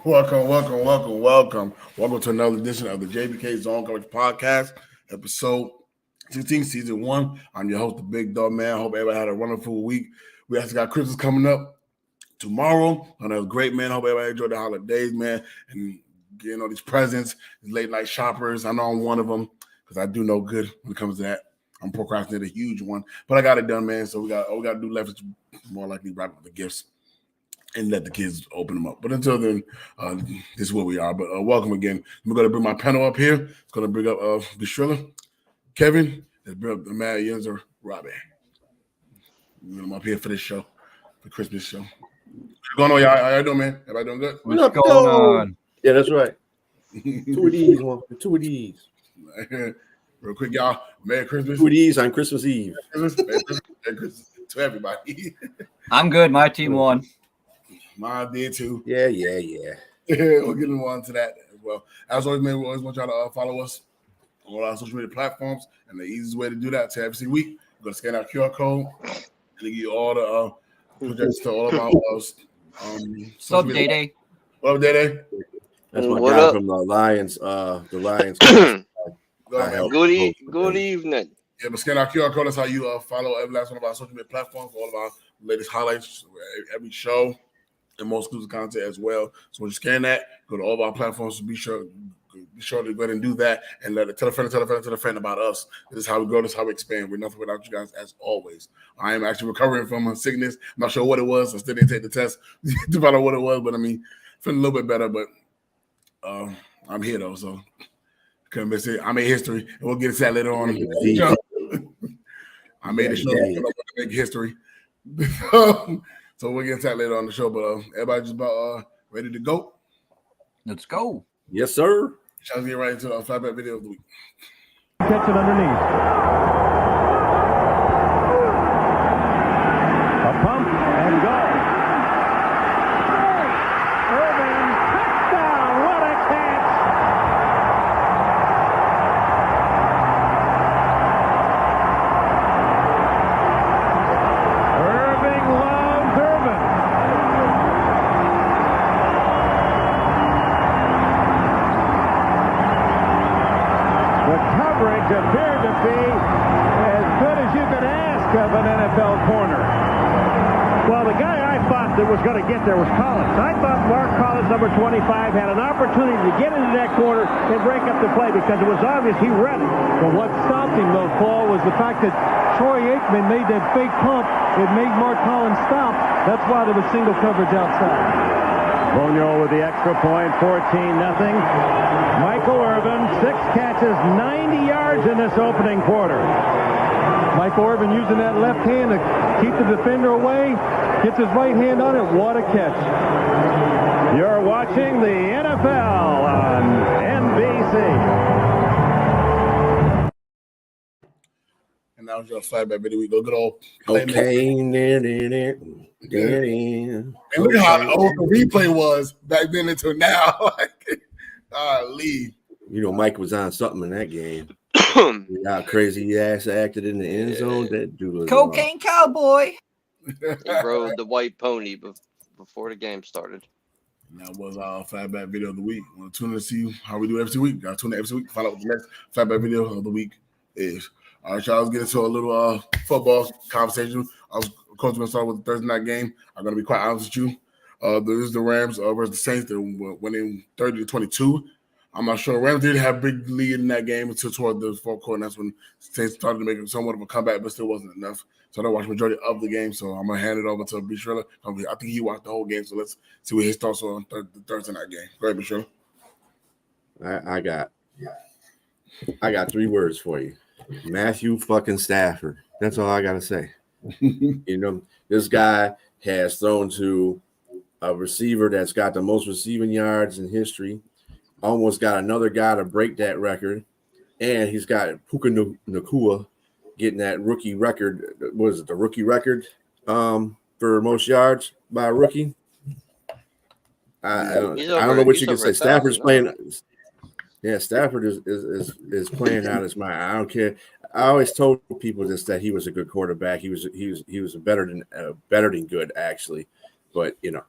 Welcome to another edition of the Jbk Zone Coverage Podcast, episode 16, season 1. I'm your host, the Big Dog Man. Hope everybody had a wonderful week. We actually got Christmas coming up tomorrow. Another great, man. Hope everybody enjoyed the holidays, man, and getting all these presents, these late night shoppers. I know I'm one of them because I do no good when it comes to that. I'm procrastinating a huge one, but I got it done, man. So all we got to do left is more likely wrap up the gifts and let the kids open them up. But until then, this is where we are. But welcome again. We're going to bring my panel up here. It's going to bring up the Shriller, Kevin, and bring up the Mad Yenzer, Robbie. I'm up here for this show, the Christmas show. What's going on, y'all? How y'all doing, man? Everybody doing good? What's going on? Yeah, that's right. Two of these. Real quick, y'all. Merry Christmas. 2 of these on Christmas Eve. Merry Christmas to everybody. I'm good. My team won. Mine did too. Yeah. We'll get on to that as well. As always, man, we always want y'all to follow us on all our social media platforms. And the easiest way to do that to every week, you're going to scan our QR code and they give you all the projects to all of our What's up, Day-Day? What up, Day-Day? That's my guy from the Lions. Good evening. Yeah, but scan our QR code. That's how you follow every last one of our social media platforms, all of our latest highlights, every show, and most exclusive content as well. So when you scan that, go to all of our platforms. So be sure to go ahead and do that, and tell a friend about us. This is how we grow. This is how we expand. We're nothing without you guys, as always. I am actually recovering from a sickness. I'm not sure what it was. I still didn't take the test to find out what it was, but I mean, feeling a little bit better. But I'm here though, so couldn't miss it. I made history, and we'll get into that later on. I made a show to make history. So we'll get into that later on the show. But everybody just about ready to go. Let's go. Yes, sir. Shall we get right into the flashback video of the week? Catch it underneath. A pump and go. Irvin, touchdown! What a catch! Irving loves Irvin. The coverage appeared to be as good as you could ask of an NFL corner. Well, the guy I thought that was going to get there was Collins. I thought Mark Collins, number 25, had an opportunity to get into that corner and break up the play because it was obvious he read it. But what stopped him, though, Paul, was the fact that Troy Aikman made that fake pump. It made Mark Collins stop. That's why there was single coverage outside. Bonio with the extra point, 14-0. Michael Irvin, 6 catches, 90 yards in this opening quarter. Michael Irvin using that left hand to keep the defender away, gets his right hand on it. What a catch. You're watching the NFL on NBC. And that was your flashback video. We go good old. Okay. And look at how old the replay was back then until now. Lee. You know, Mike was on something in that game. How crazy ass acted in the end zone. That dude was Cocaine Cowboy. He rode the white pony before the game started. And that was our flashback video of the week. Want to tune in to see how we do every week. Got to tune in every week to find out what the next flashback video of the week is. All right, y'all. Let's get into a little football conversation. Of course, we're going to start with the Thursday night game. I'm going to be quite honest with you. This is the Rams versus the Saints. They're winning 30-22. I'm not sure. Rams did have a big lead in that game until toward the fourth quarter. And that's when Saints started to make somewhat of a comeback, but still wasn't enough. So I don't watch the majority of the game. So I'm going to hand it over to B. Shriller. I think he watched the whole game. So let's see what his thoughts are on the Thursday night game. Go ahead, B. Shriller. I got 3 words for you. Matthew fucking Stafford. That's all I got to say. You know, this guy has thrown to a receiver that's got the most receiving yards in history. Almost got another guy to break that record. And he's got Puka Nacua getting that rookie record. Was it the rookie record for most yards by a rookie? I don't know what you can say. Stafford's playing. Yeah, Stafford is playing out his mind. I don't care. I always told people this, that he was a good quarterback. He was better than good, actually. But you know,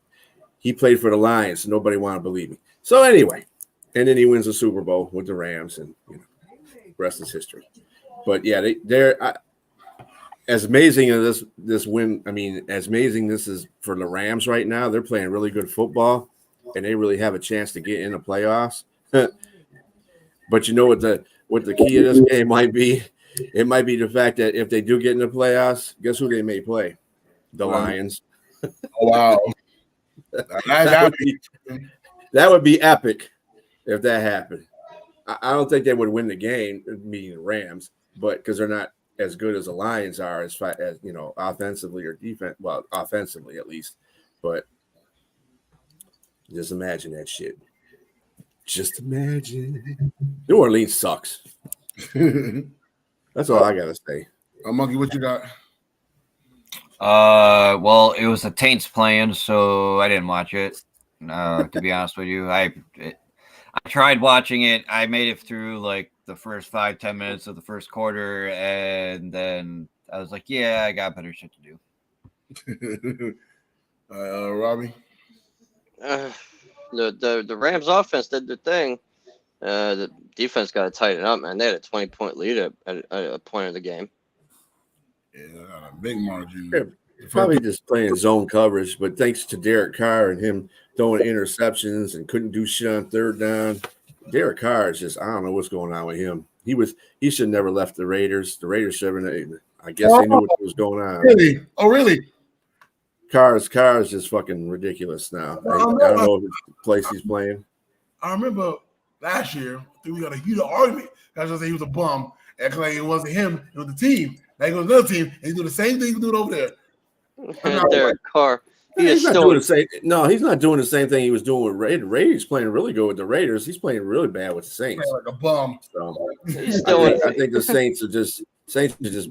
he played for the Lions, so nobody wanted to believe me. So anyway, and then he wins the Super Bowl with the Rams, and rest is history. But yeah, they're as amazing as this win. I mean, as amazing this is for the Rams right now. They're playing really good football, and they really have a chance to get in the playoffs. But you know what the key of this game might be? It might be the fact that if they do get in the playoffs, guess who they may play? The Lions. Wow. That would be epic if that happened. I don't think they would win the game, meaning the Rams, but because they're not as good as the Lions are as offensively or defense. Well, offensively at least. But just imagine that shit. Just imagine. New Orleans sucks. That's all I gotta say. Monkey, what you got? Well, it was the Taints playing, so I didn't watch it. To be honest with you, I tried watching it. I made it through like the first 5-10 minutes of the first quarter, and then I was like, "Yeah, I got better shit to do." Robbie. The Rams offense did their thing. The defense got to tighten up, man. They had a 20-point lead at a point of the game. Yeah, a big margin. Probably just playing zone coverage, but thanks to Derek Carr and him throwing interceptions and couldn't do shit on third down. Derek Carr is just, I don't know what's going on with him. He should never left the Raiders. The Raiders should have, I guess they knew what was going on. Really? Oh, really? Carr is just fucking ridiculous now. I don't know if it's the place he's playing. I remember last year, I think we got a huge argument. I was just say he was a bum. And like it wasn't him, it was the team. Now he goes to another team, and he do the same thing he doing over there. Derek Carr. He's not doing the same. No, he's not doing the same thing he was doing with Raiders. Raiders playing really good with the Raiders. He's playing really bad with the Saints. Like a bum. So, I think the Saints are just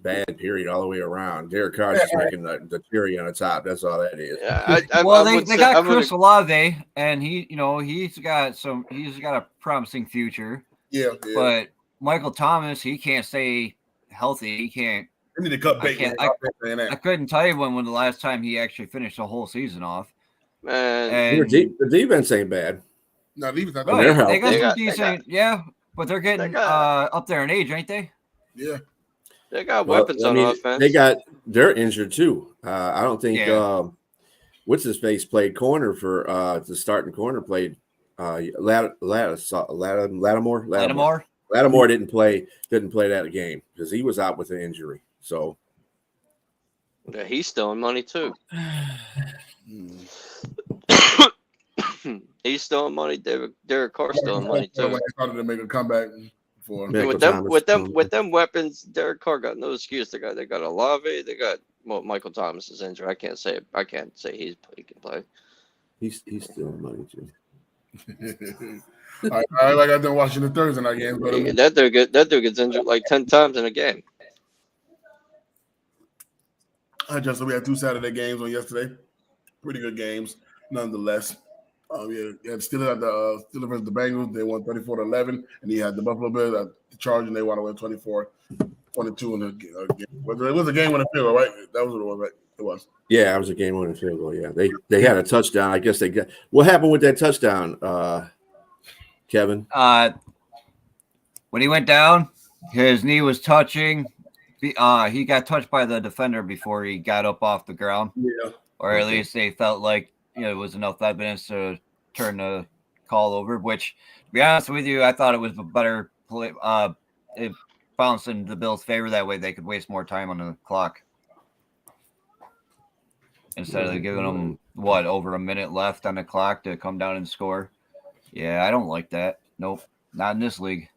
bad. Period, all the way around. Derek Carr is making the cherry on the top. That's all that is. They got Chris Olave, and he's got a promising future. Yeah. But Michael Thomas, he can't stay healthy. He can't. They need to cut bait. I couldn't tell you when the last time he actually finished the whole season off. Man, the defense ain't bad. No, defense not bad. They got some decent, but they're getting up there in age, ain't they? Yeah. They got weapons on offense. They're injured too. I don't think what's his face played corner for the starting corner played Lattimore. Lattimore didn't play that game because he was out with an injury. So yeah, he's stealing money too. He's stealing money. Derek Carr stealing money too. They started to make a comeback for with them weapons. Derek Carr got no excuse. They got Olave. They got Michael Thomas is injured. I can't say he can play. He's stealing money too. I got them watching the Thursday night game. That dude gets injured like 10 times in a game. So we had 2 Saturday games on yesterday. Pretty good games, nonetheless. You had Steelers at the Steelers versus the Bengals. They won 34-11, and you had the Buffalo Bills at the Chargers, and they won 24-22 in the game. It was a game-winning field goal, right? That was what it was, right? It was. Yeah, it was a game-winning field goal. Yeah, they had a touchdown. I guess they got. What happened with that touchdown, Kevin? When he went down, his knee was touching. He got touched by the defender before he got up off the ground. Yeah. Or at least they felt like it was enough evidence to turn the call over. Which, to be honest with you, I thought it was a better play. It bounced in the Bills' favor. That way, they could waste more time on the clock instead of giving them over a minute left on the clock to come down and score. Yeah, I don't like that. Nope, not in this league.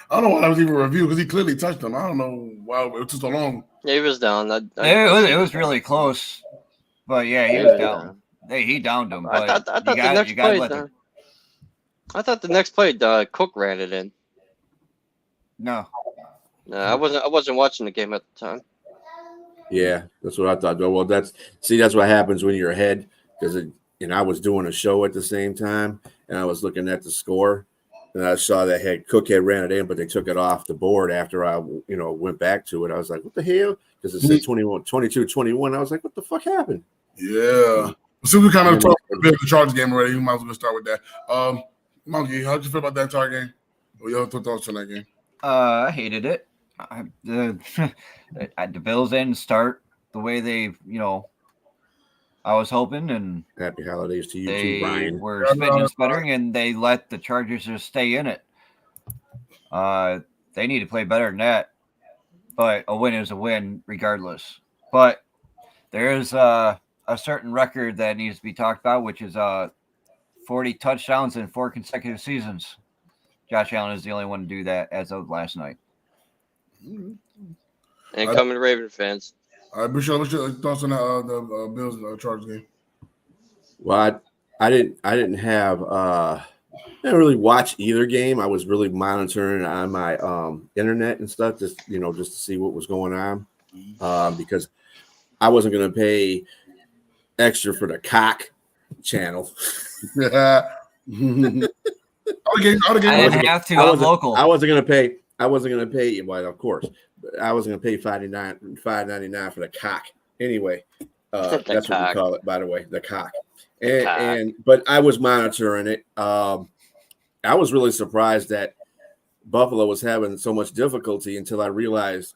I don't know why that was even a review because he clearly touched him. I don't know why it took so long. Yeah, he was down. It was really close, but yeah, he was down. Hey, he downed him. But I thought the next play, Cook ran it in. No, I wasn't watching the game at the time. Yeah, that's what I thought. Well, that's what happens when you're ahead and I was doing a show at the same time, and I was looking at the score. And I saw that Cook had ran it in, but they took it off the board after I, went back to it. I was like, what the hell? Because it said 22-21. I was like, what the fuck happened? Yeah. So we kind of talked about the Chargers game already. We might as well start with that. Monkey, how'd you feel about that entire game? What your thoughts on that game? I hated it. The Bills didn't start the way they, I was hoping, and Happy holidays to you they too, Brian. were spitting and sputtering, and they let the Chargers just stay in it. They need to play better than that, but a win is a win regardless. But there is a certain record that needs to be talked about, which is 40 touchdowns in 4 consecutive seasons. Josh Allen is the only one to do that as of last night. And coming Raven fans. All right, Michelle, what's your thoughts on the Bills Chargers game? Well, I didn't really watch either game. I was really monitoring on my internet and stuff, just to see what was going on, because I wasn't going to pay extra for the cock channel. I didn't have to. I'm local. I wasn't going to pay. Well, of course, but I wasn't going to pay $5.99 for the cock. Anyway, that's what we call it, by the way, the cock. But I was monitoring it. I was really surprised that Buffalo was having so much difficulty until I realized,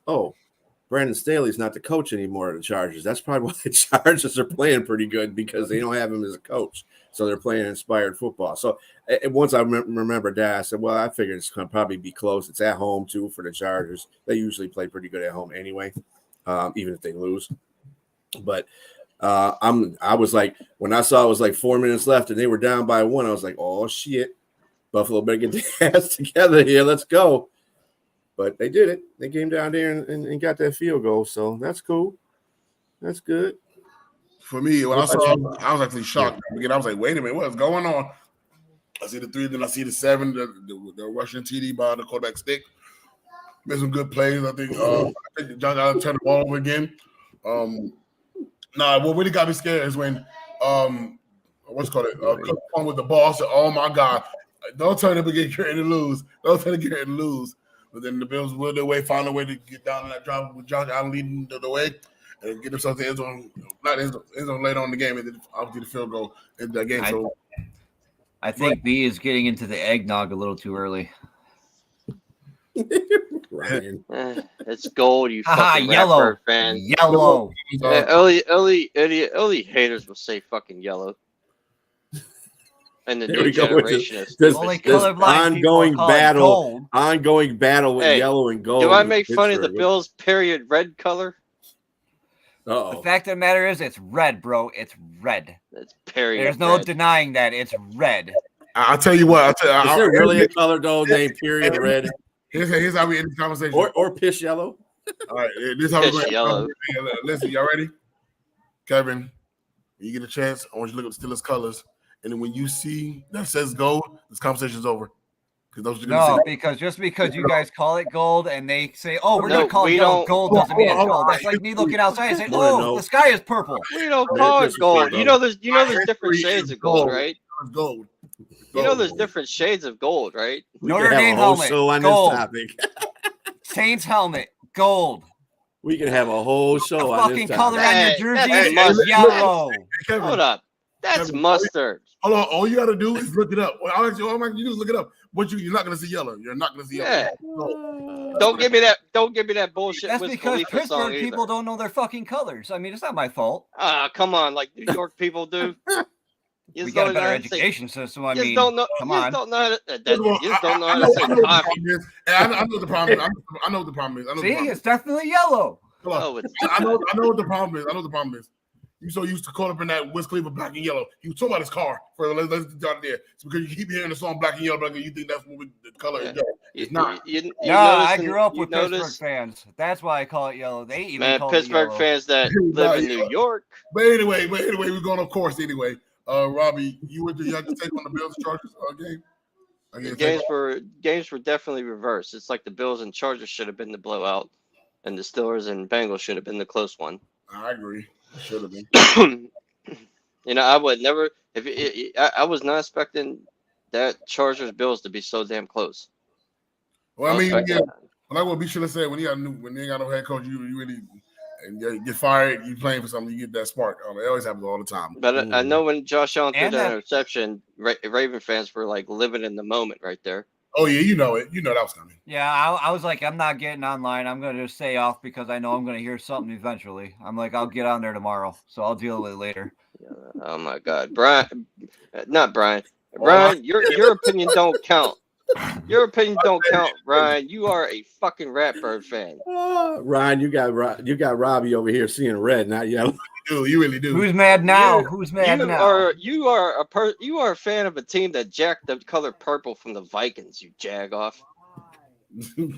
Brandon Staley's not the coach anymore of the Chargers. That's probably why the Chargers are playing pretty good, because they don't have him as a coach. So they're playing inspired football. So once I remembered that, I said, well, I figured it's going to probably be close. It's at home, too, for the Chargers. They usually play pretty good at home anyway, even if they lose. But I was like, when I saw it was like 4 minutes left and they were down by 1, I was like, oh, shit. Buffalo better get their ass together here. Let's go. But they did it. They came down there and got that field goal. So that's cool. That's good. For me, when I saw it, I was actually shocked. Again, I was like, wait a minute, what's going on? I see the 3, then I see the 7, the Russian TD by the quarterback stick. Made some good plays. I think John Allen turned the ball over again. What really got me scared is when with the ball. I said, oh my God, don't turn up and get ready to lose. Don't turn to get ready to lose. But then the Bills will their way, found a way to get down in that drive with Josh Allen leading the way and get themselves to end zone later on in the game, and then obviously the field goal in that game. I think B is getting into the eggnog a little too early. Ryan. It's gold, you fucking yellow fan. Yellow. Early haters will say fucking yellow. And the There new we go with generation this ongoing battle with yellow and gold. Do I make fun of the Bills' period red color? Uh-oh. The fact of the matter is, it's red, bro. It's red. It's period. There's no red. denying that it's red. I'll tell you what. Is there really a color though named period red? Here's how we end this conversation. Or piss yellow. All right, this is how we're going to yellow. Listen, y'all ready? Kevin, when you get a chance, I want you to look at the Steelers colors. And then when you see that says gold, this conversation's over. Because just because you guys call it gold and they say, we're going to call it yellow, gold doesn't mean it's gold. That's like me looking outside and saying, the sky is purple. We don't call it gold. You know there's different shades of gold, right? Gold. You know there's different shades of gold, right? Notre Dame helmet, gold. Saints helmet, gold. We can have a whole show on this fucking color on your jersey is yellow. Hold up. That's mustard. Hold on. All you got to do is look it up. All you do is look it up. You're not going to see yellow. You're not going to see yellow. Yeah. No. Don't give me that bullshit. That's because Pittsburgh people don't know their fucking colors. I mean, it's not my fault. Come on, like New York people do. We got a better education system. I mean, come on. You just don't know how to say coffee. I know the problem is. I know the problem is. See, it's definitely yellow. I know what the problem is. I know the problem is. You so used to call up in that Wiz Khalifa black and yellow. You talking about his car. Let's start there. It's because you keep hearing the song black and yellow, you think that's what the color is. It's not. I grew up with Pittsburgh fans. That's why I call it yellow. They even call Pittsburgh it yellow. fans that live in New York. But anyway, we're going off course anyway. Robbie, you had to take on the Bills and Chargers game? Games were definitely reversed. It's like the Bills and Chargers should have been the blowout, and the Steelers and Bengals should have been the close one. I agree. Should have been. I would never. I was not expecting that Chargers Bills to be so damn close. Well, I mean, like what we should have said when you ain't got no head coach, you really and you get fired, you playing for something, you get that spark. It always happens all the time. But I know when Josh Allen threw And that that- interception, Raven fans were like living in the moment right there. Oh yeah, you know it. You know that was coming. Yeah, I was like, I'm not getting online. I'm going to just stay off because I know I'm going to hear something eventually. I'm like, I'll get on there tomorrow, so I'll deal with it later. Oh my God, Brian, not Brian. Brian, your opinion don't count. Your opinion don't count, Brian. You are a fucking Ratbird fan. Ryan, you got Robbie over here seeing red, not yellow. You really do. Who's mad now? Who's mad now? You are a fan of a team that jacked the color purple from the Vikings. You jag off. Well,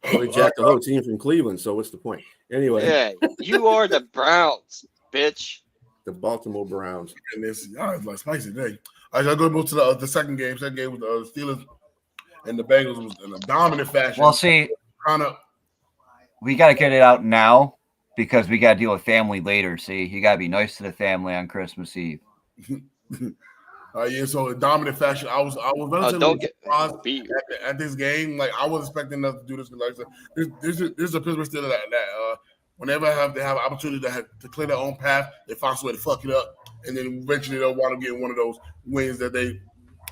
they jacked the whole team from Cleveland, so what's the point? Anyway, Yeah, you are the Browns, bitch. the Baltimore Browns. And it's like spicy today. I gotta go to the second game. Second game with the Steelers and the Bengals was in a dominant fashion. Well, see, we got to get it out now because we got to deal with family later. See, you got to be nice to the family on Christmas Eve. Yeah, so in dominant fashion, I was relatively surprised at this game. Like I was expecting us to do this. Like I said, this is a Pittsburgh Steelers that whenever they have an opportunity to clear their own path, they find some way to fuck it up, and then eventually they'll want to get one of those wins that they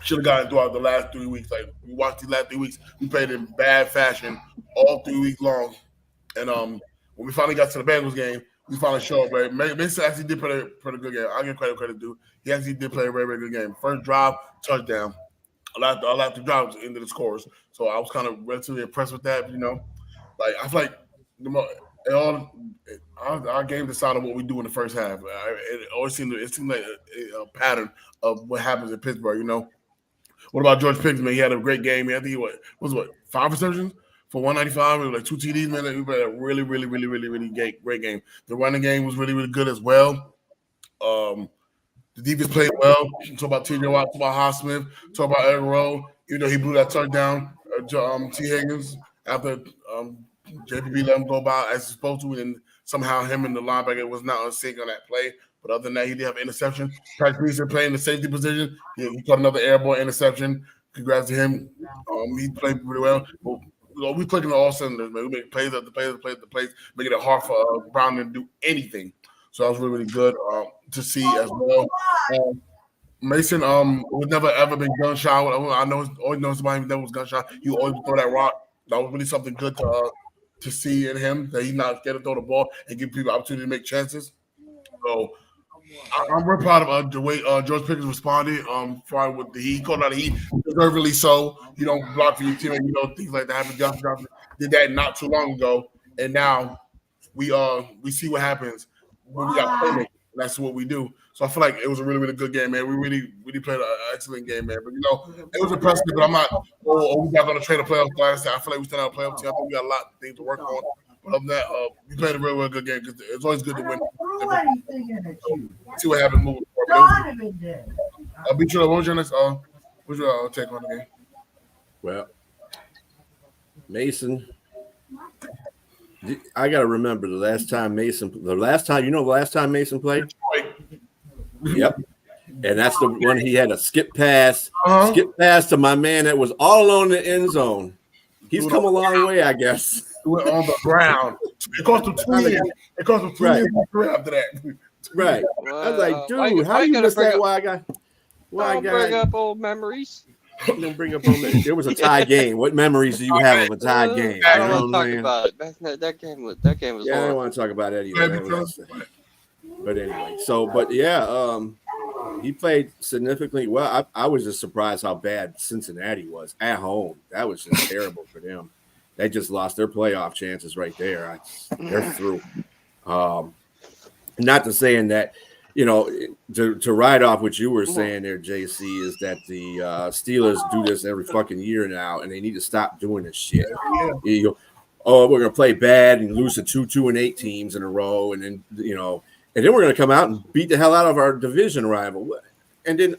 should have gotten throughout the last 3 weeks. Like we watched these last 3 weeks, we played in bad fashion all 3 weeks long, and when we finally got to the Bengals game, we finally showed up. Right, Mason actually did play a pretty good game. I give credit due. He actually did play a very, very good game. First drive, touchdown. I like the drives into the scores, so I was kind of relatively impressed with that. You know, like I feel like our game decided what we do in the first half. It always seemed like a pattern of what happens in Pittsburgh. You know, what about George Pickens? Man, he had a great game. I think he was 5 receptions for 195. It was like 2 TDs. Man, he played a really, really, really, really, really great game. The running game was really, really good as well. The defense played well. Talk about T.J. Watt, talk about Highsmith, talk about Eric Rowe. You know, he blew that touchdown. T. Higgins after JPP let him go by as he's supposed to, and somehow him and the linebacker was not on sync on that play. But other than that, he did have an interception. Patrick Peterson playing the safety position. He caught another airborne interception. Congrats to him. He played pretty well. But we clicking on all cylinders, man. We make plays after plays, making it hard for Brown to do anything. So that was really, really good to see as well. Mason was never ever been gun shy. I know always known somebody that was gun shy. He always throw that rock. That was really something good to see in him, that he's not scared to throw the ball and give people opportunity to make chances. So I'm very proud of the way George Pickens responded. With the heat, he called out the heat, deservedly so. You don't block for your team, you know, things like that happen. Johnson did that not too long ago, and now we see what happens when we got playmakers. That's what we do. So I feel like it was a really, really good game, man. We really played an excellent game, man. But, you know, it was impressive, but I'm not, we got going to trade a playoff. Like I said, I feel like we still have a playoff team. I think we got a lot of things to work on. But other than that, we played a real, real good game because it's always good to win. So, see what happens moving forward. What was your next take on the game? Well, Mason, I got to remember the last time Mason played? Yep. And that's the one he had a skip pass to my man that was all alone in the end zone. He's come a long way, I guess. Went on the ground. It cost him 2 years. It cost him 2 years after that. Right. I was like, dude, how you miss that? Why I got bring up old memories. Don't bring up it was a tie game. What memories do you have of a tie game? I don't want to talk about it. That game was yeah, I don't want to talk about that either. But anyway, he played significantly well. I was just surprised how bad Cincinnati was at home. That was just terrible for them. They just lost their playoff chances right there. They're through. Not to saying that, you know, to ride off what you were saying there, JC, is that the Steelers do this every fucking year now, and they need to stop doing this shit. You go, oh, we're gonna play bad and lose to 2-8 teams in a row, and then and then we're gonna come out and beat the hell out of our division rival, and then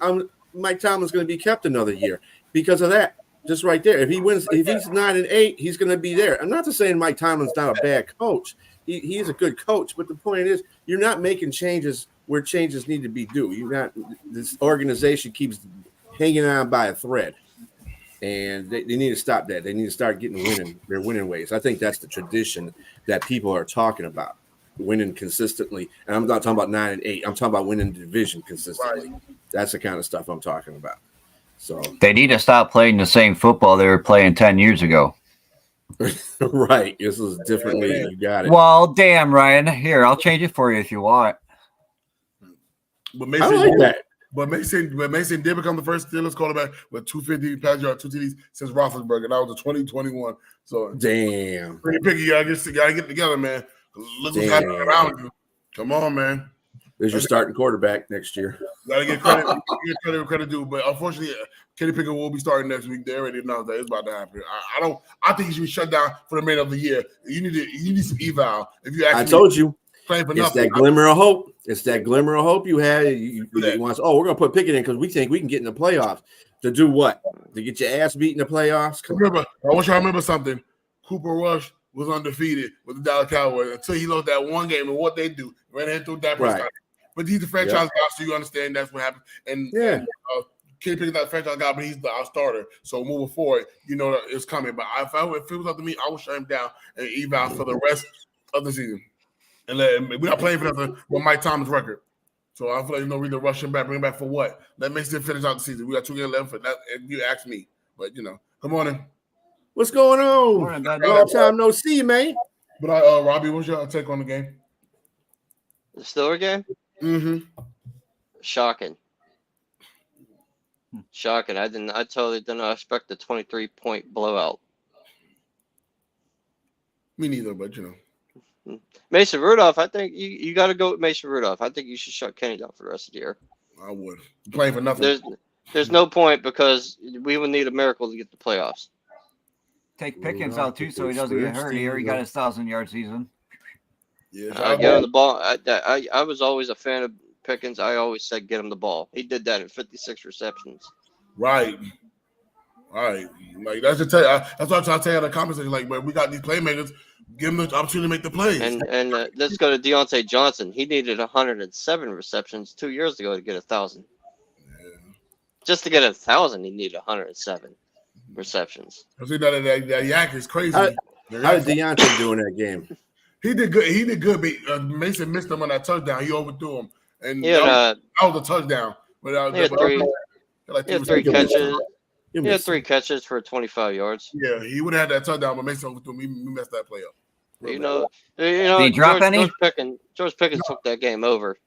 Mike Tomlin's gonna be kept another year because of that. Just right there. If he's 9-8, he's gonna be there. I'm not just saying Mike Tomlin's not a bad coach. He's a good coach, but the point is, you're not making changes where changes need to be due. This organization keeps hanging on by a thread, and they need to stop that. They need to start getting their winning ways. I think that's the tradition that people are talking about. winning consistently. And I'm not talking about 9 and 8. I'm talking about winning the division consistently. Right. That's the kind of stuff I'm talking about. So They need to stop playing the same football they were playing 10 years ago. right, this is a different league. You got it. Well, damn, Ryan. Here, I'll change it for you if you want. But I Mason, like that. But Mason did become the first Steelers quarterback with 250 pass yards, 2 TDs since Roethlisberger. That was the 2021. So Damn. pretty picky. Gotta get together, man. Look what's happening around you. Come on, man. There's your starting quarterback next year. Gotta get credit. Credit due. But unfortunately, Kenny Pickett will be starting next week. They already announced that it's about to happen. I think he should be shut down for the remainder of the year. You need some eval. If you actually told you. playing for It's nothing. that glimmer of hope. It's that glimmer of hope you had. You want, we're going to put Pickett in because we think we can get in the playoffs. To do what? To get your ass beat in the playoffs? I want y'all to remember something. Cooper Rush was undefeated with the Dallas Cowboys until he lost that one game and what they do. Ran ahead through that. Right. But he's the franchise guy, so you understand that's what happened. And Kenny Pickett's not the franchise guy, but he's our starter. So moving forward, you know that it's coming. But if it was up to me, I would shut him down and eval for the rest of the season. And we're not playing for nothing with Mike Thomas' record. So I feel like there's no reason to rush him back, bring him back for what? Let Mason finish out the season. We got 2 games left for that. If you ask me. But, come on in. What's going on? Morning, bud. Long time no see, man. But, Robbie, what's your take on the game? The Steelers game? Mm-hmm. Shocking. I totally did not expect the 23-point blowout. Me neither, but, Mason Rudolph, I think you got to go with Mason Rudolph. I think you should shut Kenny down for the rest of the year. I would. Playing for nothing. There's no point because we would need a miracle to get the playoffs. Take Pickens out too, so he doesn't get hurt. He already got his 1,000-yard season. Yeah, Get him the ball. I was always a fan of Pickens. I always said get him the ball. He did that in 56 receptions. Right. Like that's what I'm trying to tell you in the conversation. Like, but we got these playmakers, give them the opportunity to make the plays. And let's go to Deontay Johnson. He needed 107 receptions 2 years ago to get 1,000. Yeah. Just to get 1,000, he needed 107 receptions. I see that yak is crazy. How did Deontay do in that game? He did good. But Mason missed him on that touchdown. He overthrew him, and That was a touchdown. But he had three catches. He had 3 catches for 25 yards. Yeah, he would have had that touchdown, but Mason overthrew him. We messed that play up. You know. Did he drop any? George Pickens took that game over.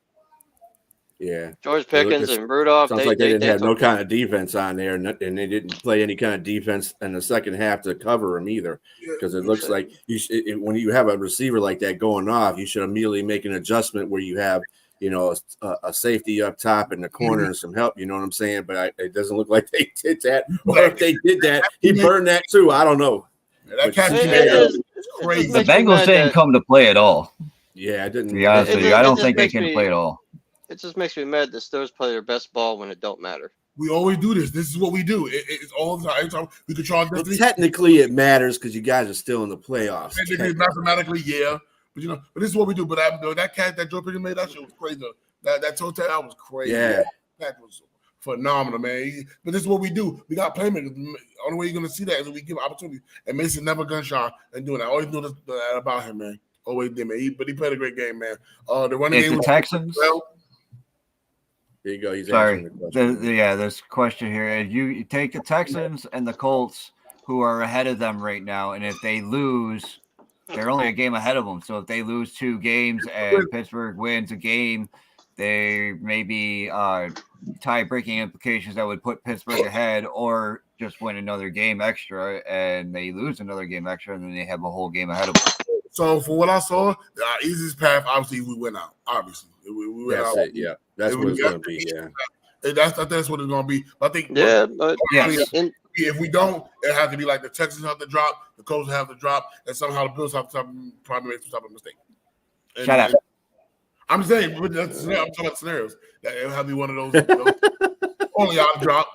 Yeah. George Pickens and Rudolph. Sounds like they didn't have no kind of defense on there, and they didn't play any kind of defense in the second half to cover him either. Because it looks like when you have a receiver like that going off, you should immediately make an adjustment where you have a safety up top in the corner and some help. You know what I'm saying? But it doesn't look like they did that. Or if they did that, he burned that too. I don't know. That catch is crazy. The Bengals didn't come to play at all. Yeah, I didn't. To be honest with you, I don't think they can play at all. It just makes me mad the Steelers play their best ball when it don't matter. We always do this. This is what we do. It's all the time. Every time we control our destiny. Technically, it matters because you guys are still in the playoffs. Mathematically, yeah. But but this is what we do. But that catch that Joe Pickens made, that shit was crazy. That toe tap, that was crazy. Yeah. That was phenomenal, man. But this is what we do. We got playmakers. The only way you're gonna see that is if we give opportunity. And Mason never gun shy and doing that. I always knew that about him, man. Always did, man. But he played a great game, man. The running game the was Texans. well. There you go. He's Sorry. answering the question. There's a question here. You take the Texans and the Colts, who are ahead of them right now, and if they lose, they're only a game ahead of them. So if they lose 2 games and Pittsburgh wins a game, they may be tie-breaking implications that would put Pittsburgh ahead, or just win another game extra, and they lose another game extra, and then they have a whole game ahead of them. So for what I saw, the easiest path, obviously, we went out. Obviously, we went That's out. it. Yeah, that's what it's going to be. Yeah, that's what it's going to be. I think. But if we don't, it has to be like the Texans have to drop, the Colts have to drop, and somehow the Bills have to probably make some type of mistake. Shut up. I'm saying, but I'm talking about scenarios that it'll have to be one of those only I'll drop.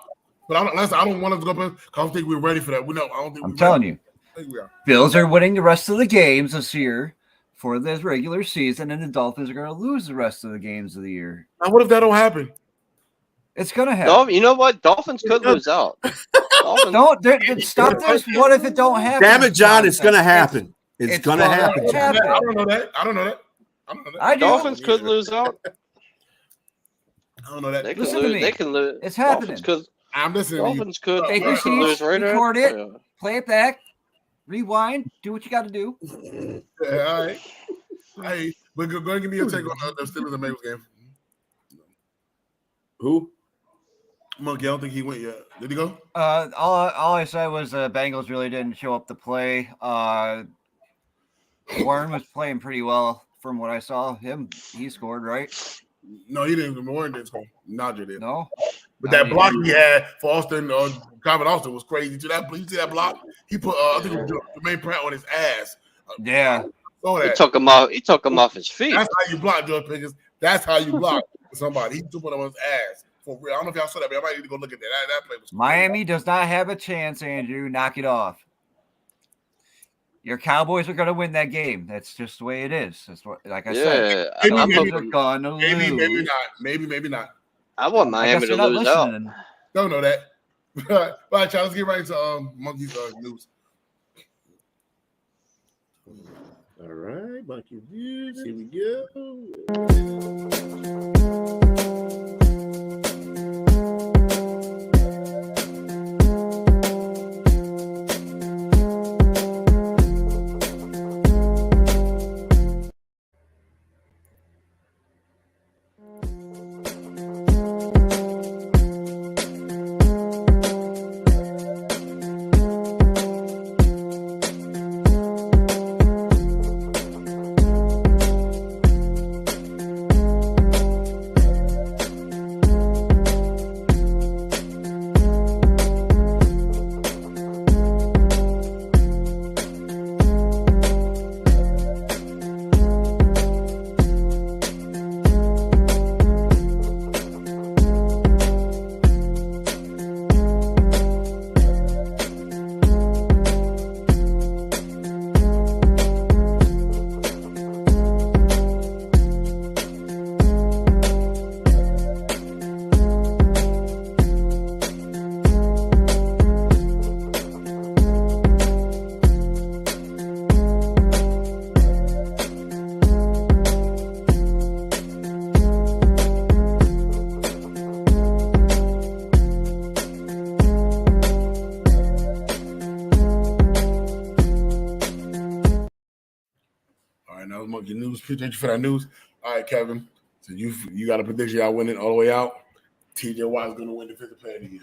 But I don't want us to go because I don't think we're ready for that. I don't think I'm telling you. I think we are. Bills are winning the rest of the games this year for this regular season, and the Dolphins are going to lose the rest of the games of the year. Now, what if that don't happen? It's going to happen. No, you know what? Dolphins could lose out. Don't stop this. What if it don't happen? Damn it, John! It's going to happen. It's going to happen. I don't know that. I don't know that. I do. Dolphins could lose out. I don't know that. They can Listen to lose. me. They can lose. It's happening. I'm listening to you. Dolphins could. Take your They could lose seats, right there. record it. Yeah. Play it back, rewind, do what you got to do. Yeah, all right. Hey, but go ahead and give me your take on the Steelers and Bengals game. Who? Monkey, I don't think he went yet. Did he go? All I said was Bengals really didn't show up to play. Warren was playing pretty well from what I saw. He scored, right? No, he didn't. Warren didn't score. Najee did. No. But that block he had for Austin, Calvin Austin was crazy. You see that block? He put, I think it was Jermaine Pratt on his ass. Yeah. Saw He that. took him off. He took him off his feet. That's how you block, George Pickens. That's how you block somebody. He took it on his ass. For real. I don't know if y'all saw that, but I might need to go look at that. That play was crazy. Miami does not have a chance, Andrew. Knock it off. Your Cowboys are going to win that game. That's just the way it is. That's what, like I said. Yeah, Maybe, Cowboys are going to maybe lose. not. Maybe not. I want I guess Miami to you're not lose out. listening. Don't know that. All right, child, let's get right into Monkey's news. All right, Monkey News. Here we go. Monkey News. Appreciate you for that news. All right, Kevin. So you got a prediction y'all winning all the way out. TJ Watt is going to win Defensive Player of the Year.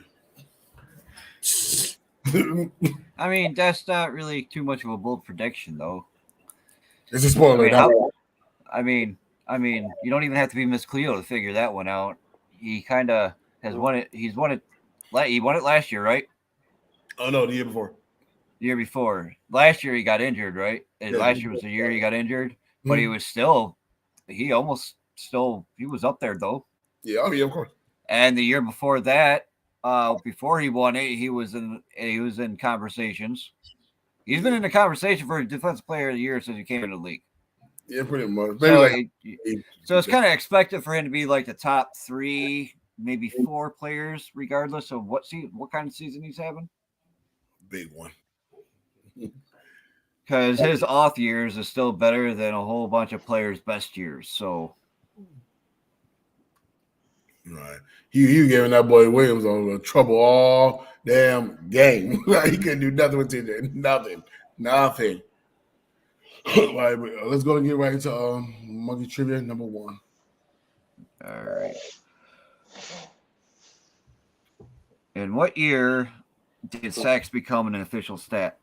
I mean, that's not really too much of a bold prediction, though. It's a spoiler. I mean, you don't even have to be Miss Cleo to figure that one out. He kind of has won it. He won it last year, right? Oh no, the year before. The year before. Last year he got injured, right? And Yeah. last year was the year he got injured, but he was still. He was up there though. Yeah, oh yeah, of course. And the year before that, before he won it, he was in conversations. He's been in the conversation for Defensive Player of the Year since he came into the league. Yeah, pretty much. Maybe So it's kind of expected for him to be like the top 3, maybe 4 players, regardless of what kind of season he's having. Big one. Because his off years is still better than a whole bunch of players' best years. So, right. He giving that boy Williams on trouble all damn game. He couldn't do nothing with TJ. Nothing. All right, but let's go and get right into Monkey Trivia number 1. all right. In what year did sacks become an official stat?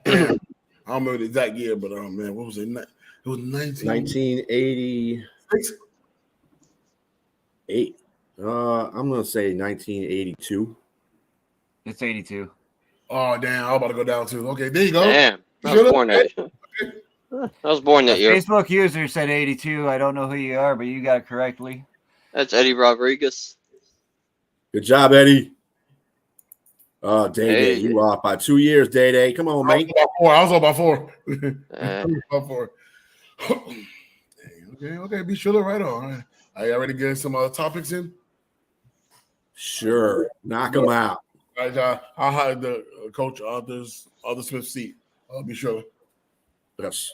I don't remember the exact year, but man, what was it? It was 1988. I'm gonna say 1982. It's 82. Oh damn! I was about to go down too. Okay, there you go. Damn, I was born that. I was born that year. Facebook user said 82. I don't know who you are, but you got it correctly. That's Eddie Rodriguez. Good job, Eddie. Oh, Day, Hey. you off by 2 years, Day. Come on, I mate. was about 4. Uh, About 4. Okay. Be sure to right on. All right. Are you ready to get some other topics in? Sure, knock them out. All right, I'll hide the coach Arthur Smith's seat. Be sure. Yes.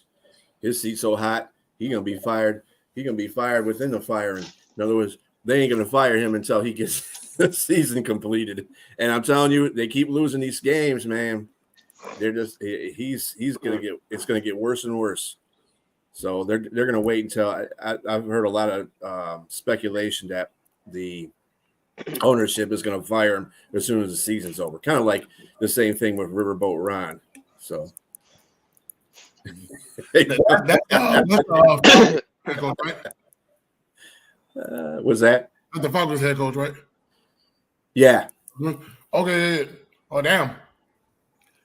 His seat's so hot, he gonna be fired He gonna be fired within the firing. In other words, they ain't gonna fire him until he gets the season completed. And I'm telling you, they keep losing these games, man. They're just he's gonna get it's gonna get worse and worse. So they're gonna wait until I've heard a lot of speculation that the ownership is gonna fire him as soon as the season's over. Kind of like the same thing with Riverboat Ron. So was that? That's the Falcons head coach, right? Yeah. Okay. Oh, damn.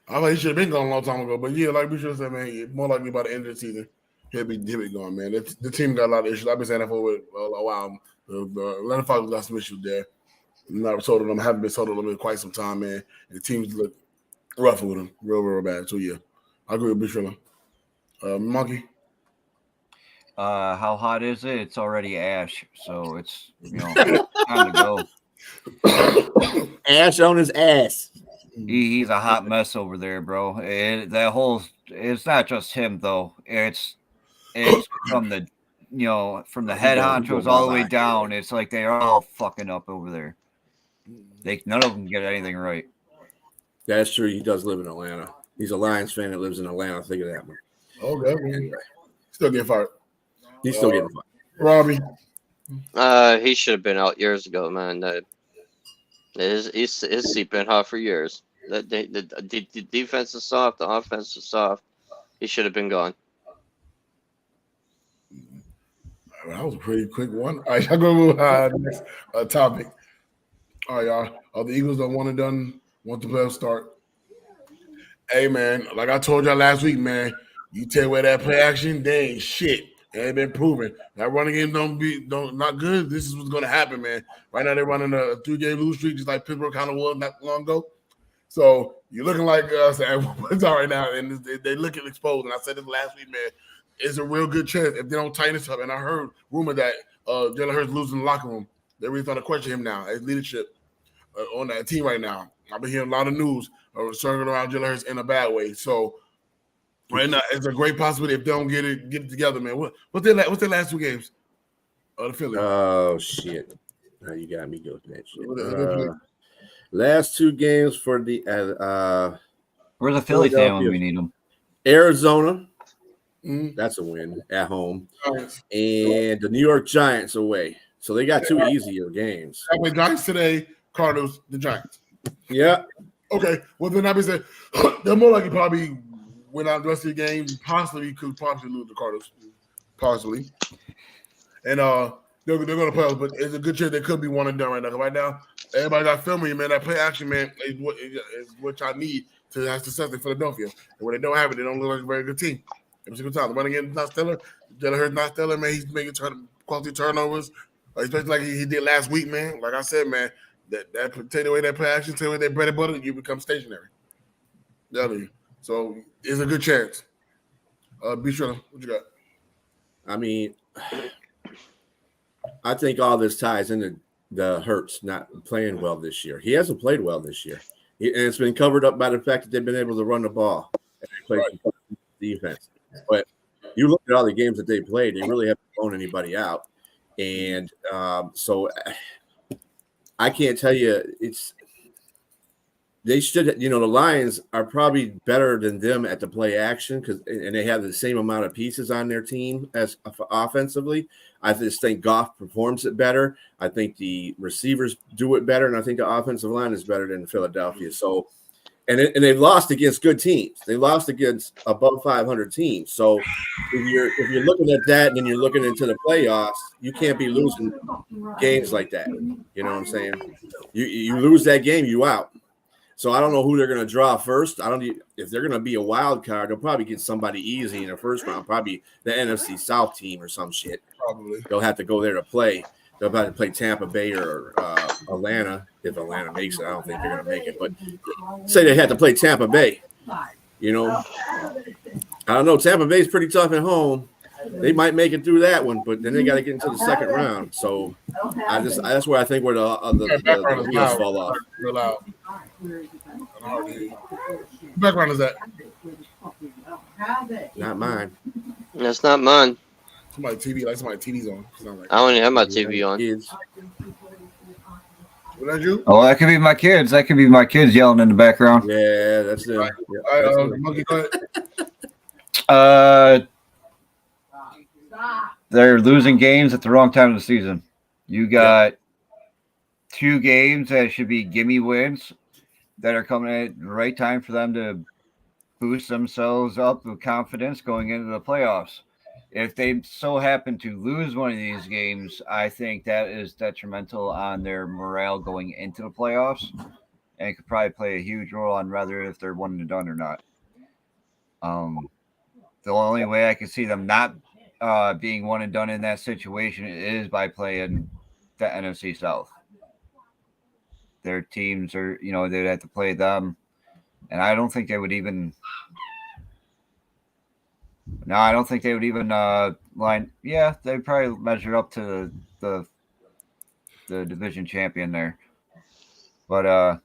I thought he should have been gone a long time ago. But yeah, like we should have said, man, more likely by the end of the season, he'll be gone, man. The team got a lot of issues. I've been saying that for a while. The Atlanta Falcons got some issues there. I'm not sold on them. I haven't been sold on them in quite some time, man. And the teams look rough with them. Real bad. So, yeah. I agree with Bishop. Monkey? How hot is it? It's already ash. So it's, time to go. Ash on his ass. He's a hot mess over there, bro. It's not just him though. It's from the from the head honchos all the way down. It's like they're all fucking up over there. None of them get anything right. That's true. He does live in Atlanta. He's a Lions fan that lives in Atlanta. Think of that one. Okay. Anyway. Still getting fired. He's still getting fired. Robbie. He should have been out years ago, man. His seat been hot for years. The defense is soft. The offense is soft. He should have been gone. That was a pretty quick one. All right, I'll go with next topic. All right, y'all. The Eagles don't want the playoffs start. Hey, man, like I told y'all last week, man, you take away that play action, they ain't shit. It ain't been proven. That running game not good. This is what's gonna happen, man. Right now they're running a 3-game lose streak, just like Pittsburgh kind of was not long ago. So you're looking like us at what's all right now, and they looking exposed. And I said this last week, man. It's a real good chance if they don't tighten this up. And I heard rumor that Jalen Hurts losing the locker room. They're really starting to question him now as leadership on that team right now. I've been hearing a lot of news circling around Jalen Hurts in a bad way. So right now, it's a great possibility if they don't get it together, man. What's their last 2 games? The Philly. Oh shit! Now you got me looking at shit. Last 2 games for the Where's the Philly fan when we need them? Arizona. That's a win at home, and the New York Giants away. So they got 2 easier games. The Giants today, Cardinals, the Giants. Yeah. Okay. Well, then I be saying they're more likely probably win out the rest of the game. Possibly lose the Cardinals, possibly. And they're going to play, but it's a good chance they could be one and done right now. Right now, everybody got filming, man. That play action, man, is what y'all need to have success in Philadelphia. And when they don't have it, they don't look like a very good team. Every single time. The running game is not stellar. Jalen Hurts not stellar, man. He's making quality turnovers, especially like he did last week, man. Like I said, man, that take away that play action, take away that bread and butter, you become stationary. W. So it's a good chance. Be sure. What you got? I mean, I think all this ties into the Hurts not playing well this year. He hasn't played well this year. And it's been covered up by the fact that they've been able to run the ball and play defense. But you look at all the games that they played, they really haven't blown anybody out. And so I can't tell you they should, the Lions are probably better than them at the play action and they have the same amount of pieces on their team as offensively. I just think Goff performs it better. I think the receivers do it better, and I think the offensive line is better than Philadelphia. So, and they've lost against good teams. They lost against above 500 teams. So, if you're looking at that and then you're looking into the playoffs, you can't be losing games like that. You know what I'm saying? You lose that game, you out. So I don't know who they're going to draw first. If they're going to be a wild card, they'll probably get somebody easy in the first round, probably the NFC South team or some shit. Probably. They'll have to go there to play. They'll have to play Tampa Bay or Atlanta. If Atlanta makes it, I don't think they're going to make it. But say they had to play Tampa Bay. I don't know. Tampa Bay's pretty tough at home. They might make it through that one, but then they got to get into the second round. So that's where I think where the wheels fall off. Real loud. What background is that? Not mine. That's not mine. Somebody TV's on. Sound like I don't even have my TV on. Kids. what that you? Oh, that could be my kids. That could be my kids yelling in the background. Yeah, that's them. All Yeah, right, that's them. Monkey, go ahead. They're losing games at the wrong time of the season. You got 2 games that should be gimme wins that are coming at the right time for them to boost themselves up with confidence going into the playoffs. If they so happen to lose one of these games, I think that is detrimental on their morale going into the playoffs, and it could probably play a huge role on whether if they're one and done or not. The only way I can see them not being one and done in that situation is by playing the NFC South. Their teams are, they'd have to play them, and I don't think they would even. No, I don't think they would even line. Yeah, they'd probably measure up to the division champion there, but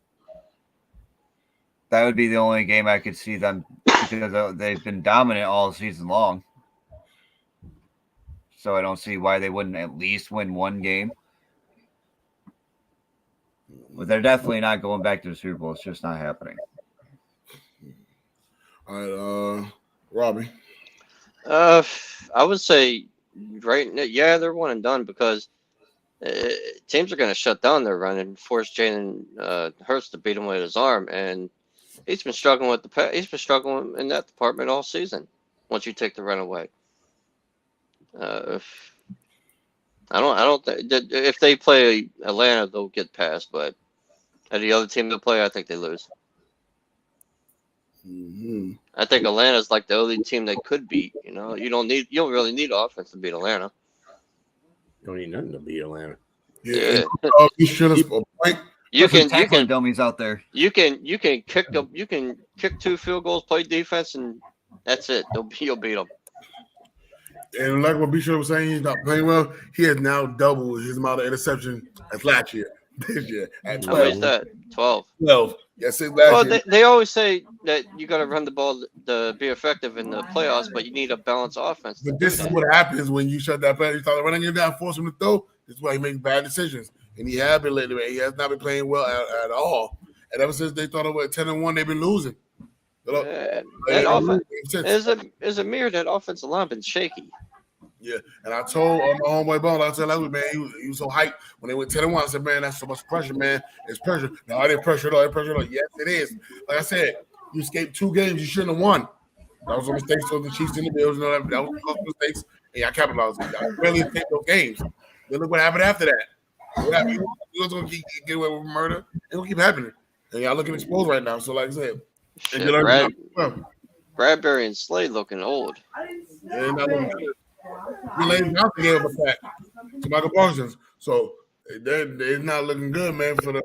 that would be the only game I could see them because they've been dominant all season long. So I don't see why they wouldn't at least win one game. But they're definitely not going back to the Super Bowl. It's just not happening. All right, Robbie. I would say they're one and done because teams are going to shut down their run and force Jalen Hurts to beat him with his arm, and he's been struggling in that department all season. Once you take the run away, I don't think that if they play Atlanta, they'll get past, but any other team to play, I think they lose. Mm-hmm. I think Atlanta's like the only team they could beat. You don't really need offense to beat Atlanta. You don't need nothing to beat Atlanta. Yeah. You should have. You can dummies out there. You can kick 2 field goals, play defense, and that's it. You'll beat them. And like what Bishop was saying, he's not playing well. He has now doubled his amount of interception as last year. This year at 12. How many is that? 12. 12. Yes, last year. They always say that you got to run the ball to be effective in the playoffs, but you need a balanced offense. But this is what happens when you shut that player. You start running him down, force him to throw. This is why he makes bad decisions. And he has been lately. He has not been playing well at all. And ever since they thought it was 10-1, they've been losing. That offense is a mirror. That offensive line been shaky. Yeah, and I told my homeboy Bone, I said, man, he was so hyped when they went 10-1. I said, man, that's so much pressure, man. It's pressure. No, I didn't pressure at all. Yes, it is. Like I said, you escaped 2 games you shouldn't have won. That was a mistake for the Chiefs and the Bills. That was mistakes. And I capitalized. I barely escaped those games. Then look what happened after that. What happened? You was going to get away with murder. It will keep happening. And y'all looking exposed right now. So like I said, Bradbury and Slade looking old. Yeah, not looking good. Lane Johnson gave up a sack to Michael Parsons, so they're not looking good, man. For the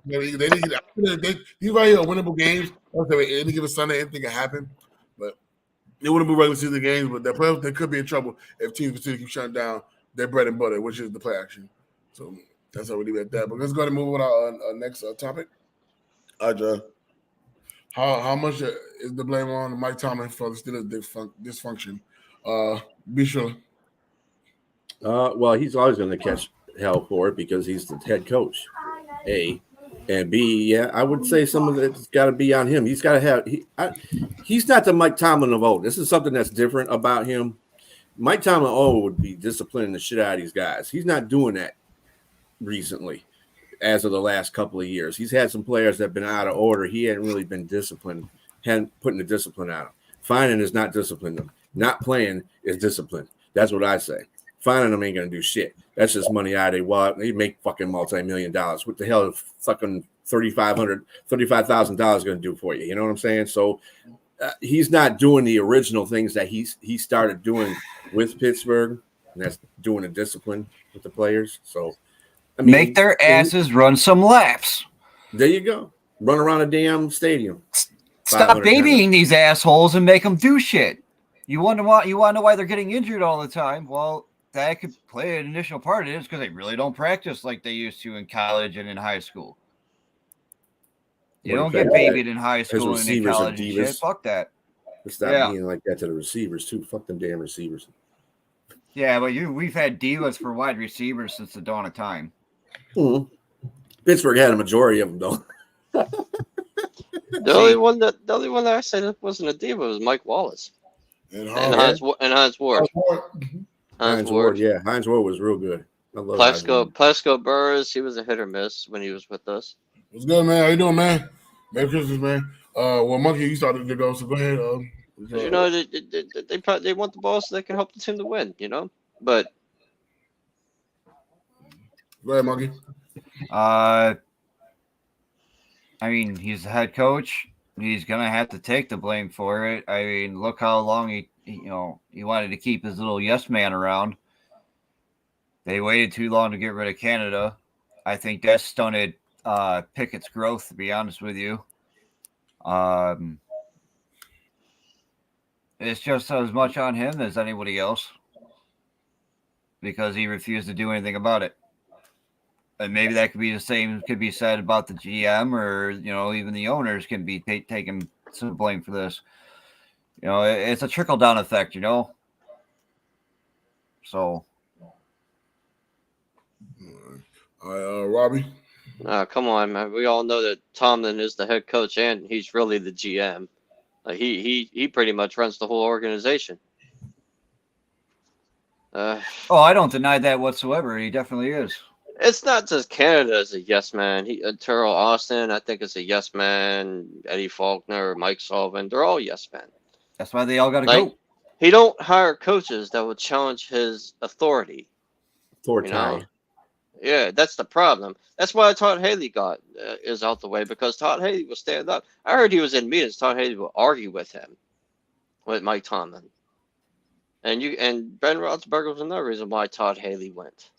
these right here are winnable games. Any given Sunday, anything can happen, but they wouldn't be regular season games. But their playoffs, they could be in trouble if teams continue to keep shutting down their bread and butter, which is the play action. So that's how we leave it at that. But let's go ahead and move on to our next topic. How much is the blame on Mike Tomlin for the Steelers' dysfunction? Be sure. Well, he's always going to catch hell for it because he's the head coach. A and B, yeah, I would say some of it's got to be on him. He's got to have. He's not the Mike Tomlin of old. This is something that's different about him. Mike Tomlin would be disciplining the shit out of these guys. He's not doing that recently, as of the last couple of years. He's had some players that have been out of order. He hadn't really been disciplined, hadn't putting the discipline out. Fining is not disciplining them. Not playing is discipline. That's what I say. Finding them ain't gonna do shit. That's just money out of their wallet. They make fucking $multi-million. What the hell is fucking $35,000 gonna do for you? You know what I'm saying? So he's not doing the original things that he started doing with Pittsburgh, and that's doing the discipline with the players. So I mean, make their asses run some laps. There you go. Run around a damn stadium. Stop babying these assholes and make them do shit. You want to know why they're getting injured all the time? Well, that could play an initial part of it because they really don't practice like they used to in college and in high school. You don't get babied in high school and in college and shit. Fuck that. Stop being like that to the receivers too. Fuck them damn receivers. Yeah, but we've had divas for wide receivers since the dawn of time. Mm-hmm. Pittsburgh had a majority of them, though. The only one that I said that wasn't a diva was Mike Wallace And Hines Ward. Hines Ward, yeah. Hines Ward was real good. I love Plaxico Burress, he was a hit or miss when he was with us. What's good, man? How you doing, man? Merry Christmas, man. Well, Monkey, you started to go, so go ahead. You know, they want the ball so they can help the team to win, you know? But go ahead, Monkey. I mean, he's the head coach. He's gonna have to take the blame for it. I mean, look how long he wanted to keep his little yes man around. They waited too long to get rid of Canada. I think that stunted Pickett's growth, to be honest with you. It's just as much on him as anybody else because he refused to do anything about it. And maybe that could be the same could be said about the GM or, even the owners can be taking some blame for this. It's a trickle-down effect, So. Robbie? Come on, man. We all know that Tomlin is the head coach and he's really the GM. He pretty much runs the whole organization. I don't deny that whatsoever. He definitely is. It's not just Canada as a yes man. Terrell Austin, I think, is a yes man. Eddie Faulkner, Mike Sullivan, they're all yes men. That's why they all got to go. He don't hire coaches that would challenge his authority. Yeah, that's the problem. That's why Todd Haley is out the way because Todd Haley will stand up. I heard he was in meetings. Todd Haley will argue with Mike Tomlin, and Ben Roethlisberger was another reason why Todd Haley went.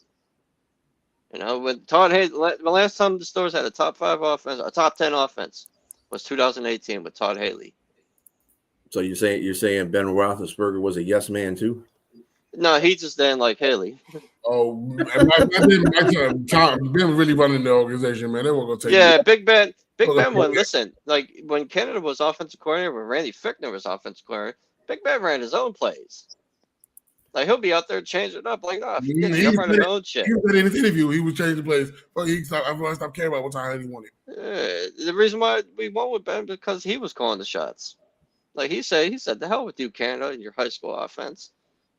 With Todd Haley, the last time the Steelers had a top 5 offense, a top 10 offense, was 2018 with Todd Haley. So you're saying Ben Roethlisberger was a yes man too? No, he just didn't like Haley. Oh, Ben was really running the organization, man. They were gonna take. Yeah, Big Ben went. Listen, like when Canada was offensive coordinator, when Randy Fichtner was offensive coordinator, Big Ben ran his own plays. Like he'll be out there changing it up. Like, no, I'm running my own shit. He was in his interview. He was changing plays. But I stopped caring about what time he wanted. The reason why we won with Ben because he was calling the shots. Like he said, the hell with you, Canada, and your high school offense.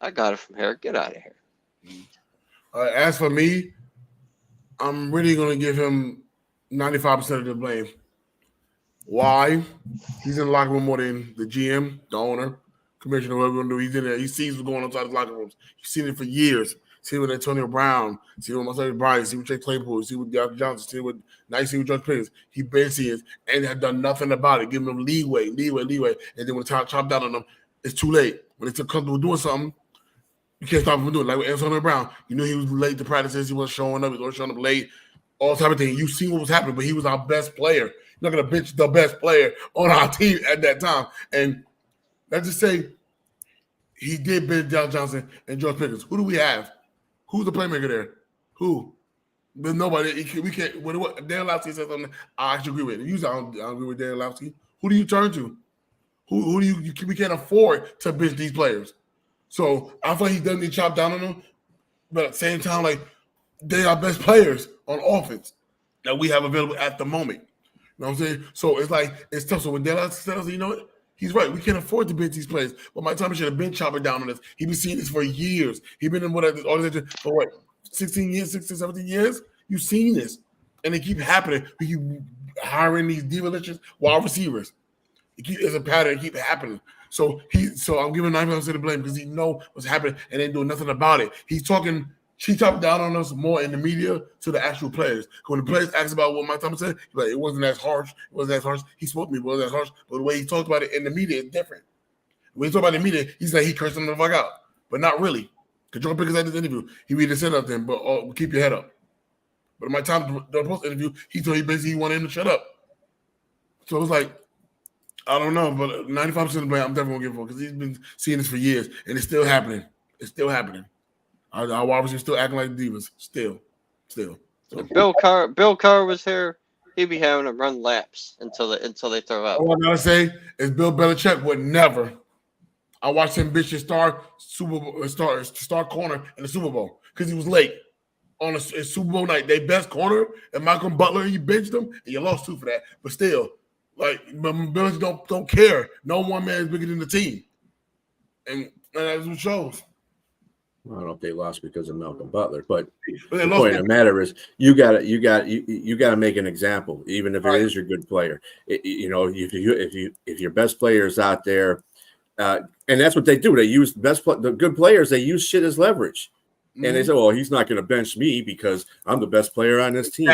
I got it from here. Get out of here. As for me, I'm really going to give him 95% of the blame. Why? He's in the locker room more than the GM, the owner, commissioner, whatever we're going to do. He's in there. He sees what's going on inside the locker rooms. He's seen it for years. See with Antonio Brown, see with Marcellus Bryant, see with Jay Claypool, see with Dr. Johnson, see with George Pickens. He basically is and had done nothing about it, giving them leeway. And then when the time chopped down on them, it's too late. When they're comfortable doing something, you can't stop him from doing it. Like with Antonio Brown, he was late to practices. He wasn't showing up. He was showing up late. All type of thing. You see what was happening, but he was our best player. You're not going to bench the best player on our team at that time. And let's just say he did bench Dal Johnson and George Pickens. Who do we have? Who's the playmaker there? Who? There's nobody. We can't. What Dan Lowski said something I actually agree with. Usually I don't agree with Dan Lowski. Who do you turn to? Who do you we can't afford to bench these players. So I feel like he doesn't need to chop down on them, but at the same time, like they are best players on offense that we have available at the moment. You know what I'm saying? So it's like it's tough. So when Dale says, you know what? He's right. We can't afford to bench these players. But Mike Thomas should have been chopping down on this. He's been seeing this for years. He's been in this organization for what, 16 years, 16, 17 years? You've seen this. And it keeps happening. We keep hiring these delicious wide receivers. It's a pattern. It keeps happening. So I'm giving 9% of the blame because he knows what's happening and ain't doing nothing about it. He chopping down on us more in the media to the actual players. When the players ask about what Mike Thomas said, he's like, it wasn't as harsh. It wasn't as harsh. He spoke to me, it wasn't as harsh. But the way he talked about it in the media is different. When he talked about it in the media, he's like, he cursed him the fuck out. But not really. Because Jordan Pickens had this interview. He really said nothing, but keep your head up. But in Mike Thomas, the post interview, he basically wanted him to shut up. So it was like, I don't know, but 95% of the blame I'm definitely going to give him because he's been seeing this for years, and it's still happening. It's still happening. Our wide receivers still acting like divas. Still. So. If Bill Carr was here, he'd be having to run laps until they throw out. All I gotta say is Bill Belichick would never I watched him bitch his star corner in the Super Bowl because he was late on a Super Bowl night. They best corner and Malcolm Butler, he benched him, and you lost 2 for that. But still, like Bills don't care. No one man is bigger than the team, and that's what shows. I don't know if they lost because of Malcolm Butler, but the point of the matter is you got to make an example, even if it is your good player. If your best player is out there, and that's what they do. They use the good players. They use shit as leverage, and they say, "Well, he's not going to bench me because I'm the best player on this team."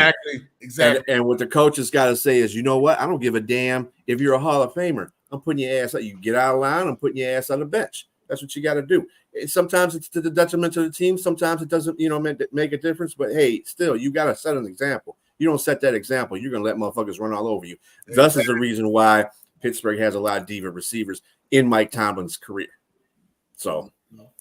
Exactly. And what the coach has got to say is, you know what? I don't give a damn if you're a Hall of Famer. I'm putting your ass out. You get out of line. I'm putting your ass on the bench. That's what you got to do. Sometimes it's to the detriment of the team. Sometimes it doesn't, make a difference. But hey, still, you got to set an example. You don't set that example, you're gonna let motherfuckers run all over you. Thus is the reason why Pittsburgh has a lot of diva receivers in Mike Tomlin's career. So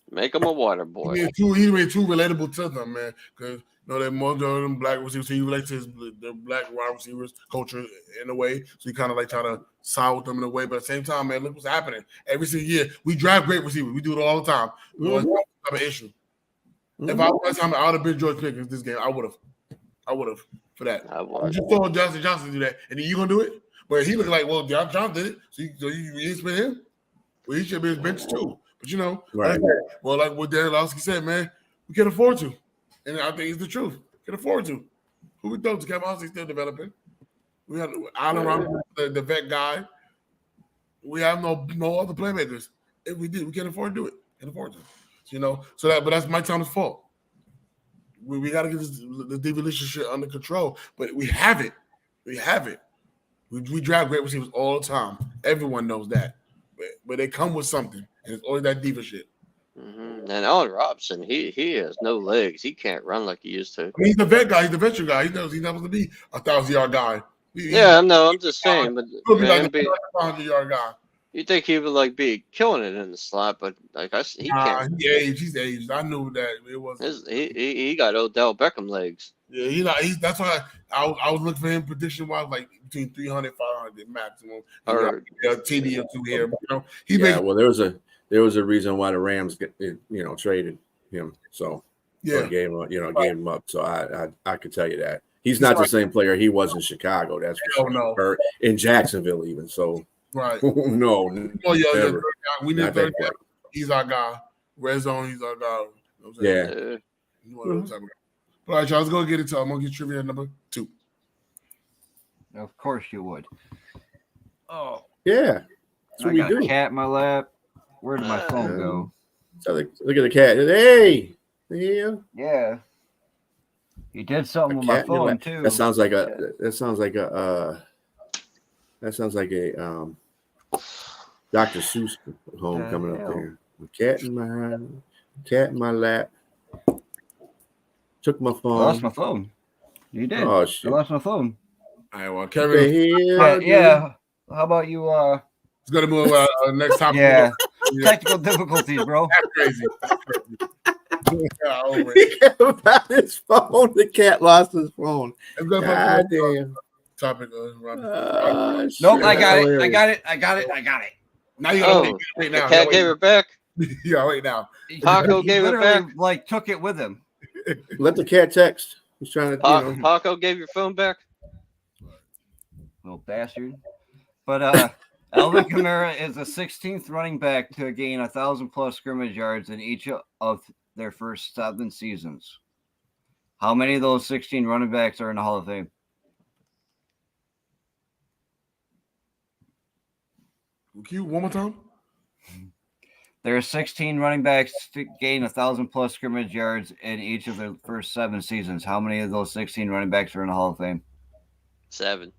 make him a water boy. He made 2 relatable to them, man. Because they're more of them black receivers. So he relates to the black wide receivers culture in a way. So he kind of like trying to side with them in a way. But at the same time, man, look what's happening. Every single year, we draft great receivers. We do it all the time. It's not an issue. If I would have been George Pickens this game, I would have for that. I just saw Justin Johnson do that, and then you gonna do it? But he looked like, well, John did it, so you spend him. Well, he should be his bench too. But right. Like what Darren Lowski said, man, we can't afford to, and I think it's the truth. Can afford to. Who we throw to? Kevin Austin's still developing. We have Allen Robinson, the vet guy. We have no other playmakers. If we did, we can't afford to do it. Can't afford to. But that's Mike Tomlin's fault. We got to get the division shit under control. But we have it. We have it. We draft great receivers all the time. Everyone knows that. But they come with something, and it's always that diva shit. Mm-hmm. And Allen Robinson, he has no legs. He can't run like he used to. I mean, he's the vet guy. He's the veteran guy. He's not supposed to be a 1,000-yard guy. I'm just saying. But he'll be like a 100-yard guy. You think he would be killing it in the slot, but he can't. He's aged. I knew that it wasn't. He got Odell Beckham legs. Yeah, that's why I was looking for him prediction wise, like between 300 500 maximum. Or a TD or 2 here. Well, there was a reason why the Rams traded him. So gave him up. So I could tell you that he's not the same player he was in Chicago. That's for sure. Or in Jacksonville even. So. Right. No. We need third guy. He's our guy. Red zone, he's our guy. All right, y'all. Let's go get it. I'm gonna get trivia number 2. Of course you would. Oh. Yeah. That's what we do. A cat in my lap. Where did my phone go? Look at the cat. Hey. Yeah. He did something with my phone too. That sounds like a Dr. Seuss home coming up there. A cat in my lap. Took my phone. I lost my phone. You did. Oh shit! I lost my phone. All right, well, Kevin. Yeah. How about you? It's gonna move next topic. Yeah. Technical difficulties, bro. That's crazy. He kept about his phone. The cat lost his phone. God damn. Topic. Nope, I got it. Now you gotta wait now. The cat gave it back. Yeah, wait now. Paco gave it back. Like took it with him. Let the cat text. He's trying to. Paco gave your phone back. Little bastard. But Alvin Kamara is the 16th running back to gain 1,000+ scrimmage yards in each of their first 7 seasons. How many of those 16 running backs are in the Hall of Fame? One more time. There are 16 running backs to gain 1,000+ scrimmage yards in each of their first 7 seasons. How many of those 16 running backs are in the Hall of Fame? 7.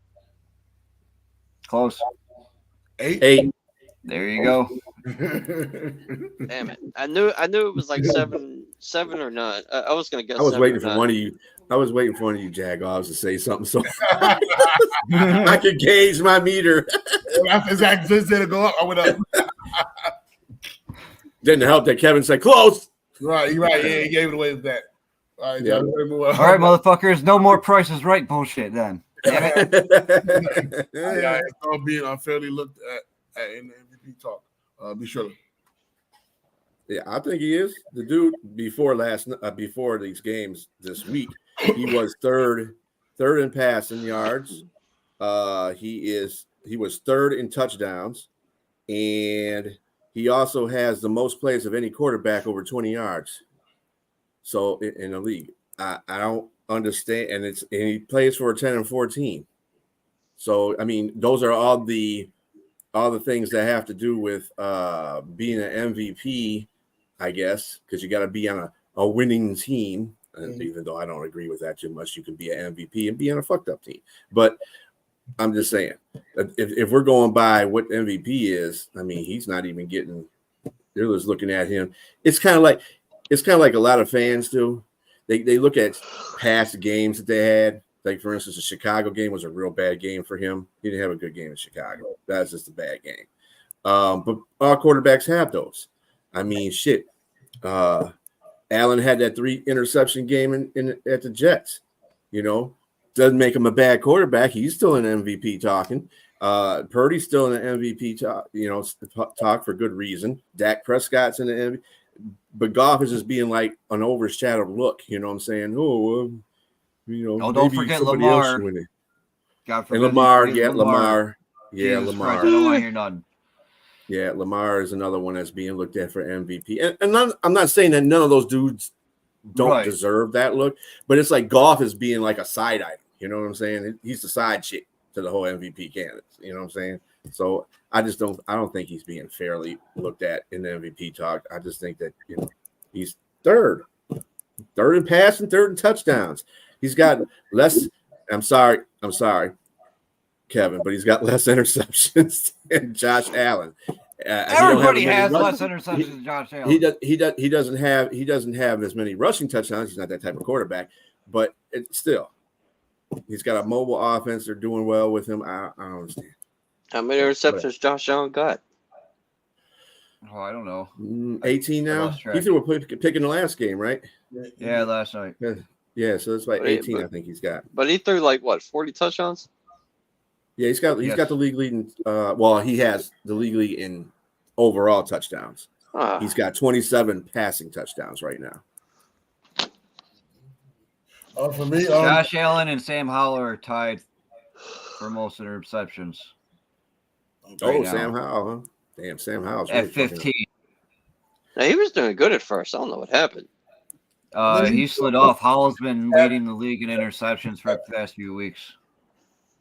Close. 8. There you go. Damn it! I knew it was like 7 or 9. I was gonna guess. I was waiting for 9. one of you. I was waiting for one of you Jaguars to say something so I could gauge my meter. After Zach just did it go up, I went up. Didn't help that Kevin said close. Right, you're right. Yeah, he gave it away with that. All right, yeah. All right, motherfuckers. No more Price is Right bullshit then. Yeah, it's all being unfairly looked at in the MVP talk. Be sure. Yeah, I think he is. The dude before these games this week, he was third in passing yards. He was third in touchdowns, and he also has the most plays of any quarterback over 20 yards. So in the league, I don't understand, and he plays for a 10 and 14. So I mean, those are all the things that have to do with being an MVP, I guess, because you got to be on a winning team. And even though I don't agree with that too much, you can be an MVP and be on a fucked up team. But I'm just saying, if we're going by what MVP is, I mean, he's not even getting. They're just looking at him. It's kind of like a lot of fans do. They look at past games that they had. Like, for instance, the Chicago game was a real bad game for him. He didn't have a good game in Chicago. That's just a bad game. But all quarterbacks have those. I mean, shit. Allen had that 3 interception game at the Jets. You know, doesn't make him a bad quarterback. He's still in MVP talking. Purdy's still in the MVP talk. You know, talk for good reason. Dak Prescott's in the MVP. But Goff is just being like an overshadowed look. You know what I'm saying? You know, don't forget Lamar. And Lamar. Lamar. Yeah, Jesus Lamar. Christ, I don't want to hear none. Yeah, Lamar is another one that's being looked at for MVP. And I'm not saying that none of those dudes don't deserve that look, but it's like Goff is being like a side item. You know what I'm saying? He's the side chick to the whole MVP candidates. You know what I'm saying? So I don't think he's being fairly looked at in the MVP talk. I just think that, you know, he's third in passing, third in touchdowns. He's got less. I'm sorry, Kevin, but he's got less interceptions than Josh Allen. Everybody has less interceptions than Josh Allen. He doesn't have as many rushing touchdowns. He's not that type of quarterback, but still, he's got a mobile offense. They're doing well with him. I don't understand. How many interceptions Josh Allen got? Oh, I don't know. 18 now. He threw a pick in the last game, right? Yeah, last night. Yeah, so it's like 18. I think he's got. But he threw like what, 40 touchdowns? Yeah, he's got the league leading. He has the league lead in overall touchdowns. He's got 27 passing touchdowns right now. For me, Josh Allen and Sam Howell are tied for most interceptions. Sam Howell, huh? Damn, Sam Howell's at 15. Now, he was doing good at first. I don't know what happened. He slid off. Howell's been leading the league in interceptions for the past few weeks.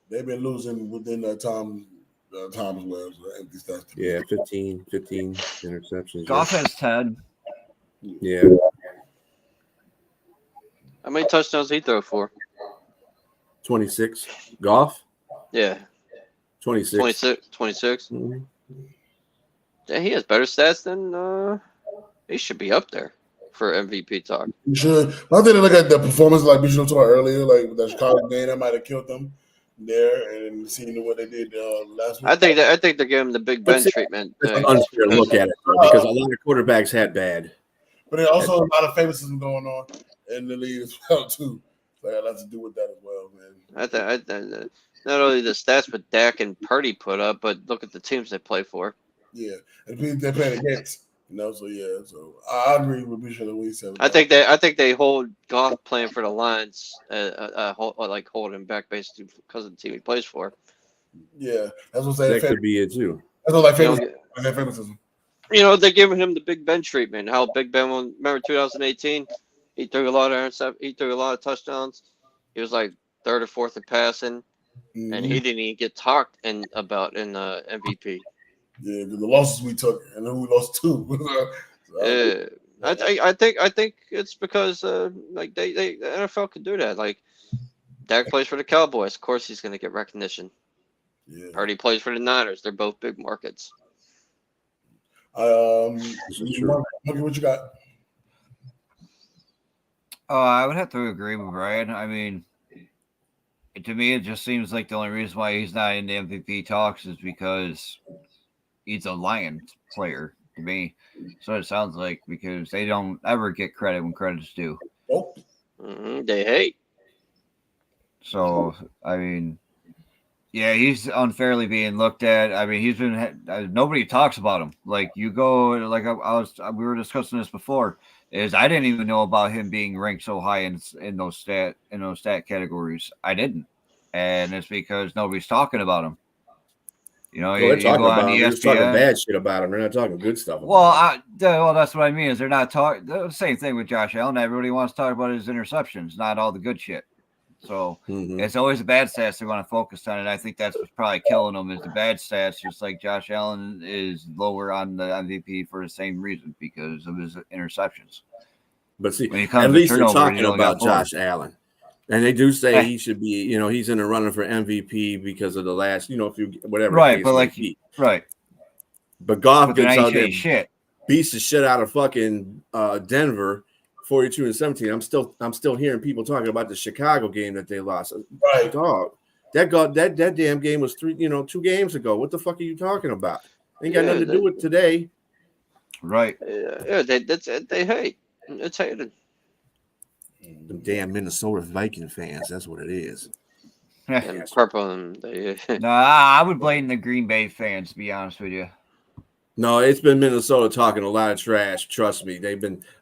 They've been losing within time as well. So empty stats. Yeah, 15 interceptions. Goff has 10. Yeah. How many touchdowns did he throw for? 26. Goff? Yeah. 26. 26. Mm-hmm. Yeah, he has better stats than he should be up there for MVP talk. You should. I think they look at the performance like we talked about earlier, like with that Chicago game that might have killed them there, and seeing what they did last week. I think they're giving him the Big Ben treatment. It's an unfair look at it because a lot of quarterbacks had bad. But there's also a lot of favoritism going on in the league as well too. So that has to do with that as well, man. Not only the stats, but Dak and Purdy put up, but look at the teams they play for. Yeah, and people they playing against, you know. So yeah, so I agree with Bishop Louis. I think they hold Goff playing for the Lions, like hold him back basically because of the team he plays for. Yeah, that's what they. That could be it too. That's what favoritism. You know, they're giving him the Big Ben treatment. How Big Ben, remember 2018, he threw a lot of touchdowns. He was like third or fourth in passing, and he didn't even get talked about in MVP. Yeah, the losses we took, and then we lost 2. I think it's because like the NFL can do that. Like Dak plays for the Cowboys, of course he's going to get recognition. Yeah, Purdy plays for the Niners. They're both big markets. What you got? I would have to agree with Brian. I mean, to me, it just seems like the only reason why he's not in the MVP talks is because he's a Lions player to me. So it sounds like, because they don't ever get credit when credit's due. Nope. They hate. So, I mean, Yeah, he's unfairly being looked at. I mean, he's been nobody talks about him. Like you go, like we were discussing this before. Is I didn't even know about him being ranked so high in those stat categories. I didn't, and it's because nobody's talking about him. You know, Well, you they're talking go on about him. They're just talking ESPN. bad shit about him. They're not talking good stuff. Well, that's what I mean. Is they're not talking. The same thing with Josh Allen. Everybody wants to talk about his interceptions, not all the good shit. So it's always the bad stats they want to focus on, and I think that's what's probably killing them is the bad stats. Just like Josh Allen is lower on the MVP for the same reason because of his interceptions. But see, when he comes at least they're turnovers, talking about Josh Allen, and they do say he should be, you know, he's in the running for MVP because of the last, you know, whatever. Right, but like right. But Goff But gets out there, shit. beats the shit out of fucking Denver. 42-17. I'm still hearing people talking about the Chicago game that they lost. Right, dog. That damn game was 2 games ago. What the fuck are you talking about? Ain't got nothing to do with today. Right. Yeah, they hate. It's hated. Them damn Minnesota Viking fans. That's what it is. And purple and No, I would blame the Green Bay fans, to be honest with you. No, it's been Minnesota talking a lot of trash. Trust me.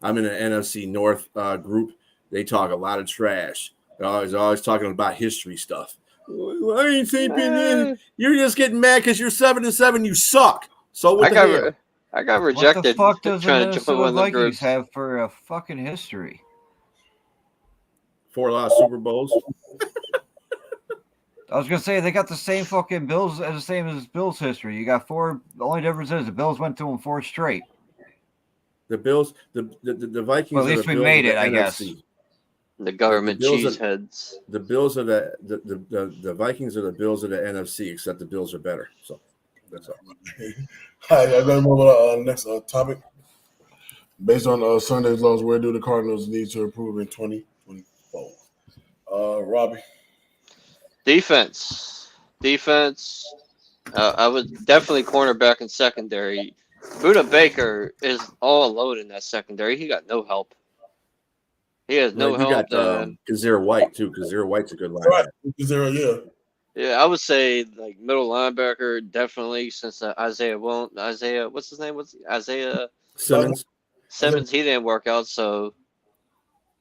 I'm in an NFC North group. They talk a lot of trash. They're always talking about history stuff. I ain't saying you're just getting mad because you're 7-7. You suck. So what I got rejected. What the fuck does the trying to join Minnesota one of the Vikings groups. have for a fucking history? 4 lost Super Bowls. I was gonna say they got the same fucking Bills as the same as Bills history. You got 4. The only difference is the Bills went to them 4 straight. The Bills, the Vikings. Well, at least we made it, I guess. The government cheeseheads. The Bills are the Vikings are the Bills of the NFC, except the Bills are better. So that's all. All right, I'm gonna move on to the next topic. Based on Sunday's loss, where do the Cardinals need to improve in 2024? Robbie. Defense. I would definitely cornerback and secondary. Buda Baker is all alone in that secondary. He got no help. He has no help. You got Kazir White too. Kazir White's a good linebacker. Right, Kazir, yeah, I would say like middle linebacker definitely since Isaiah, what's his name? Isaiah Simmons? Simmons, he didn't work out, so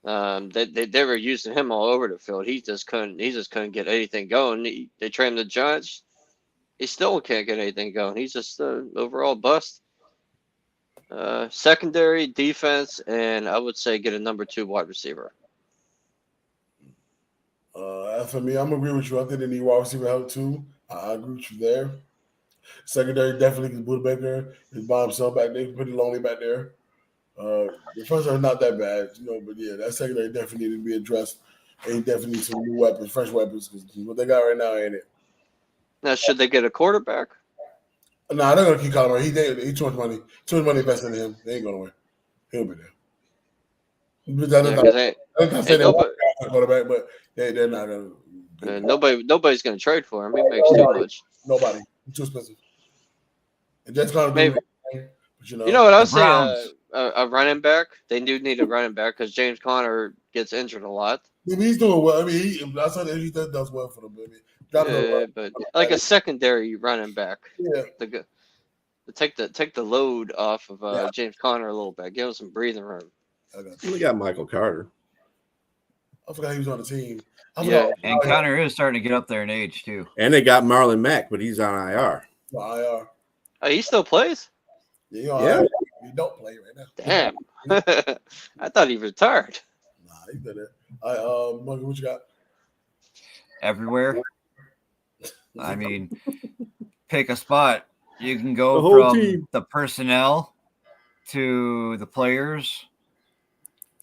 they were using him all over the field. He just couldn't get anything going. They trained the Giants. He still can't get anything going. He's just overall bust. Secondary, defense, and I would say get a number 2 wide receiver. As for me, I'm gonna agree with you. I think they need wide receiver help too. I agree with you there. Secondary definitely because Buda Baker is by himself back there, pretty lonely back there. The first are not that bad, but yeah, that secondary definitely needs to be addressed. They definitely need some new weapons, fresh weapons, because what they got right now ain't it. Now, should they get a quarterback? Nah, they're gonna keep Kyler Murray. He too much money. Too much money invested in him. They ain't gonna win. He'll be there. I can't say they want a quarterback, but they're not gonna. Nobody's gonna trade for him. He makes too much. Nobody. He's too expensive. And that's gonna be. Maybe. But you know what I was saying? A running back. They do need a running back because James Conner gets injured a lot. I mean, he's doing well. I mean, I said he does well for them. But like a secondary running back. Yeah. To take the load off of James Conner a little bit. Give him some breathing room. We got Michael Carter. I forgot he was on the team. And Conner is starting to get up there in age too. And they got Marlon Mack, but he's on IR. IR. Oh, he still plays? Yeah. He don't play right now. Damn. I thought he retired. Nah, he's been there. All right, Monkey, what you got? Everywhere. I mean, pick a spot. You can go from the personnel to the players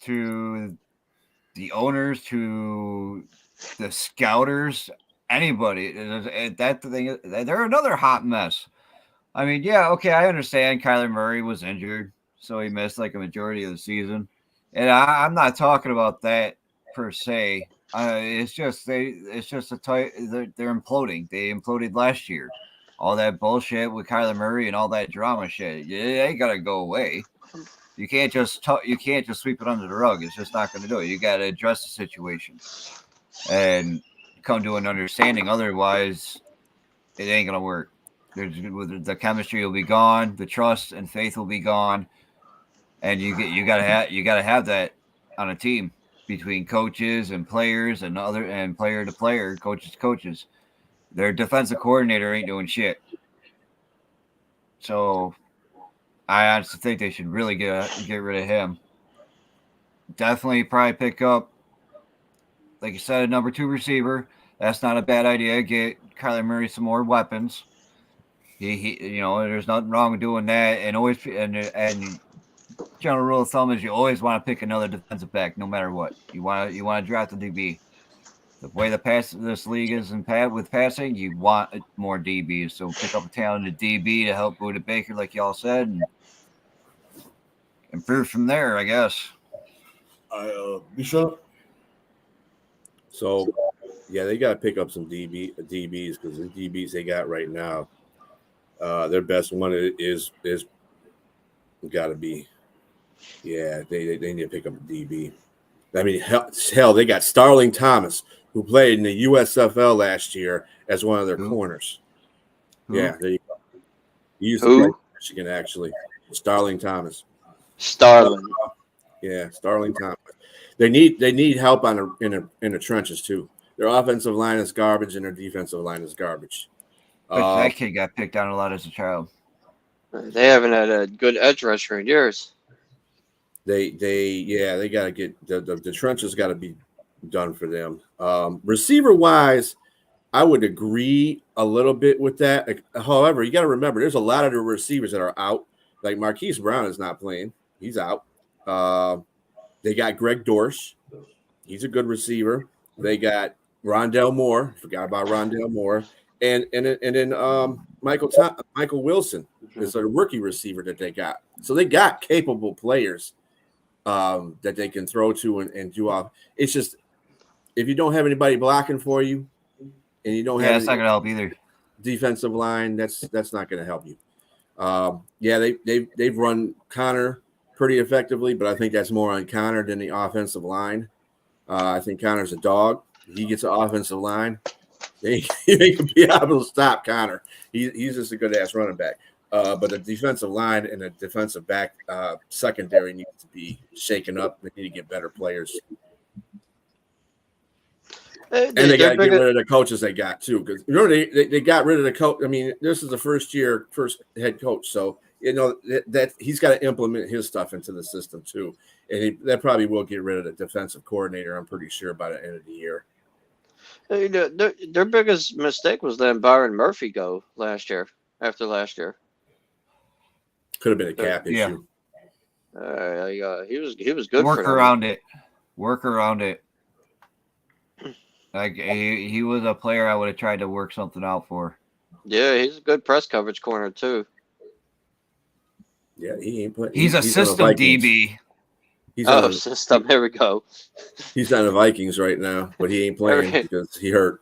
to the owners to the scouters. Anybody. They're another hot mess. I mean, yeah, okay, I understand Kyler Murray was injured, so he missed like a majority of the season. And I'm not talking about that per se. It's just they're imploding. They imploded last year. All that bullshit with Kyler Murray and all that drama shit. Yeah, they gotta go away. You can't just sweep it under the rug. It's just not going to do it. You got to address the situation and come to an understanding. Otherwise, it ain't gonna work. The chemistry will be gone, the trust and faith will be gone, and you gotta have that on a team between coaches and players and player to player, coaches to coaches. Their defensive coordinator ain't doing shit. So I honestly think they should really get rid of him. Definitely probably pick up, like you said, a number 2 receiver. That's not a bad idea. Get Kyler Murray some more weapons. He there's nothing wrong with doing that. And always and general rule of thumb is you always want to pick another defensive back, no matter what. You want to draft a DB. The way this league is with passing, you want more DBs. So pick up a talented DB to help Buda Baker, like y'all said, and improve from there, I guess. Bishop. So, yeah, they got to pick up some DBs because the DBs they got right now, their best one is got to be, yeah, they need to pick up a DB. I mean, hell, they got Starling Thomas, who played in the USFL last year as one of their corners. Yeah, there you go. He used to play in Michigan, actually. Starling Thomas. Starling. Yeah, Starling Thomas. They need help in the trenches too. Their offensive line is garbage and their defensive line is garbage. But that kid got picked on a lot as a child. They haven't had a good edge rusher in years. They got to get the trenches got to be done for them. Receiver wise, I would agree a little bit with that. However, you got to remember there's a lot of the receivers that are out. Like Marquise Brown is not playing; he's out. They got Greg Dorsch. He's a good receiver. They got Rondell Moore. Forgot about Rondell Moore. And then Michael Wilson is a rookie receiver that they got. So they got capable players that they can throw to and do off. It's just if you don't have anybody blocking for you, and you don't have that's not gonna help either. Defensive line, that's not gonna help you. They've run Connor pretty effectively, but I think that's more on Connor than the offensive line. I think Connor's a dog. He gets an offensive line. They can be able to stop Connor. He's just a good ass running back. But the defensive line and the defensive back secondary needs to be shaken up. They need to get better players. And they got to get rid of the coaches they got too. Because remember they got rid of the coach. I mean, this is the first head coach, so you know that he's got to implement his stuff into the system too. And that probably will get rid of the defensive coordinator. I'm pretty sure by the end of the year. Their biggest mistake was letting Byron Murphy go after last year. Could have been a cap issue. He was good. Work around it. Like he was a player I would have tried to work something out for. Yeah, he's a good press coverage corner too. Yeah, he ain't playing. He's a system DB. System. Here we go. He's on the Vikings right now, but he ain't playing because he hurt.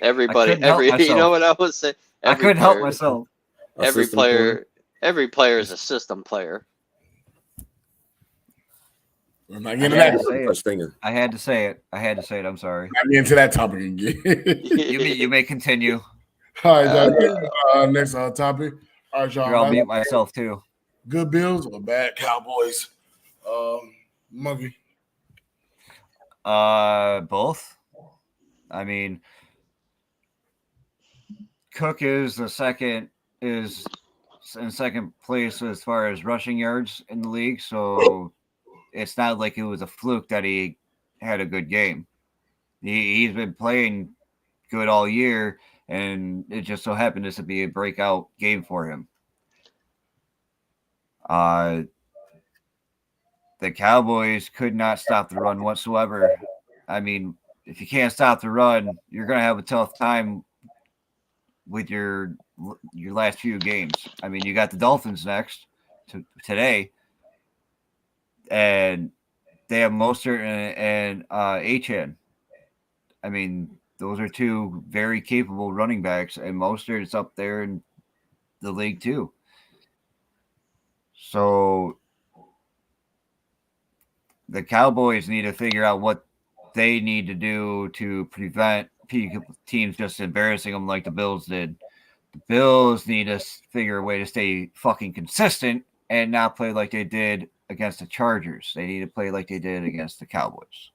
Everybody, you know what I was saying? I couldn't help myself. Every player is a system player. I'm not getting that. I had to say it. I'm sorry. I'm getting to that topic again. you may continue. All right, next topic. All right, y'all. I'll mute myself too. Good Bills or bad Cowboys? Monkey. Both. I mean, Cook is in second place as far as rushing yards in the league, so it's not like it was a fluke that he had a good game. He's been playing good all year, and it just so happened this to be a breakout game for him. The Cowboys could not stop the run whatsoever. I mean, if you can't stop the run, you're going to have a tough time with your last few games. I mean, you got the Dolphins next today, and they have Mostert and Achane. I mean, those are two very capable running backs, and Mostert is up there in the league too. So the Cowboys need to figure out what they need to do to prevent teams just embarrassing them like the Bills did. The Bills need to figure a way to stay fucking consistent and not play like they did against the Chargers. They need to play like they did against the Cowboys.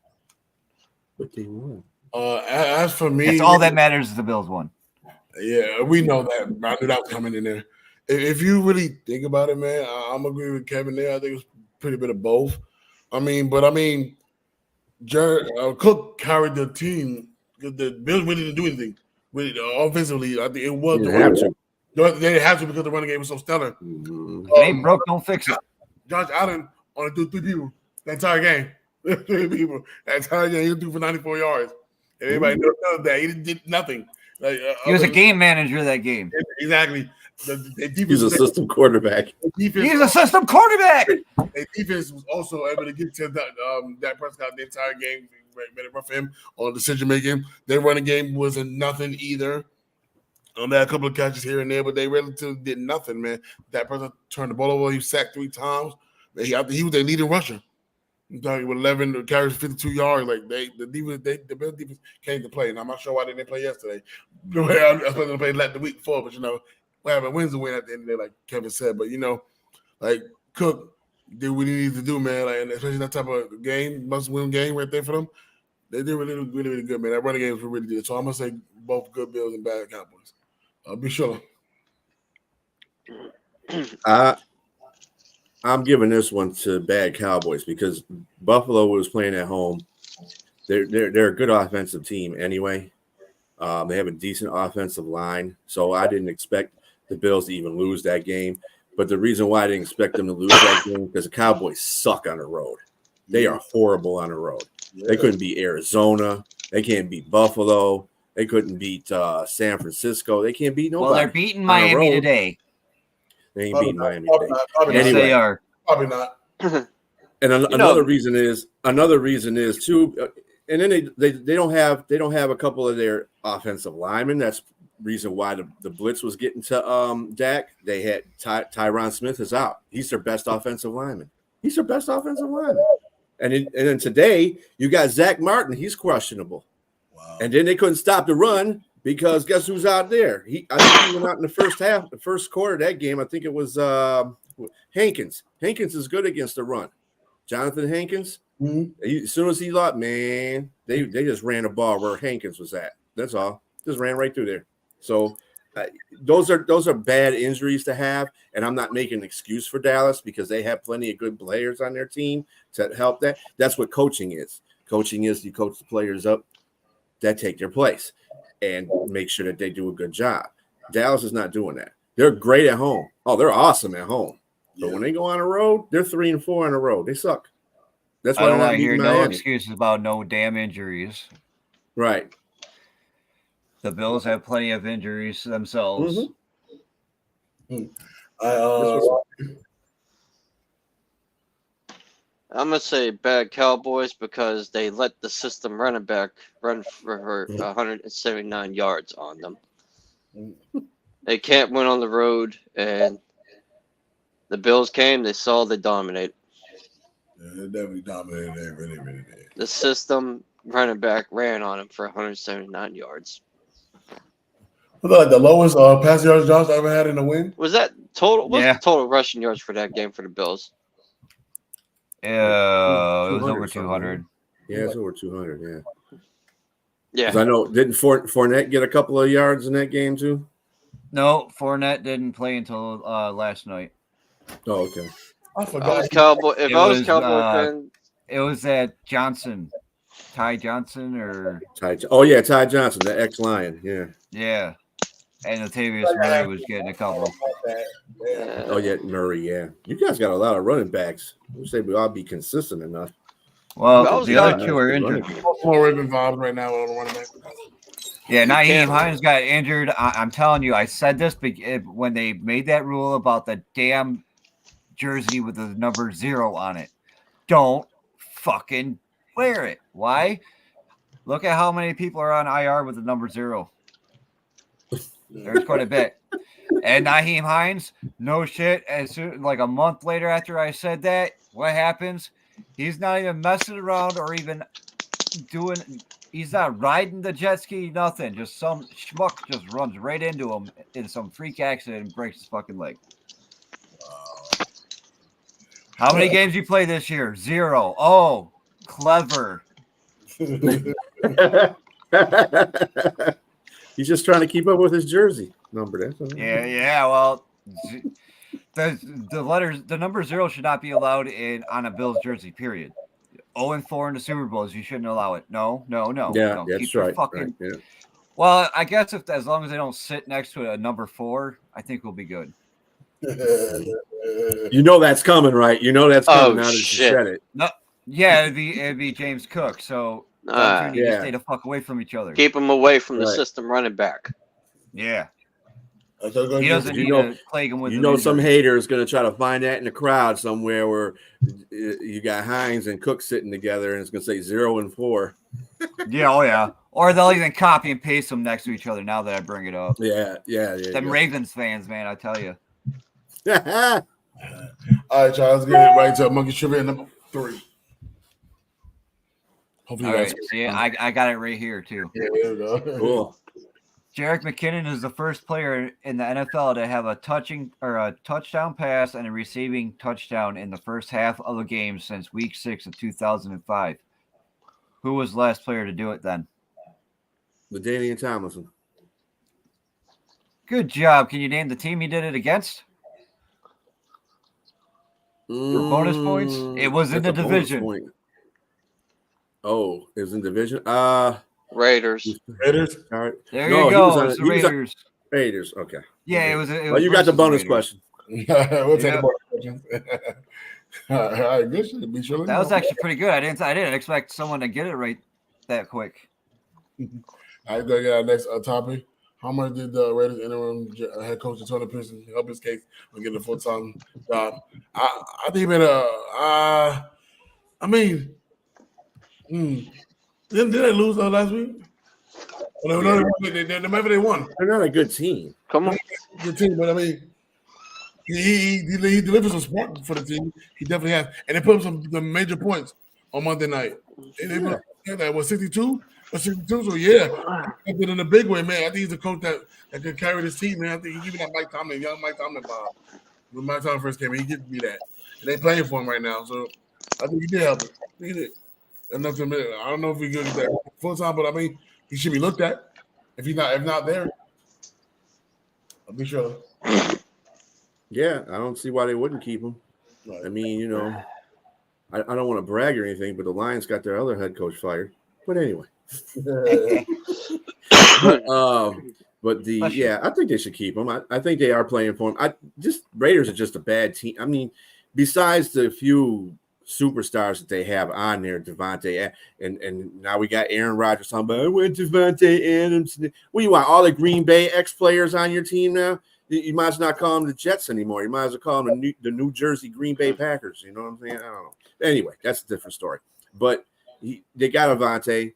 But they won. As for me, That's all that matters is the Bills won. Yeah, we know that. I knew that was coming in there. If you really think about it, man, I'm agree with Kevin there. I think it was pretty bit of both. Cook carried the team. The Bills really didn't do anything. Really, offensively, I think it was. They have to. They didn't have to because the running game was so stellar. Mhm. It ain't broke, don't fix it. Josh Allen only threw 3 people that entire game. 3 people that entire game. He threw for 94 yards. And everybody knows that he did nothing. Like, He was a game manager of that game. Exactly. The defense, He's a system quarterback. He's a system quarterback. The defense was also able to get to that Prescott the entire game. Made it rough for him on decision making. Their running game wasn't nothing either. They had a couple of catches here and there, but they really did nothing, man. That person turned the ball over. He sacked 3 times. He was their leading rusher. I'm talking with 11 carries, 52 yards. Like the Bills defense came to play, and I'm not sure why they didn't play yesterday. I was supposed to play the week before, but what happened? Wins a win at the end of the day, like Kevin said. But like Cook did what he needed to do, man. Like, and especially that type of game, must-win game right there for them. They did really, really, really good, man. That running game was really good. So I'm gonna say both good Bills and bad Cowboys. Be sure. I'm giving this one to bad Cowboys because Buffalo was playing at home. They're a good offensive team anyway. They have a decent offensive line, so I didn't expect the Bills to even lose that game. But the reason why I didn't expect them to lose that game because the Cowboys suck on the road. They are horrible on the road. Yeah. They couldn't beat Arizona. They can't beat Buffalo. They couldn't beat San Francisco. They can't beat nobody. Well, they're beating Miami today. They ain't beating Miami today. Yes, they are. Probably not. And another reason is too. And then they don't have a couple of their offensive linemen. That's the reason why the blitz was getting to Dak. They had Tyron Smith is out. He's their best offensive lineman. And then today you got Zach Martin. He's questionable. Wow. And then they couldn't stop the run because guess who's out there? I think he went out in the first quarter of that game. I think it was Hankins. Hankins is good against the run. Jonathan Hankins. Mm-hmm. As soon as he thought, man, they just ran the ball where Hankins was at. That's all. Just ran right through there. So those are bad injuries to have, and I'm not making an excuse for Dallas because they have plenty of good players on their team to help that. That's what coaching is. Coaching is you coach the players up that take their place and make sure that they do a good job. Dallas is not doing that. They're great at home. Oh, they're awesome at home. But when they go on the road, they're 3-4 on the road. They suck. That's why I don't want to hear no excuses about no damn injuries. Right. The Bills have plenty of injuries themselves. I'm going to say bad Cowboys because they let the system running back run for 179 yards on them. They can't win on the road, and the Bills came, they saw they dominate. Yeah, they definitely dominated. They really, really did. The system running back ran on him for 179 yards. Was that like the lowest pass yards Josh ever had in a win? Was that total? What's the total rushing yards for that game for the Bills? It was over 200. Yeah, it's over 200. Yeah. I know. Didn't Fournette get a couple of yards in that game too? No, Fournette didn't play until last night. Oh, okay. I forgot. If I was Cowboy fan, it was at Johnson, Ty Johnson or Ty Johnson, the ex-Lion. Yeah. And Latavius Murray was getting a couple. Oh yeah, Murray. Yeah, you guys got a lot of running backs. We say we ought to be consistent enough. Well, the other two are injured. More involved right now on the running back. Yeah, Nyheim Hines got injured. I'm telling you, I said this when they made that rule about the damn jersey with the number 0 on it. Don't fucking wear it. Why? Look at how many people are on IR with the number 0. There's quite a bit. And Nyheim Hines, no shit. As soon like a month later after I said that, what happens? He's not even messing around or even doing. He's not riding the jet ski. Nothing. Just some schmuck just runs right into him in some freak accident and breaks his fucking leg. How many games you play this year? 0. Oh, clever. He's just trying to keep up with his jersey number. That's all. Yeah. Well, the number 0 should not be allowed on a Bills jersey. Period. 0-4 in the Super Bowls, you shouldn't allow it. No. Yeah, no. that's Keep your right. fucking. Right, yeah. Well, I guess as long as they don't sit next to a number 4, I think we'll be good. You know that's coming, right? You know that's coming. Now that you shit. said it. No, yeah, it'd be James Cook. So you need to stay the fuck away from each other. Keep him away from the system running back. Yeah. He doesn't need to plague him with. You know, some hater is going to try to find that in the crowd somewhere where you got Hines and Cook sitting together, and it's going to say 0-4. Yeah, oh yeah. Or they'll even copy and paste them next to each other. Now that I bring it up. Yeah. Them Ravens fans, man, I tell you. All right, y'all. Let's get right to Monkey Trivia number 3. Hopefully, All right. See, I got it right here too. Yeah, there we go. Cool. Jerick McKinnon is the first player in the NFL to have a touchdown pass and a receiving touchdown in the first half of a game since Week 6 of 2005. Who was the last player to do it then? LaDainian Tomlinson. Good job. Can you name the team he did it against? For bonus points? It was in the division. Oh, it was in division? Raiders. All right. There you go. It was the Raiders. Raiders. Okay. Yeah, it was. Well, you got the bonus question. We'll take the bonus question. All right, good shit. Be sure. That was actually pretty good. I didn't expect someone to get it right that quick. All right, go get our next topic. How much did the Raiders interim head coach Tony Pearson help his case on getting a full-time job? I think he made didn't they lose last week? Maybe they won. They're not a good team. Come on. Good team, but I mean, he delivered some support for the team. He definitely has, and they put up some major points on Monday night. And they was 62 or 62. So yeah, but in a big way, man. I think he's the coach that could carry this team, man. I think he gave me that Mike Tomlin, young Mike Tomlin vibe. When Mike Tomlin first came in, he gave me that, and they playing for him right now. So I think he did help it. He did. Enough to admit, I don't know if he could get that full time, but I mean, he should be looked at. If not there, I'll be sure. Yeah, I don't see why they wouldn't keep him. Right. I mean, you know, I don't want to brag or anything, but the Lions got their other head coach fired. But anyway, I think they should keep him. I think they are playing for him. Raiders are just a bad team. I mean, besides the few superstars that they have on there, Devontae, and now we got Aaron Rodgers talking about, I went Devontae Adams. What do you want? All the Green Bay ex-players on your team now? You might as well not call them the Jets anymore. You might as well call them the New Jersey Green Bay Packers. You know what I'm saying? I don't know. Anyway, that's a different story. But they got Avante.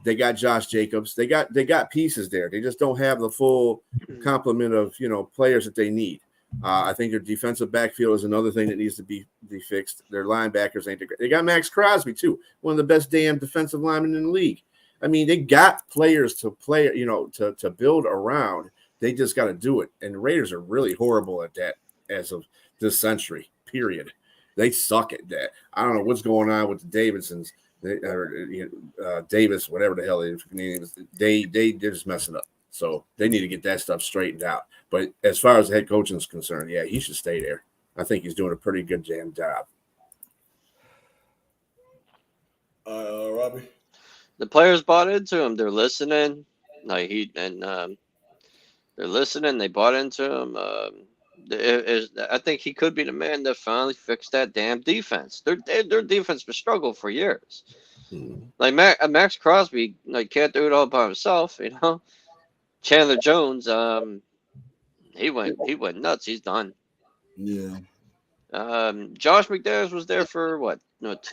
They got Josh Jacobs. They got pieces there. They just don't have the full complement of players that they need. I think their defensive backfield is another thing that needs to be fixed. Their linebackers ain't great. They got Max Crosby too, one of the best damn defensive linemen in the league. I mean, they got players to play, to build around. They just got to do it. And the Raiders are really horrible at that as of this century. Period. They suck at that. I don't know what's going on with the Davidsons, Davis, whatever the hell his name is. They're just messing up. So they need to get that stuff straightened out. But as far as the head coaching is concerned, yeah, he should stay there. I think he's doing a pretty good damn job. Robbie? The players bought into him. They're listening. They're listening. They bought into him. I think he could be the man that finally fixed that damn defense. Their defense was struggled for years. Like Max Crosby, can't do it all by himself. Chandler Jones, he went nuts. He's done. Yeah. Josh McDaniels was there for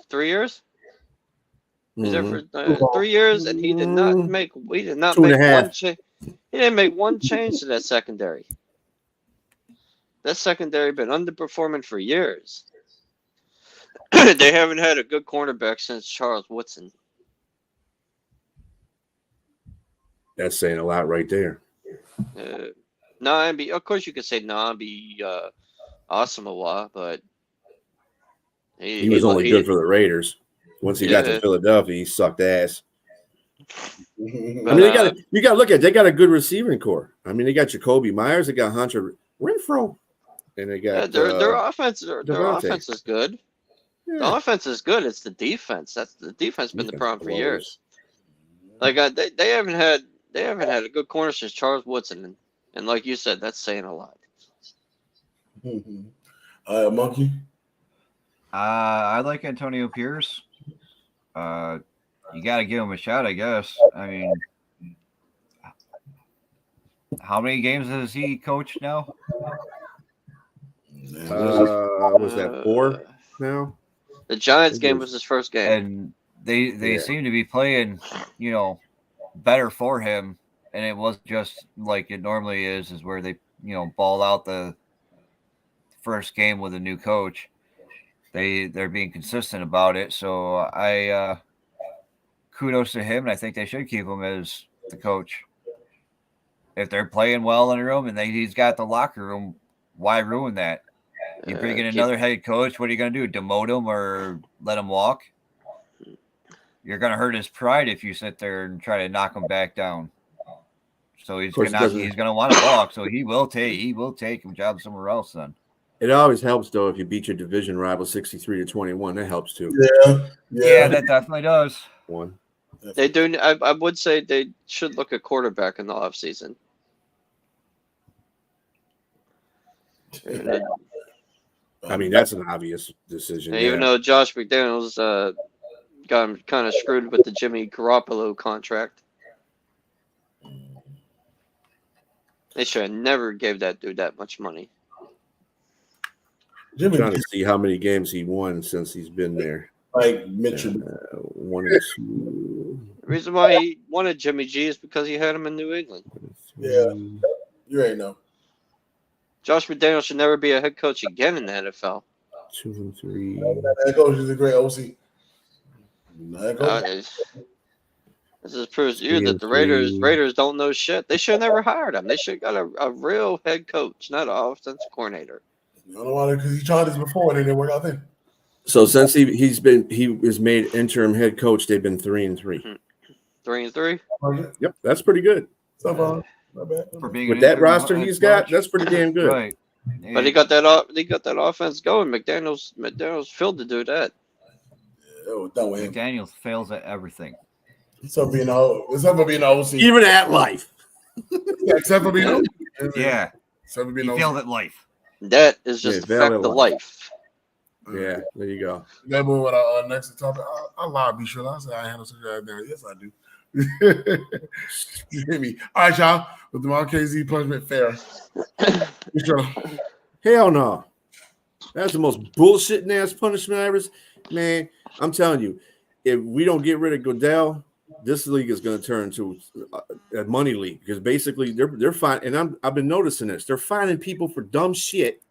3 years? He was there for 3 years, and he did not make one change. He didn't make one change to that secondary. That secondary been underperforming for years. They haven't had a good cornerback since Charles Woodson. That's saying a lot right there. No, of course you could say be Asamoah, but He was only good for the Raiders. Once he got to Philadelphia, he sucked ass. But, I mean, you got to look at it. They got a good receiving core. I mean, they got Jacoby Myers, they got Hunter Renfro, and they got their offense. Their Devontae. offense is good. Yeah. The offense is good. It's the defense. That's the defense been the problem for years. Like they haven't had a good corner since Charles Woodson, and like you said, that's saying a lot. Monkey. I like Antonio Pierce. You got to give him a shot, I guess. I mean, how many games has he coached now? Was that 4 now? The Giants game was his first game, and they seem to be playing, better for him, and it wasn't just like it normally is where they ball out the first game with a new coach. They're being consistent about it, so I kudos to him, and I think they should keep him as the coach. If they're playing well in the room and he's got the locker room, why ruin that? You bring in another head coach, what are you going to do? Demote him or let him walk? You're going to hurt his pride if you sit there and try to knock him back down. So he's going to want to walk. So he will take a job somewhere else then. It always helps though if you beat your division rival 63-21. That helps too. Yeah, that definitely does. One. They do. I would say they should look at quarterback in the offseason. I mean, that's an obvious decision. Even though Josh McDaniels got him kind of screwed with the Jimmy Garoppolo contract. They should have never gave that dude that much money. I'm trying to see how many games he won since he's been there. Like Mitchell. 1 and 2. The reason why he wanted Jimmy G is because he had him in New England. Yeah, you ain't know. Josh McDaniels should never be a head coach again in the NFL. 2 and 3. That coach is a great OC. This just proves to you that the Raiders don't know shit. They should have never hired him. They should have got a real head coach, not an offensive coordinator. I don't know why, because he tried this before and it didn't work out then. So since he was made interim head coach, they've been 3 and 3. 3 and 3. Yep, that's pretty good. So far, not bad. With that roster he's got, that's pretty damn good. Right. Yeah. But he got that offense going. McDaniels failed to do that. McDaniels fails at everything. Except for being an OC. Even at life. Except for being an OC. Yeah. Except for being he failed at life. That is just the fact of life. Yeah, there you go. That move with our next topic. I lied, be sure. I said I handle such a thing. Yes, I do. You hear me? All right, y'all. With the KZ punishment fair. Be sure. Hell no. That's the most bullshitting ass punishment I ever. Man, I'm telling you, if we don't get rid of Goodell, this league is going to turn into a money league because basically they're fine. And I've been noticing this. They're finding people for dumb shit,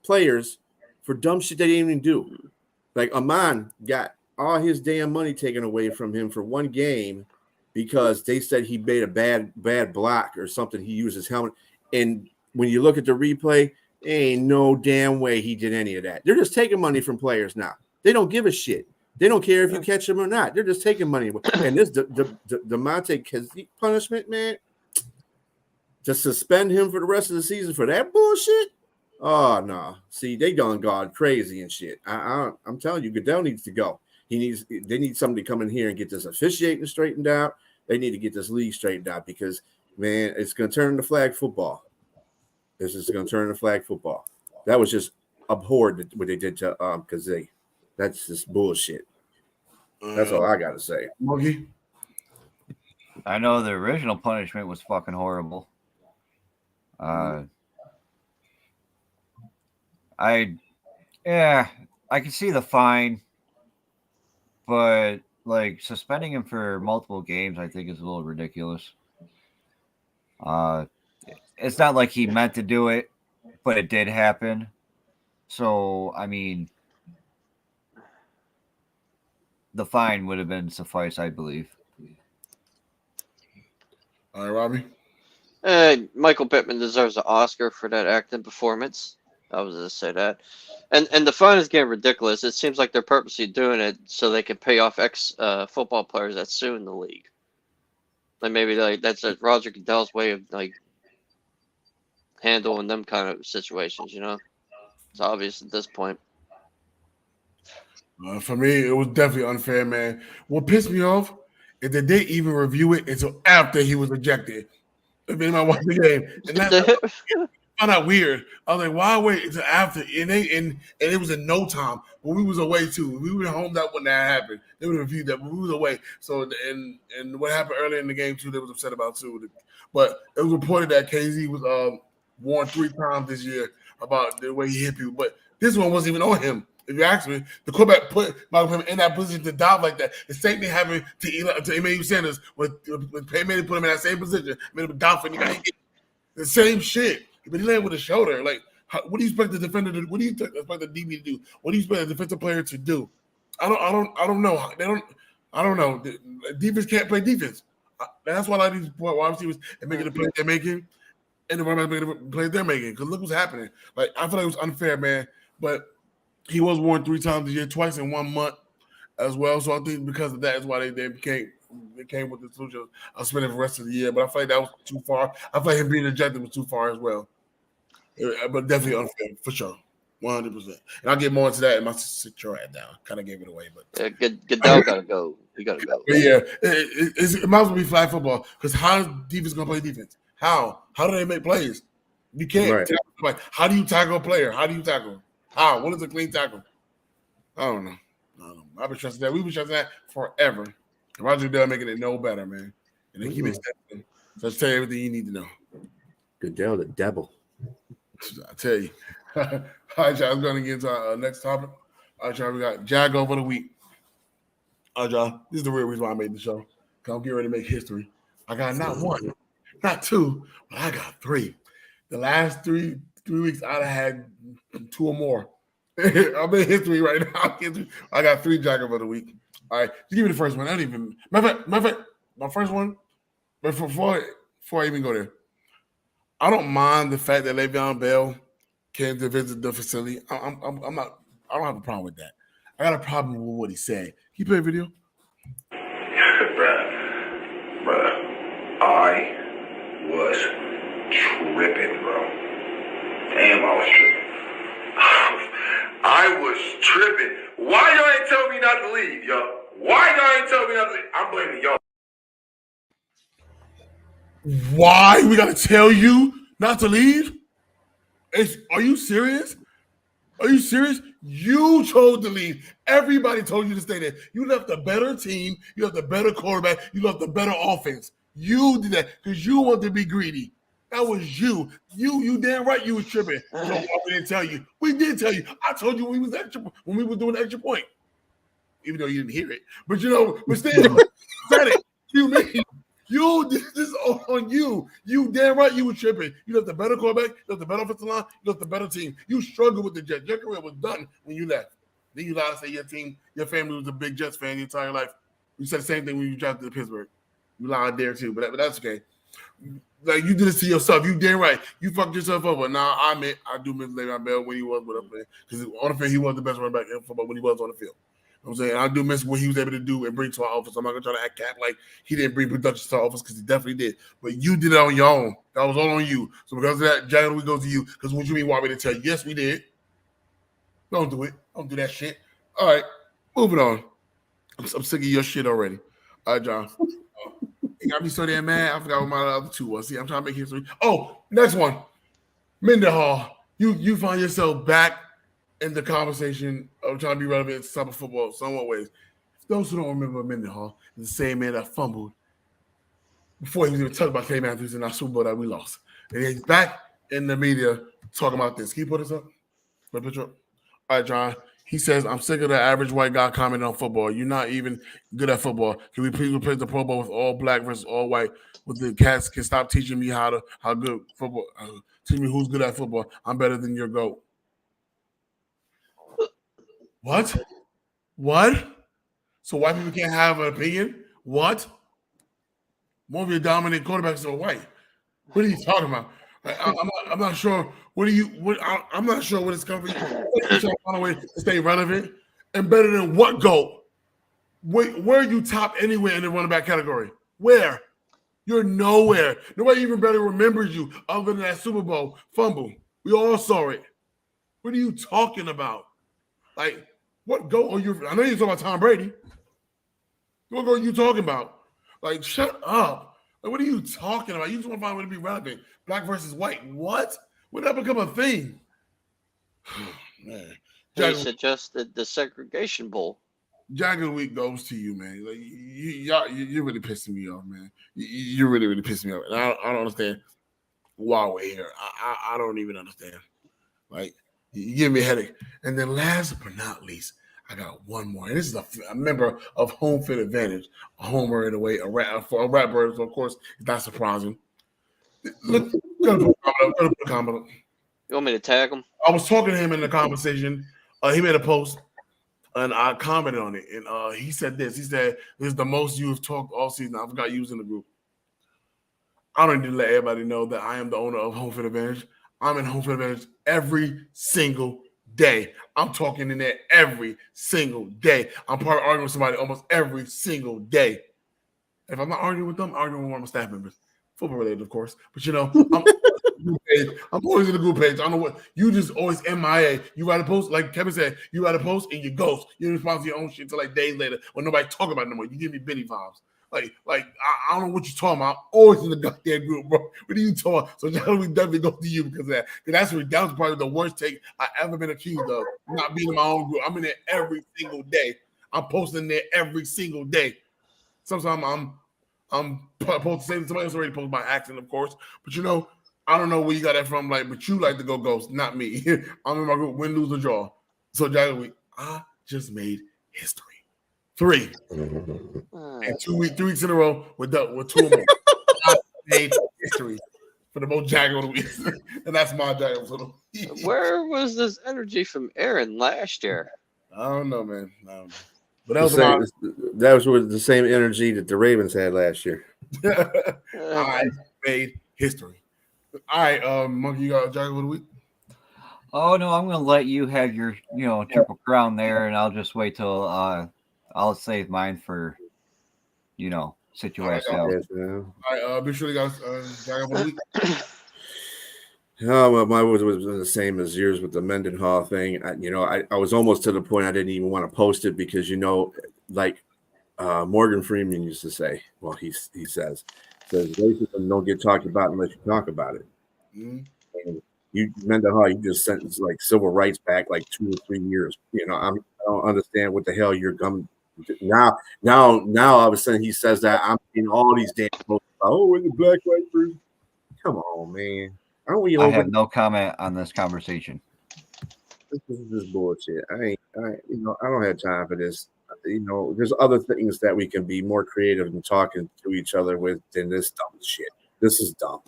players for dumb shit they didn't even do. Like Amon got all his damn money taken away from him for one game because they said he made a bad block or something. He used his helmet. And when you look at the replay, ain't no damn way he did any of that. They're just taking money from players now. They don't give a shit. They don't care if you catch them or not. They're just taking money. And this DeMonte Kazee punishment, man, to suspend him for the rest of the season for that bullshit? Oh, no. See, they done gone crazy and shit. I'm telling you, Goodell needs to go. They need somebody to come in here and get this officiating straightened out. They need to get this league straightened out because, man, it's going to turn into flag football. This is going to turn into flag football. That was just abhorred what they did to Kazee. That's just bullshit. That's all I got to say. Mookie? I know the original punishment was fucking horrible. I can see the fine, but like suspending him for multiple games, I think is a little ridiculous. It's not like he meant to do it, but it did happen. So, I mean, the fine would have been suffice, I believe. All right, Robbie. Michael Pittman deserves an Oscar for that acting performance. I was going to say that. And the fine is getting ridiculous. It seems like they're purposely doing it so they can pay off football players that sue in the league. Like maybe that's Roger Goodell's way of handling them kind of situations. It's obvious at this point. For me, it was definitely unfair, man. What pissed me off is that they even review it until after he was ejected. I mean, I watched the game, and I found out weird. I was like, "Why wait until after?" And it was in no time. But we was away too. We were home that when that happened. They would review that, but we was away. So and what happened earlier in the game too, they was upset about too. But it was reported that KZ was warned 3 times this year about the way he hit people. But this one wasn't even on him. If you ask me, the quarterback put Michael Pittman in that position to dive like that. The same thing happened to Emmanuel Sanders when Payman put him in that same position, made him dive for hit. The same shit. But he landed with a shoulder. Like, what do you expect the defender to do? What do you expect the DB to do? What do you expect the defensive player to do? I don't know. I don't know. The defense can't play defense. That's why a lot of these wide receivers are making the play they're making, and the running backs making the play they're making. Because look what's happening. Like, I feel like it was unfair, man. But he was warned 3 times a year, twice in 1 month as well. So I think because of that is why they came with the solution of spending the rest of the year. But I feel like that was too far. I feel like him being ejected was too far as well. But definitely unfair, for sure. 100%. And I'll get more into that in my sit your ass down. Kind of gave it away. But Goodell got to go. He got to go. But yeah, it might as well be flag football because how is defense going to play defense? How? How do they make plays? You can't. Right. How do you tackle a player? How do you tackle? How? What is a clean tackle? I don't know. I've been trusting that. We've been trusting that forever. Roger Goodell making it no better, man. And they keep extending. So I'll tell you everything you need to know. Goodell, the devil. I tell you. All right, y'all. I'm going to get into our next topic. All right, y'all. We got Jag over the week. All right, y'all. This is the real reason why I made the show. Because I'm getting ready to make history. I got not 1, not 2, but I got 3. The last 3 weeks, I'd have had 2 or more. I'm in history right now. I got 3 Jag over the week. All right, just give me the first one. I don't even. Matter of fact, my first one. But before I even go there, I don't mind the fact that Le'Veon Bell came to visit the facility. I'm not. I don't have a problem with that. I got a problem with what he said. Can you play a video? Bruh, I was tripping, bro. Damn, I was tripping. I was tripping. Why y'all ain't tell me not to leave, yo? Why y'all ain't tell me not to leave? I'm blaming y'all. Why we gotta tell you not to leave? Are you serious? Are you serious? You chose to leave. Everybody told you to stay there. You left a better team. You left a better quarterback. You left a better offense. You did that because you want to be greedy. That was you. You damn right you was tripping. So why we didn't tell you? We did tell you. I told you when we were doing extra point. Even though you didn't hear it. But but still, said it. You mean you did this on you. You damn right you were tripping. You left the better quarterback, you left the better offensive line, you left the better team. You struggled with the Jets. Your career was done when you left. Then you lied to say your family was a big Jets fan your entire life. You said the same thing when you drafted to Pittsburgh. You lied there too, but that's okay. Like you did this to yourself. You damn right. You fucked yourself over. Now I do miss Le'Veon Bell when he was with us, because on the field he was the best running back in football when he was on the field. You know what I'm saying? I do miss what he was able to do and bring to our office. I'm not gonna try to act cap like he didn't bring production to our office because he definitely did. But you did it on your own. That was all on you. So because of that, Jack, we go to you. Because what you mean want me to tell you? Yes, we did. Don't do it. Don't do that shit. All right, moving on. I'm sick of your shit already. All right, John. You got me so damn mad. I forgot what my other 2 was. See, I'm trying to make history. Oh, next one. Mendenhall. You find yourself back in the conversation of trying to be relevant in summer football somewhat ways. Those who don't remember Mendenhall is the same man that fumbled before he was even talking about K. Matthews in our Super Bowl that we lost. And he's back in the media talking about this. Can you put this up? Put a picture up. All right, John. He says, I'm sick of the average white guy commenting on football. You're not even good at football. Can we please replace the Pro Bowl with all black versus all white? With the cats can stop teaching me how good football. Teach me who's good at football. I'm better than your GOAT. What? So white people can't have an opinion? What? More of your dominant quarterbacks are white. What are you talking about? I'm not sure. I'm not sure what it's coming. You're trying to find a way to stay relevant and better than what goal? Where are you top anywhere in the running back category? Where? You're nowhere. Nobody even better remembers you other than that Super Bowl fumble. We all saw it. What are you talking about? Like, what goal are you? I know you're talking about Tom Brady. What goal are you talking about? Like, shut up. Like, what are you talking about? You just want to find a way to be relevant. Black versus white. What? When did that become a thing? Man. He suggested the segregation bowl. Jagger Week goes to you, man. Like you're really pissing me off, man. You're really pissing me off. And I don't understand why we're here. I don't even understand. Like, you give me a headache. And then last but not least, I got one more. And this is a member of Home Field Advantage, a homer in a way, a rat bird. So of course, it's not surprising. Look, gonna put a comment up. You want me to tag him? I was talking to him in the conversation. He made a post. And I commented on it, and he said this. He said, "This is the most you've talked all season." I forgot you was in the group. I don't need to let everybody know that I am the owner of Home Field Advantage. I'm in Home Field Advantage every single day. I'm talking in there every single day. I'm probably arguing with somebody almost every single day. If I'm not arguing with them, I'm arguing with one of my staff members. Football related, of course. But, you know, I'm always in the group page. I don't know what you just always MIA. You write a post, like Kevin said, you write a post and you ghost. You don't respond to your own shit until like days later when nobody talk about it no more. You give me Benny vibes. Like I don't know what you're talking about. I'm always in the goddamn group, bro. What are you talking? So John, we definitely go to you because of that. Because that was probably the worst take I ever been accused of, not being in my own group. I'm in there every single day. I'm posting there every single day. Sometimes I'm posting somebody else already posted by accident, of course. But you know, I don't know where you got that from. Like, but you like to go ghost, not me. I'm in my group, win, lose, or draw. So Jagger Week, I just made history. 3. And 3 weeks in a row with 2 or more. I made history for the most Jagger of the week. And that's my Jagger of the week. Where was this energy from Aaron last year? I don't know, man. I don't know. But that was with the same energy that the Ravens had last year. I made history. All right, Monkey, you got a Jagger of the week? Oh no, I'm gonna let you have your Triple Crown there, and I'll just wait till I'll save mine for situation. All right, be sure you got Jagger of the week. Oh, well, mine was the same as yours with the Mendenhall thing. I was almost to the point I didn't even want to post it because, like Morgan Freeman used to say, well, he says racism don't get talked about unless you talk about it. Mm-hmm. And Mendenhall, you just sentenced like civil rights back like 2 or 3 years. I don't understand what the hell you're coming now. All of a sudden he says that I'm in all these damn posts. Oh, in the black white person. Come on, man. I have no comment on this conversation. This is just bullshit. I don't have time for this. There's other things that we can be more creative in talking to each other with than this dumb shit. This is dumb.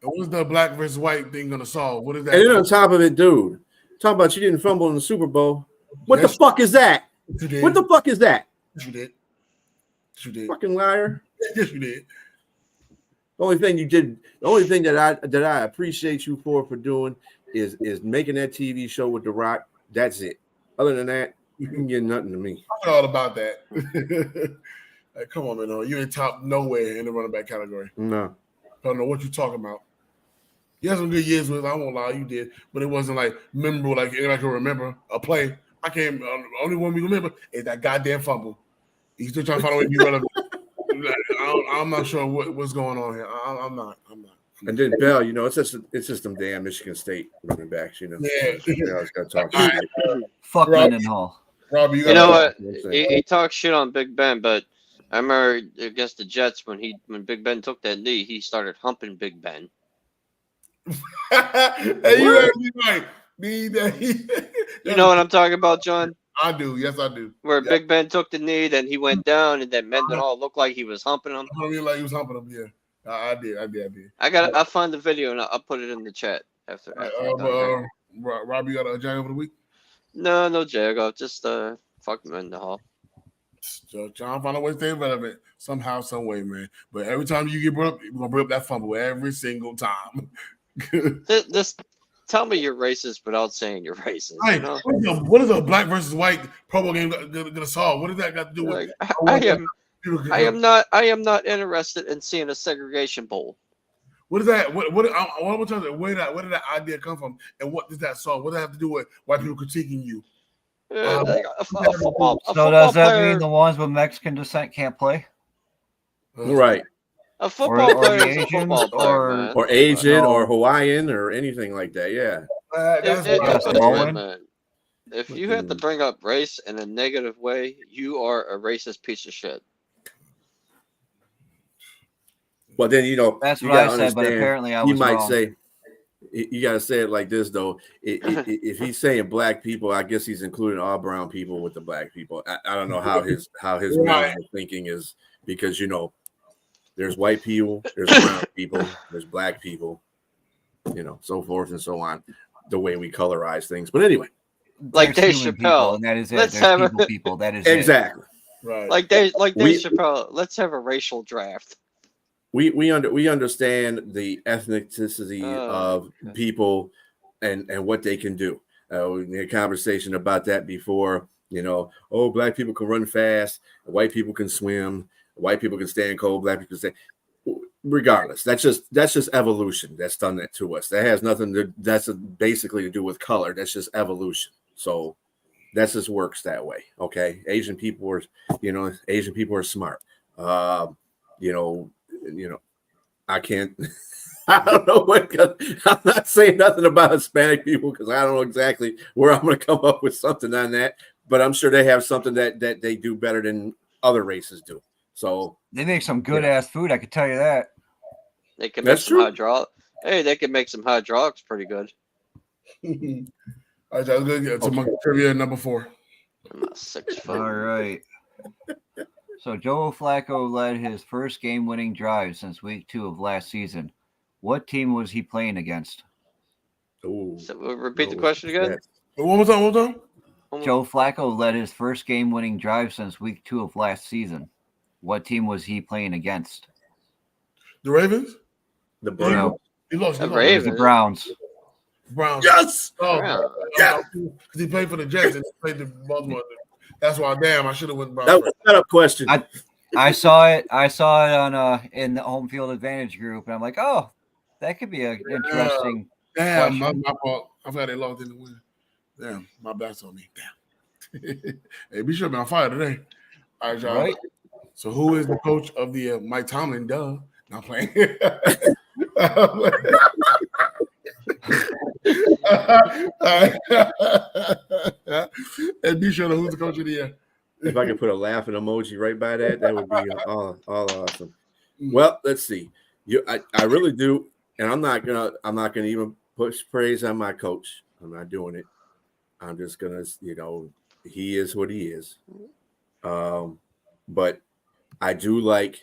What's the black versus white thing gonna solve? What is that? And then on top of it, dude, talk about you didn't fumble in the Super Bowl. What the fuck is that? What the fuck is that? You did. Fucking liar. Yes, you did. The only thing that I appreciate you for doing is making that TV show with The Rock. That's it. Other than that, you can get nothing to me. I'm all about that. Like, come on, man. You ain't top nowhere in the running back category. No. I don't know what you're talking about. You had some good years with. I won't lie, you did, but it wasn't like memorable. Like anybody can remember a play. I can't. Only one we remember is that goddamn fumble. He's still trying to find a way to be relevant. I'm not sure what's going on here. I'm not. And then Bell, it's just them damn Michigan State running backs, Yeah. I was gonna talk Fuck Mendenhall. Robbie, you know what? He talks shit on Big Ben, but I remember against the Jets when Big Ben took that knee, he started humping Big Ben. Hey, you actually right. You know what I'm talking about, John? I do. Yes, I do. Where Big Ben took the knee, then he went down, and then Mendenhall looked like he was humping him. I mean, like he was humping him. Yeah, I did. I'll find the video and I'll put it in the chat after. Rob, you got a Jag of the week? No Jag. Just fuck Mendenhall. So trying to find a way to stay relevant somehow, some way, man. But every time you get brought up, you're gonna bring up that fumble every single time. This tell me you're racist without saying you're racist. Hey, You know, what is a black versus white Pro Bowl game gonna solve? What does that got to do with? like, I am not interested in seeing a segregation bowl. What is that? What where did that idea come from? And what does that solve? What does that have to do with white people critiquing you? A football does that player, mean the ones with Mexican descent can't play? Right. a football or player the is a Asians, football player, man. Or Asian No. or Hawaiian or anything like that. Yeah. That's If, what I if, said. Owen. man, if you have to bring up race in a negative way, you are a racist piece of shit. Well, then That's you what I gotta said, but understand, apparently I he was might wrong. say, you got to say it like this though. If he's saying black people, I guess he's including all brown people with the black people. I don't know how his Right. thinking is, because there's white people, there's brown people, there's black people, so forth and so on. The way we colorize things, but anyway, Like There's Dave human people, Chappelle. and that is it. Let's There's have a- people. That is exactly. Right. Like Dave We- Chappelle. Let's have a racial draft. We understand the ethnicity of people and what they can do. We had a conversation about that before. Black people can run fast, white people can swim, white people can stand cold, black people can stand. Regardless, that's just evolution that's done that to us. That has nothing to. That's basically to do with color. That's just evolution. So that just works that way. Okay, Asian people are smart. I can't. I don't know what. I'm not saying nothing about Hispanic people because I don't know exactly where I'm going to come up with something on that. But I'm sure they have something that they do better than other races do. So They make some good ass food. I can tell you that. They can make That's some true. hydraulic. Hey, they can make some hydraulics pretty good. All right, that's good. To my trivia number 4. I'm not 6 foot. All right. So Joe Flacco led his first game-winning drive since week 2 of last season. What team was he playing against? ooh, So, repeat the question again. One more time. Joe Flacco led his first game-winning drive since week 2 of last season. What team was he playing against? The Ravens. The No. Browns. He lost. The He It lost. was the Ravens. Browns. Browns. Yes. Oh, Browns. yeah. Because he played for the Jets and he played the Baltimore. That's why. Damn, I should have went Browns. That was a setup question. I saw it on in the home field advantage group, and I'm like, oh, that could be an interesting. Damn, question. my fault. I forgot they lost in the win. Damn, my back's on me. Damn. Hey, be sure to be on fire today. All right, y'all. Right? So, who is the coach of the Mike Tomlin? Duh. Not playing. And be sure to who's the coach of the year. If I could put a laughing emoji right by that, that would be all awesome. Well, let's see. I really do, and I'm not gonna even push praise on my coach. I'm not doing it. I'm just gonna, he is what he is. But I do like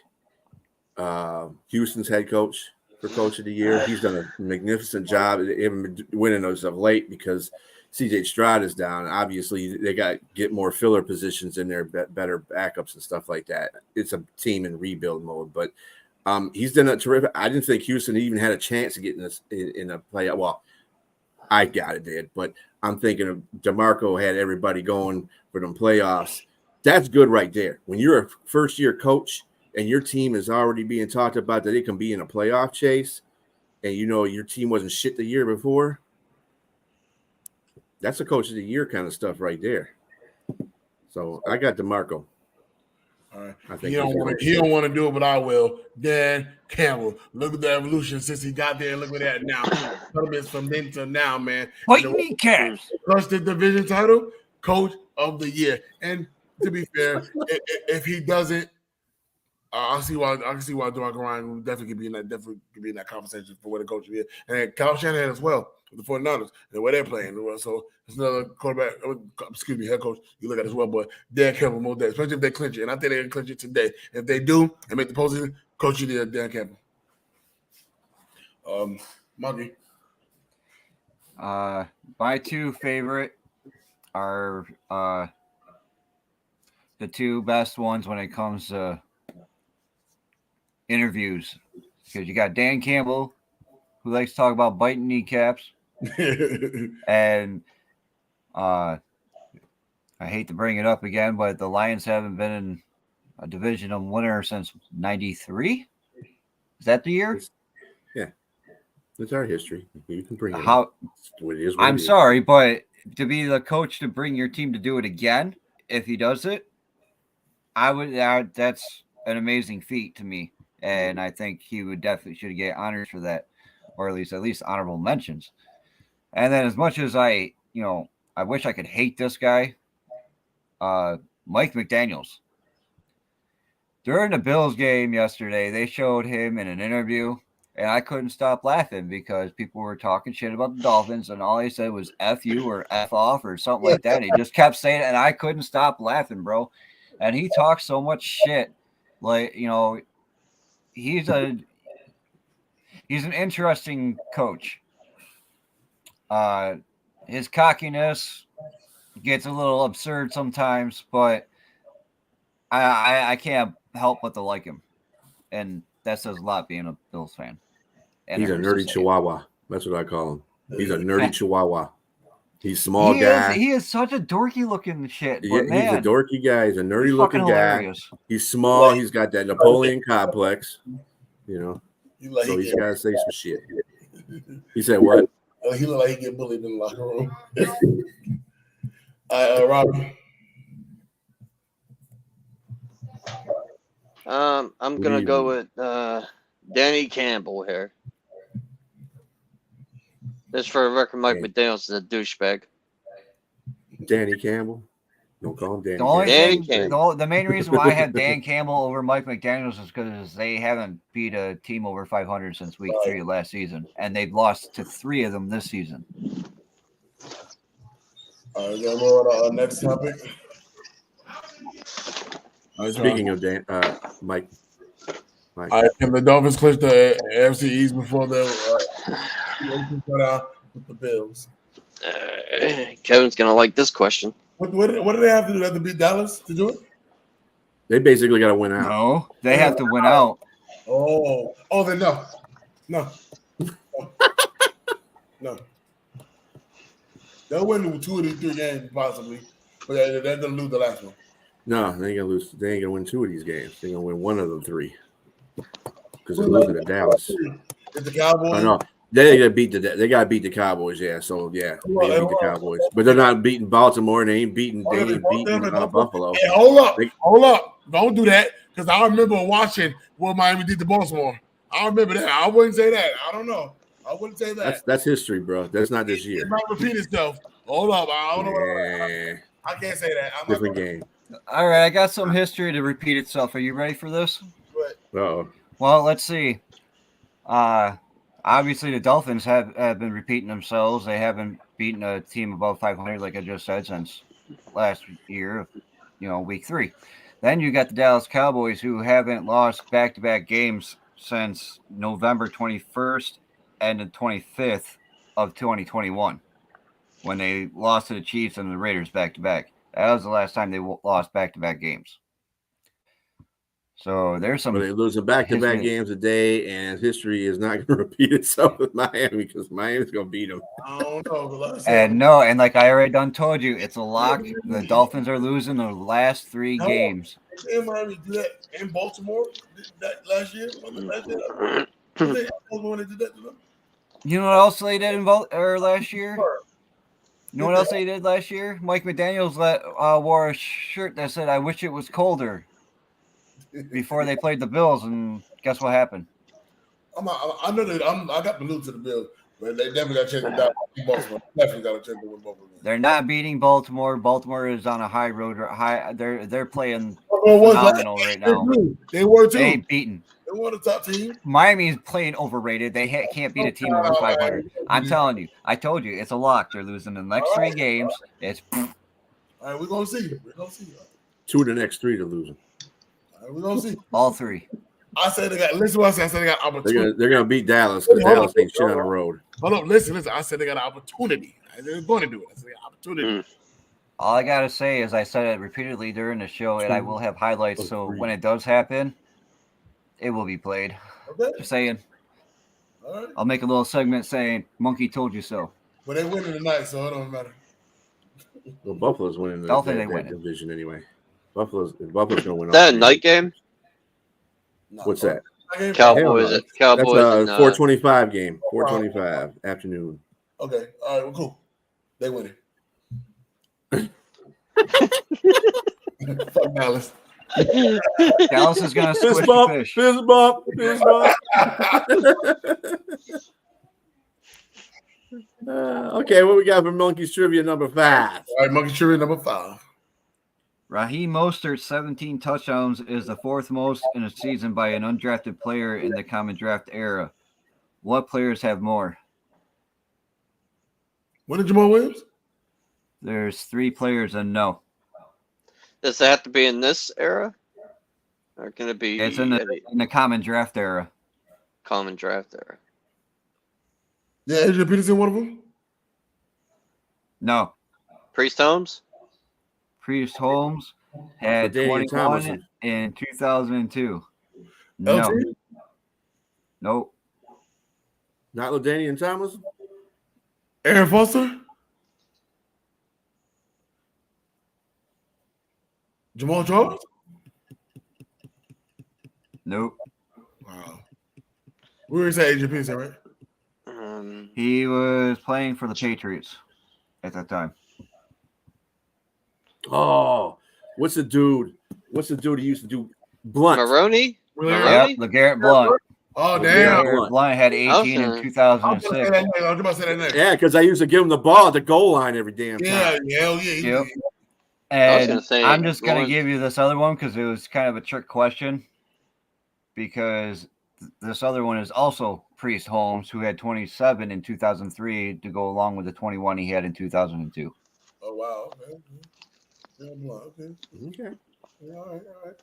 Houston's head coach for coach of the year. He's done a magnificent job, even winning those of late because CJ Stroud is down. Obviously, they get more filler positions in there, better backups and stuff like that. It's a team in rebuild mode, but he's done a terrific. I didn't think Houston even had a chance to get in a playoff. Well, I got it, did, but I'm thinking of DeMarco had everybody going for them playoffs. That's good right there. When you're a first-year coach and your team is already being talked about that it can be in a playoff chase, and your team wasn't shit the year before. That's a coach of the year kind of stuff right there. So I got DeMarco. All right. I think He don't want to do it, but I will. Dan Campbell. Look at the evolution since he got there. Look at that now. Tournaments from then to now, man. White kneecaps. Plus the division title, coach of the year. And to be fair, if he doesn't, I can see why DeMarco Ryan definitely could be in that conversation for what the coach of the year. And then Kyle Shanahan as well with the 49ers and the way they're playing. So it's another head coach you look at as well. But Dan Campbell more day, especially if they clinch it. And I think they can clinch it today. If they do and make the postseason, coach of the year, Dan Campbell. Monkey. My two favorite are the two best ones when it comes to interviews, because you got Dan Campbell, who likes to talk about biting kneecaps, and I hate to bring it up again, but the Lions haven't been in a divisional winner since '93. Is that the year? Yeah, it's our history. You can bring it How? up. It is what I'm it is. sorry, but to be the coach to bring your team to do it again, if he does it, I would. That's an amazing feat to me, and I think he would definitely should get honors for that, or at least honorable mentions. And then, as much as I wish I could hate this guy, Mike McDaniels. During the Bills game yesterday, they showed him in an interview, and I couldn't stop laughing because people were talking shit about the Dolphins, and all he said was F you or F off or something like that. And he just kept saying it, and I couldn't stop laughing, bro. And he talks so much shit. Like, he's an interesting coach. His cockiness gets a little absurd sometimes, but I can't help but to like him, and that says a lot being a Bills fan. And He's a nerdy chihuahua. That's what I call him. He's a nerdy chihuahua. He's a small guy. He is such a dorky looking shit. But He's a dorky guy. He's a nerdy looking guy. Hilarious. He's small. He's got that Napoleon complex. So he's got to say some shit. He said what? He look like he get bullied in the locker room. Robert. I'm gonna go with Danny Campbell here. Just for a record, Mike McDaniels is a douchebag. Danny Campbell. Don't call him Danny. The main reason why I had Dan Campbell over Mike McDaniels is because they haven't beat a team over 500 since week 3 of last season, and they've lost to 3 of them this season. Gonna go on our next topic. Speaking of Dan, Mike. All right, can the Dolphins clinch the NFC East before they put out with the Bills? Kevin's gonna like this question. What do they have to do? They have to beat Dallas to do it? They basically got to win out. No, they have to win out. Oh, then no. They'll win 2 of these 3 games possibly, but they're gonna lose the last one. No, they ain't gonna lose. They ain't gonna win 2 of these games. They're gonna win 1 of the 3 because they're losing to Dallas. It's the Cowboys. I know. They gotta beat the Cowboys. Yeah, so yeah, they gotta beat the Cowboys, but they're not beating Baltimore. They ain't beating Buffalo. Hey, hold up! Don't do that because I remember watching what Miami did to Baltimore. I remember that. I wouldn't say that. I don't know. I wouldn't say that. That's history, bro. That's not this year. It might repeat itself. Hold up! I don't know. Yeah. I can't say that. Different game. All right, I got some history to repeat itself. Are you ready for this? Uh-oh. Well, let's see. Obviously, the Dolphins have been repeating themselves. They haven't beaten a team above 500, like I just said, since last year, week 3. Then you got the Dallas Cowboys, who haven't lost back-to-back games since November 21st and the 25th of 2021, when they lost to the Chiefs and the Raiders back-to-back. That was the last time they lost back-to-back games. So there's some. But they're losing back-to-back games a day, and history is not going to repeat itself with Miami because Miami's going to beat them. I don't know. And like I already done told you, it's a lock. The Dolphins are losing the last 3 games. Did Miami do that in Baltimore that last year? You know what else they did last year? You know what else they did last year? Mike McDaniels wore a shirt that said, "I wish it was colder," before they played the Bills, and guess what happened? I know that I got the lose to the Bills, but they definitely got to check them down. Baltimore definitely got to check them with both of them. They're not beating Baltimore. Baltimore is on a high road. They're playing phenomenal right now. They were too. They ain't beaten. They won the top team. Miami's playing overrated. They can't beat a team over 500. I'm telling you. I told you. It's a lock. They're losing the next 3 games. It's. All right, we're gonna see. 2 of the next 3 to losing. All right, we're gonna see. All 3. I said they got. Listen, what I said. I said they got opportunity. They're gonna beat Dallas because Dallas ain't shit on the road. Hold up, listen. I said they got an opportunity. They're going to do it. I said they got opportunity. All I gotta say is I said it repeatedly during the show, and I will have highlights. So when it does happen, it will be played. Okay. Just saying. All right. I'll make a little segment saying "Monkey told you so." But they winning tonight, so it don't matter. Well, Buffalo's winning Don't think that they win it. division anyway. Buffalo's gonna win. Is that a night game? No. What's that? Cowboys. Hell no. Cowboys. That's And, 4:25 game. 4:25 afternoon. Okay. All right. Well, cool. They winning. Fuck Dallas. Dallas is gonna switch Fist the bump. fish. Fist bump. Fist bump. Okay, what we got for Monkeys Trivia number 5? All right, Monkey Trivia number 5. Raheem Mostert's 17 touchdowns is the 4th most in a season by an undrafted player in the common draft era. What players have more? When did Jamal Williams? There's 3 players and no. does it have to be in this era? Or can it be It's in the common draft era. common draft era? Yeah, Adrian Peterson, one of them. No. Priest Holmes? Priest Holmes had LaDainian 21 Tomlinson. in 2002. No. LT? Nope. Not LaDainian Tomlinson? Aaron Foster? Jamal Charles? Nope. Wow. We already said Adrian Peterson, right? He was playing for the Patriots at that time. Oh, what's the dude? Who used to do Blunt? Maroney? Really? Yep, LeGarrette Blunt. Oh, Yeah. damn. LeGarrette Blunt had 18 in Okay. I was 2006. about to say that next. Yeah, because I used to give him the ball at the goal line every damn time. Yeah, hell yeah. he Yep. did. And gonna say I'm just going to Lawrence. give you this other one because it was kind of a trick question. Because this other one is also Priest Holmes, who had 27 in 2003 to go along with the 21 he had in 2002. Oh, wow. Okay. Okay. Okay. Yeah, all right.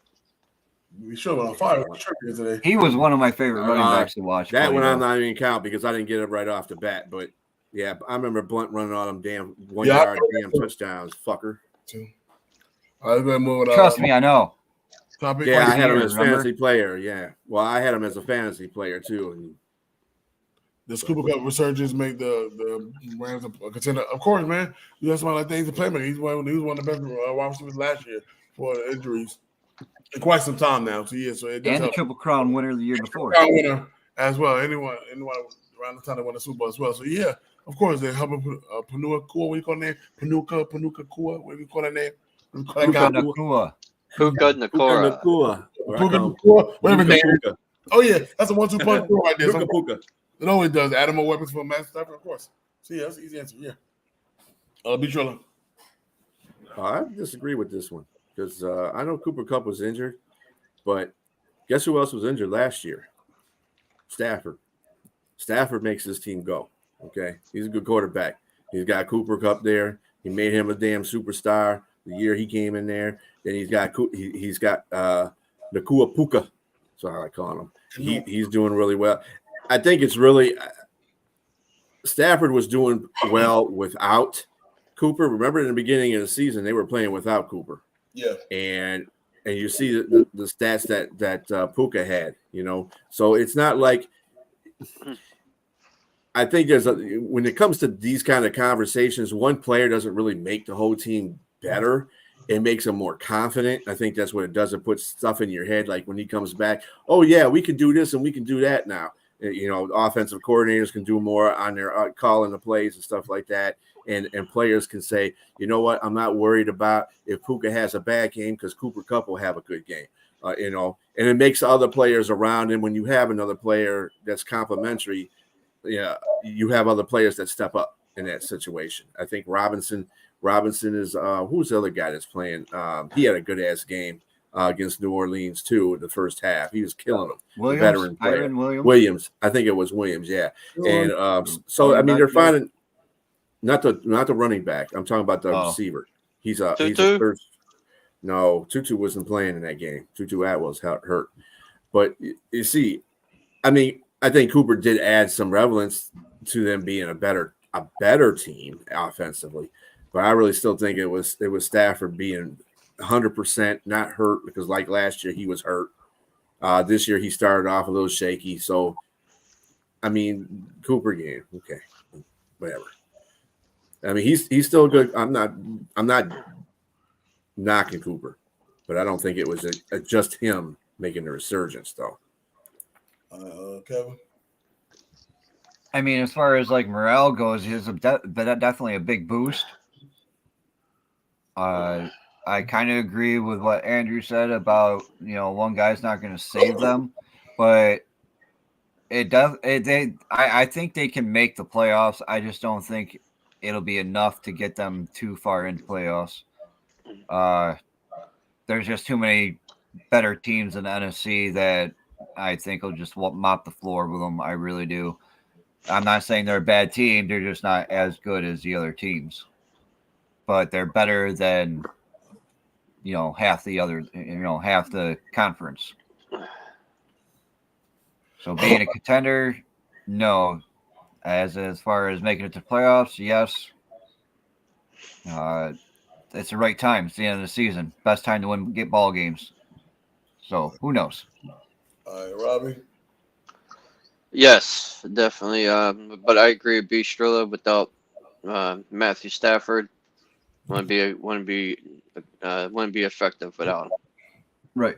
We should have on fire with trivia today. He was one of my favorite running backs to watch. That play, one I'm though. not even count because I didn't get it right off the bat. But yeah, I remember Blunt running all them damn Yeah, 1-yard damn touchdowns, fucker. All right, let's move it on. Trust me, I know. Topic Yeah, I question. had him as remember? fantasy player. Yeah, well, I had him as a fantasy player too. And The Scuba Cup resurgence make the Rams a contender. Of course, man. You have somebody like that. He's a playmaker. He was one of the best wide receivers last year for the injuries. In quite some time now. So yeah, so it does And the help. Triple Crown winner the year before. Crown winner as well. Anyone around the time they won the Super Bowl as well. So yeah, of course they're helping Panua Kua. What do you call that name? Panuka Kua. What do you call that name? What do you call that guy? Nakua. Puka Nakora. Puka Kua. Whatever his name is. Puka. Oh yeah, that's a 1-2 punch throw right there. Puka, So Puka. it always does. Add more weapons for Master Stafford, of course. So yeah, that's an easy answer. Yeah. Be Trilla. I disagree with this one because I know Cooper Kupp was injured, but guess who else was injured last year? Stafford. Stafford makes this team go. Okay, he's a good quarterback. He's got Cooper Kupp there. He made him a damn superstar the year he came in there. Then he's got Nakua Puka. That's how I call him. He's doing really well. I think it's really Stafford was doing well without Cooper. Remember in the beginning of the season they were playing without Cooper. Yeah. And you see the stats that Puka had, you know. So it's not like I think when it comes to these kind of conversations, one player doesn't really make the whole team better. It makes them more confident. I think that's what it does. It puts stuff in your head. Like when he comes back, oh yeah, we can do this and we can do that now. You know, offensive coordinators can do more on their calling the plays and stuff like that. And players can say, you know what, I'm not worried about if Puka has a bad game because Cooper Kupp will have a good game. You know, and it makes other players around him. When you have another player that's complimentary, yeah, you have other players that step up in that situation. I think Robinson is who's the other guy that's playing? He had a good ass game against New Orleans too in the first half. He was killing them. Williams, Veteran player. Williams. I think it was Williams. Yeah. And so I mean they're finding not the running back. I'm talking about the receiver. He's a first. No, Tutu wasn't playing in that game. Tutu Atwell's hurt. But you see, I mean, I think Cooper did add some relevance to them being a better team offensively. But I really still think it was Stafford being 100% not hurt, because like last year he was hurt. This year he started off a little shaky. So, I mean, Cooper game, okay, whatever. I mean, he's still good. I'm not knocking Cooper, but I don't think it was just him making the resurgence, though. Kevin? I mean, as far as like morale goes, he's definitely a big boost. I kind of agree with what Andrew said about, one guy's not going to save them, but I think they can make the playoffs. I just don't think it'll be enough to get them too far into playoffs. There's just too many better teams in the NFC that I think will just mop the floor with them. I really do. I'm not saying they're a bad team. They're just not as good as the other teams. But they're better than, half the conference. So being a contender, no. As far as making it to playoffs, yes. It's the right time. It's the end of the season. Best time to get ball games. So who knows? All right, Robbie. Yes, definitely. But I agree with Bistro without Matthew Stafford. Wouldn't be effective without him. Right.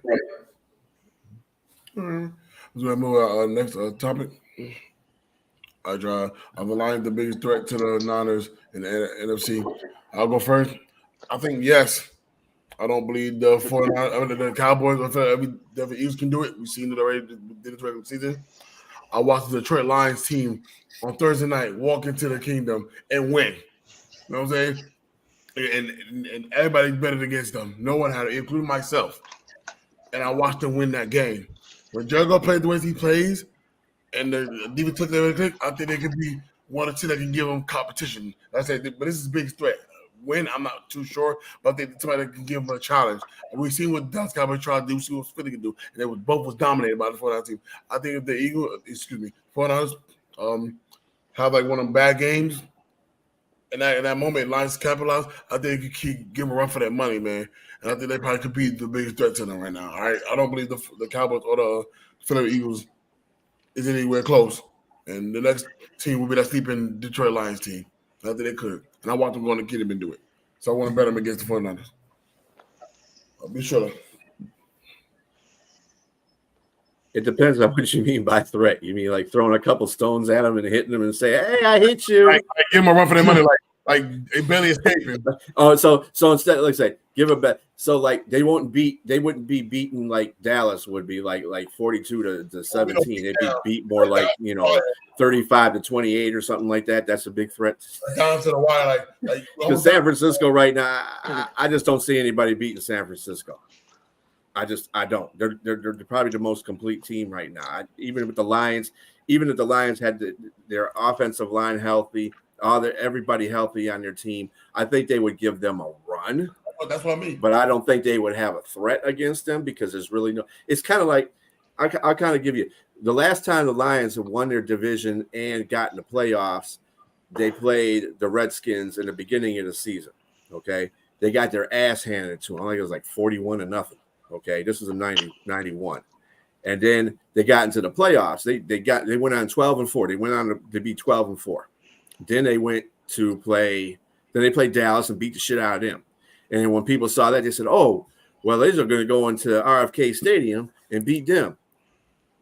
All right. Let's go move our next topic. I've aligned the biggest threat to the Niners in the NFC. I'll go first. I think yes. I don't believe the Cowboys or the Eagles can do it. We've seen it already. Did it regular season. I watched the Detroit Lions team on Thursday night walk into the kingdom and win. You know what I'm saying? And everybody's betted against them. No one had it, including myself. And I watched them win that game. When Jericho plays the way he plays, and the defense took their click, I think they could be one or two that can give them competition. I say, but this is the biggest threat. When I'm not too sure, but I think somebody can give them a challenge. And we've seen what Dallas Cowboys tried to do, see what Philly can do, and both was dominated by the 49ers team. I think if the 49ers have like one of them bad games, in that moment, Lions capitalize, I think you keep give them a run for that money, man. And I think they probably could be the biggest threat to them right now. All right, I don't believe the Cowboys or the Philadelphia Eagles is anywhere close. And the next team will be that sleeping Detroit Lions team. I think they could. And I want them going to get him and do it. So I want to bet them against the 49ers. I'll be sure. It depends on what you mean by threat. You mean like throwing a couple stones at them and hitting them and say, "Hey, I hit you." I give them a run for their money, like they barely escaping. Oh, so instead, like say, give a bet. So like they wouldn't be beaten like Dallas would be like 42 to 17. They'd be beat more like 35 to 28 or something like that. That's a big threat. Down to the wire, like because San Francisco right now, I just don't see anybody beating San Francisco. I don't. They're probably the most complete team right now. Even with the Lions, even if the Lions had their offensive line healthy, everybody healthy on their team, I think they would give them a run. That's what I mean. But I don't think they would have a threat against them because there's really no. It's kind of like I'll kind of give you the last time the Lions have won their division and got in the playoffs, they played the Redskins in the beginning of the season. Okay, they got their ass handed to them. I think it was like 41-0. Okay, this was in 91. And then they got into the playoffs. They went on 12-4. They went on to be 12-4. Then they went to play. Then they played Dallas and beat the shit out of them. And when people saw that, they said, "Oh, well, these are going to go into RFK Stadium and beat them."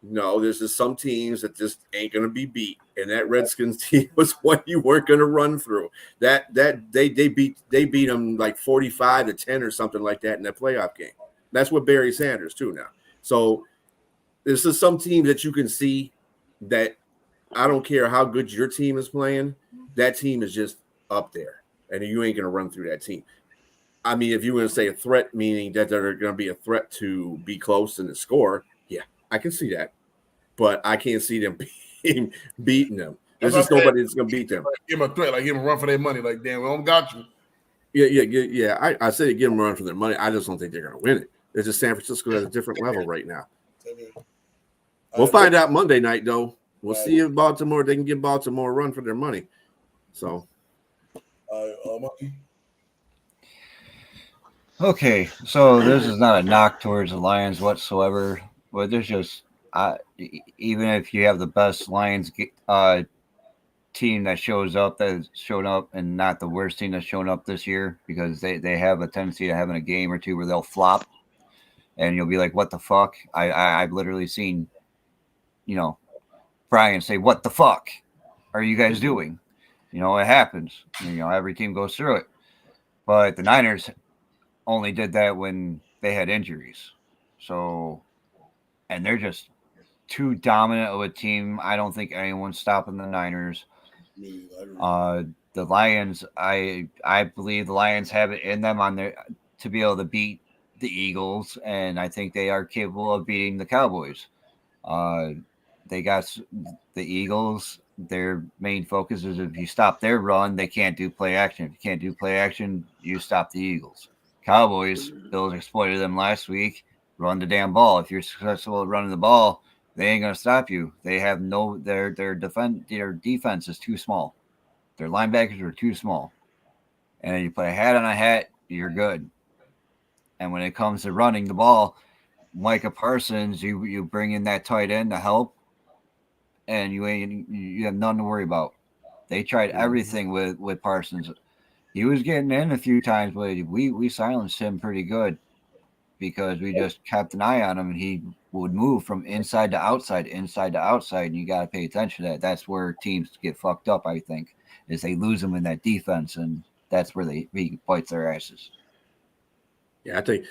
No, there's just some teams that just ain't going to be beat. And that Redskins team was one you weren't going to run through. That they beat them like 45-10 or something like that in that playoff game. That's what Barry Sanders too now. So this is some teams that you can see that I don't care how good your team is playing, that team is just up there, and you ain't going to run through that team. I mean, if you were going to say a threat, meaning that they're going to be a threat to be close in the score, yeah, I can see that. But I can't see them beating them. There's just nobody that's going to beat them. Give them a threat, like give them a run for their money. Like, damn, we don't got you. Yeah. I say give them a run for their money. I just don't think they're going to win it. It's just San Francisco at a different level right now. We'll find out Monday night, though. We'll see if they can give Baltimore a run for their money. So, Monkey. Okay, so this is not a knock towards the Lions whatsoever, but there's just even if you have the best Lions team that shows up, that has shown up, and not the worst team that's shown up this year, because they have a tendency to having a game or two where they'll flop, and you'll be like, "What the fuck?" I've literally seen, Brian say, "What the fuck are you guys doing?" It happens. Every team goes through it, but the Niners only did that when they had injuries. So, and they're just too dominant of a team. I don't think anyone's stopping the Niners. The Lions, I believe the Lions have it in them to be able to beat the Eagles, and I think they are capable of beating the Cowboys. They got the Eagles. Their main focus is if you stop their run, they can't do play action. If you can't do play action, you stop the Eagles. Cowboys, Bills exploited them last week. Run the damn ball. If you're successful at running the ball, they ain't gonna stop you. They have their defense is too small. Their linebackers are too small. And you play a hat on a hat, you're good. And when it comes to running the ball, Micah Parsons, you bring in that tight end to help, and you have nothing to worry about. They tried everything with Parsons. He was getting in a few times, but we silenced him pretty good because we just kept an eye on him, and he would move from inside to outside, and you got to pay attention to that. That's where teams get fucked up, I think, is they lose them in that defense, and that's where he bites their asses. Yeah, I think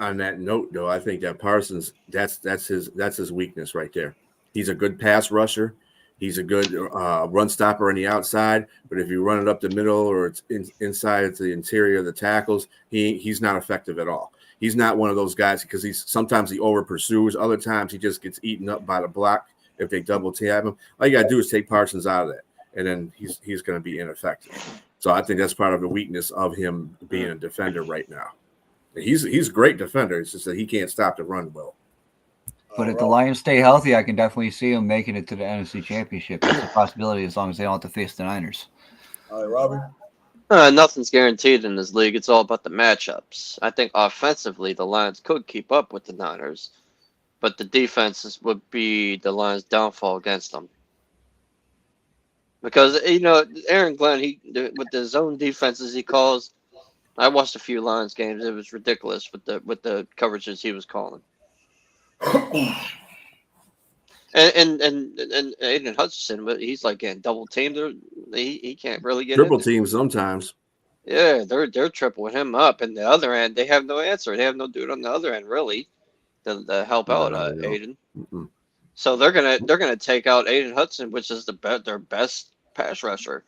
on that note, though, I think that Parsons, that's his weakness right there. He's a good pass rusher. He's a good run stopper on the outside, but if you run it up the middle or it's inside to the interior of the tackles, he's not effective at all. He's not one of those guys because sometimes he over pursues. Other times he just gets eaten up by the block if they double tap him. All you got to do is take Parsons out of that, and then he's going to be ineffective. So I think that's part of the weakness of him being a defender right now. He's a great defender. It's just that he can't stop the run well. But if the Lions stay healthy, I can definitely see them making it to the NFC Championship. That's a possibility as long as they don't have to face the Niners. All right, Robbie. Nothing's guaranteed in this league. It's all about the matchups. I think offensively, the Lions could keep up with the Niners, but the defenses would be the Lions' downfall against them. Because, Aaron Glenn, with the zone defenses he calls, I watched a few Lions games. It was ridiculous with the coverages he was calling. And Aiden Hutchinson, but he's like getting double teamed. He can't really get triple in team sometimes. Yeah, they're tripling him up, and the other end they have no answer. They have no dude on the other end really to help out Aiden. Mm-mm. So they're gonna take out Aiden Hudson, which is their best pass rusher.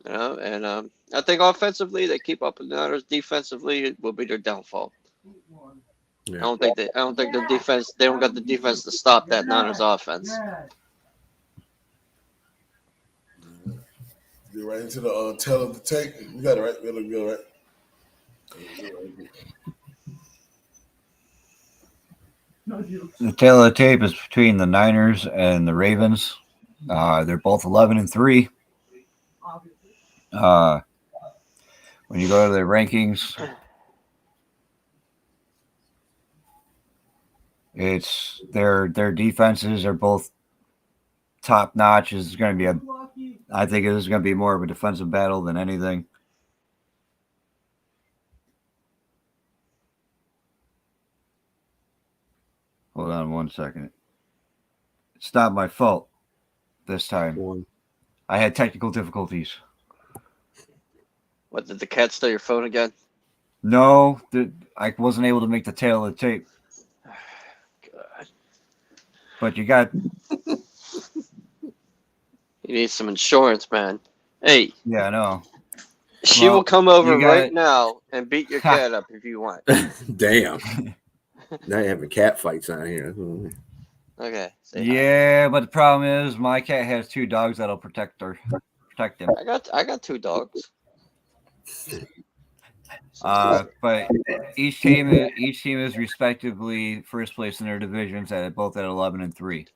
And I think offensively they keep up with the Niners. Defensively, it will be their downfall. Yeah. I don't think their defense. They don't got the defense to stop that Niners offense. Get right into the tail of the tape. You got it right. You got it right. The tail of the tape is between the Niners and the Ravens. They're both 11-3. When you go to their rankings, it's their defenses are both top notch. Is going to be I think it is going to be more of a defensive battle than anything. Hold on 1 second. It's not my fault this time. I had technical difficulties. What, did the cat steal your phone again? No, I wasn't able to make the tail of the tape. God. But you got... You need some insurance, man. Hey. Yeah, I know. She will come over right now and beat your cat up if you want. Damn. Now you're having cat fights out here. Okay. Yeah, but the problem is my cat has 2 dogs that'll protect him. I got 2 dogs. But each team is respectively first place in their divisions at both at 11-3.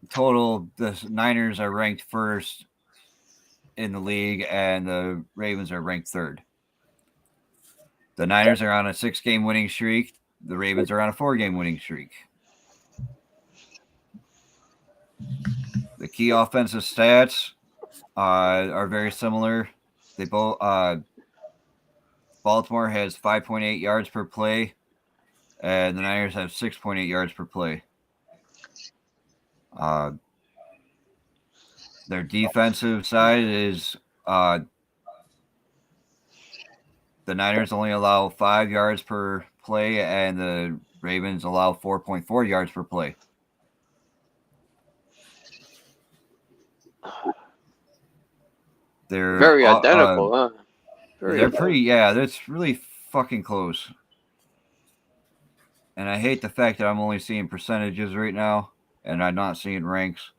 Total, the Niners are ranked first in the league, and the Ravens are ranked 3rd. The Niners are on a 6-game winning streak. The Ravens are on a 4-game winning streak. The key offensive stats are very similar. They both Baltimore has 5.8 yards per play, and the Niners have 6.8 yards per play. Their defensive side is the Niners only allow 5 yards per play, and the Ravens allow 4.4 yards per play. They're Very identical, huh? They're pretty, yeah, that's really fucking close. And I hate the fact that I'm only seeing percentages right now, and I'm not seeing ranks.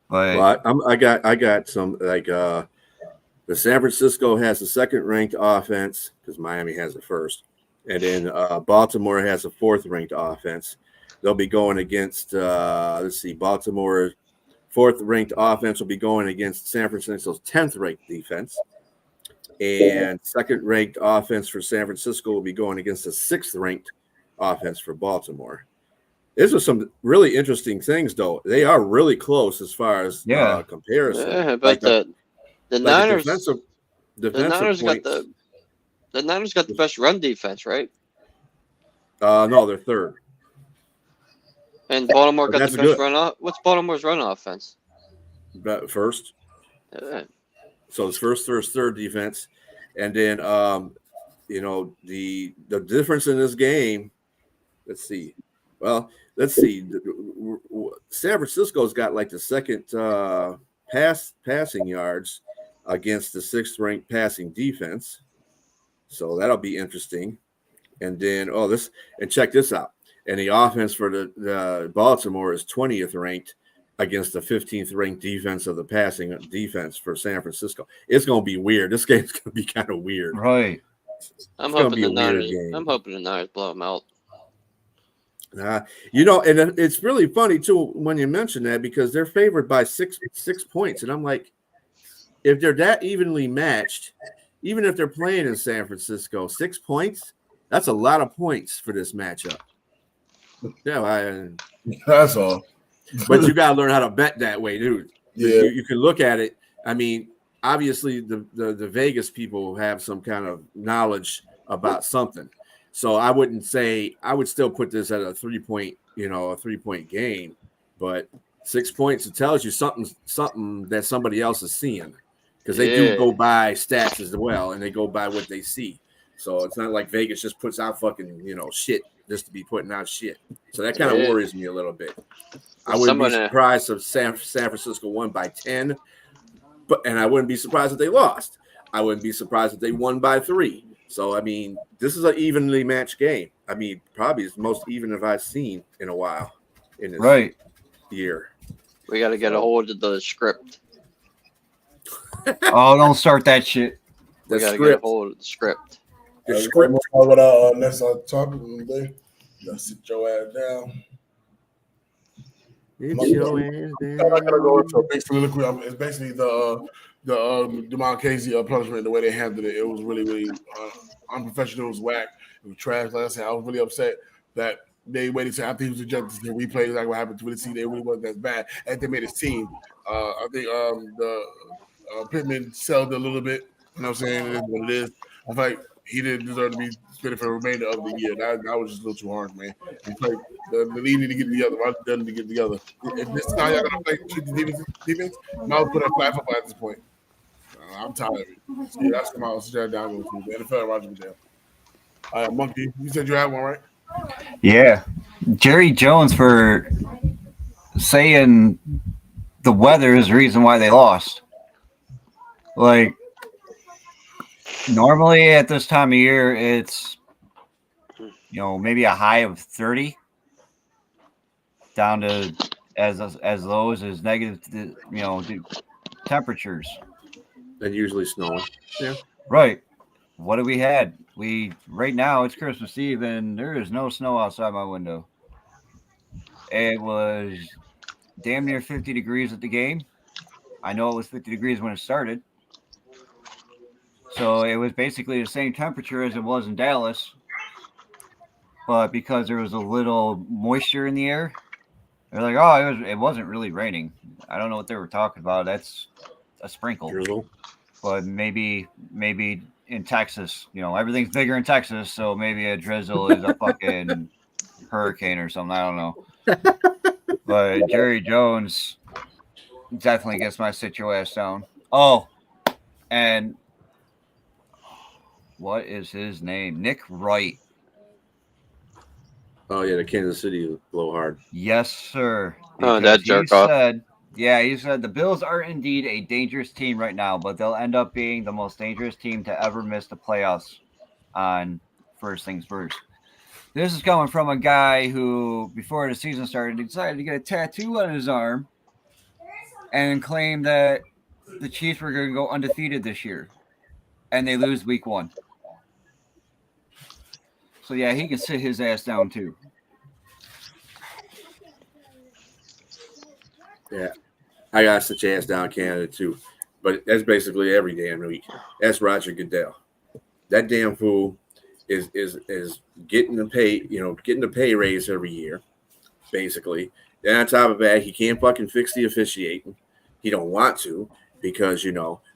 But well, I got some like the San Francisco has the 2nd ranked offense because Miami has the 1st, and then Baltimore has a 4th ranked offense. They'll be going against Baltimore 4th ranked offense will be going against San Francisco's 10th ranked defense, and 2nd ranked offense for San Francisco will be going against the 6th ranked offense for Baltimore. These are some really interesting things, though. They are really close as far as comparison. Yeah, but the Niners, defensive the Niners got the best run defense, right? No, they're 3rd. And Baltimore But got the best run. What's Baltimore's run offense? First. Yeah. So it's first, 3rd defense, and then the difference in this game. Let's see. Well, let's see. San Francisco's got like the 2nd passing yards against the 6th ranked passing defense, so that'll be interesting. And then check this out. And the offense for the Baltimore is 20th ranked against the 15th ranked defense of the passing defense for San Francisco. It's going to be weird. This game's going to be kind of weird. right. I'm hoping the Niners blow them out. And it's really funny too when you mention that because they're favored by six points, and I'm like, if they're that evenly matched, even if they're playing in San Francisco, 6 points, that's a lot of points for this matchup. Yeah, That's all. But you got to learn how to bet that way, dude. Yeah, you can look at it. I mean, obviously the Vegas people have some kind of knowledge about something. So I would still put this at a 3-point game, but 6 points, it tells you something that somebody else is seeing because they do go by stats as well, and they go by what they see. So it's not like Vegas just puts out fucking, shit just to be putting out shit. So that kind of worries me a little bit. I wouldn't be surprised if San Francisco won by 10, and I wouldn't be surprised if they lost. I wouldn't be surprised if they won by 3. So, I mean, this is an evenly matched game. I mean, probably it's the most even I've seen in a while in this year. We got to get a hold of the script. Oh, don't start that shit. We got to get a hold of the script. The script. What our next topic of the day? Let's sit your ass down. It's your ass I down. gotta go into a big soliloquy. It's basically the Demarcus punishment. The way they handled it, it was really, really unprofessional. It was whack. It was trash. Like I said, I was really upset that they waited till after he was ejected to replay like what happened to Willie C. They really wasn't as bad as they made his team. I think the Pittman sold a little bit. You know what I'm saying? It is what it is. I feel like he didn't deserve to be suspended for the remainder of the year. That was just a little too harsh, man. It's like the league need to get together. Roger doesn't need to get together. If this is how y'all gonna play defense, I'll put a flat football at this point. I'm tired of it. So yeah, that's come out. Sit down with the NFL. Roger Goodell. All right, Monkey. You said you had one, right? Yeah. Jerry Jones for saying the weather is the reason why they lost. Like, normally at this time of year, it's, maybe a high of 30 down to as low as negative, temperatures. And usually snowing. Yeah. Right. What have we had? Right now it's Christmas Eve and there is no snow outside my window. It was damn near 50 degrees at the game. I know it was 50 degrees when it started. So it was basically the same temperature as it was in Dallas. But because there was a little moisture in the air, they're like, oh, it wasn't really raining. I don't know what they were talking about. That's a sprinkle. Drizzle. But maybe in Texas, everything's bigger in Texas, so maybe a drizzle is a fucking hurricane or something. I don't know. But Jerry Jones definitely gets my situation down. Oh, and what is his name? Nick Wright. Oh yeah, the Kansas City blowhard. Yes, sir. Oh, that jerk off. He said the Bills are indeed a dangerous team right now, but they'll end up being the most dangerous team to ever miss the playoffs on first things first. This is coming from a guy who, before the season started, decided to get a tattoo on his arm and claimed that the Chiefs were going to go undefeated this year, and they lose week 1. So, yeah, he can sit his ass down, too. Yeah. I got such ass down Canada, too. But that's basically every damn week. That's Roger Goodell. That damn fool is getting the pay raise every year, basically. Then on top of that, he can't fucking fix the officiating. He don't want to because,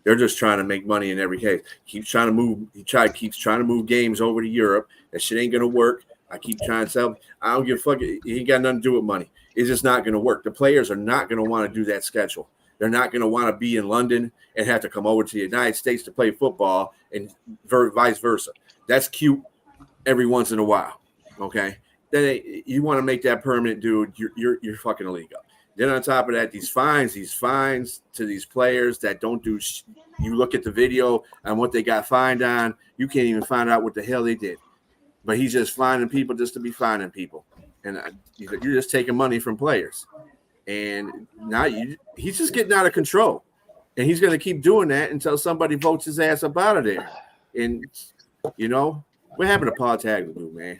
they're just trying to make money in every case. Keeps trying to move games over to Europe. That shit ain't gonna work. I keep trying to sell. I don't give a fuck. It ain't got nothing to do with money. It's just not gonna work. The players are not gonna want to do that schedule. They're not gonna want to be in London and have to come over to the United States to play football and vice versa. That's cute every once in a while. Okay. Then you want to make that permanent, dude. You're fucking illegal. Then on top of that, these fines to these players that don't do. You look at the video and what they got fined on. You can't even find out what the hell they did. But he's just fining people just to be fining people, and you're just taking money from players. And now he's just getting out of control, and he's going to keep doing that until somebody votes his ass up out of there. And what happened to Paul Tagliabue, man?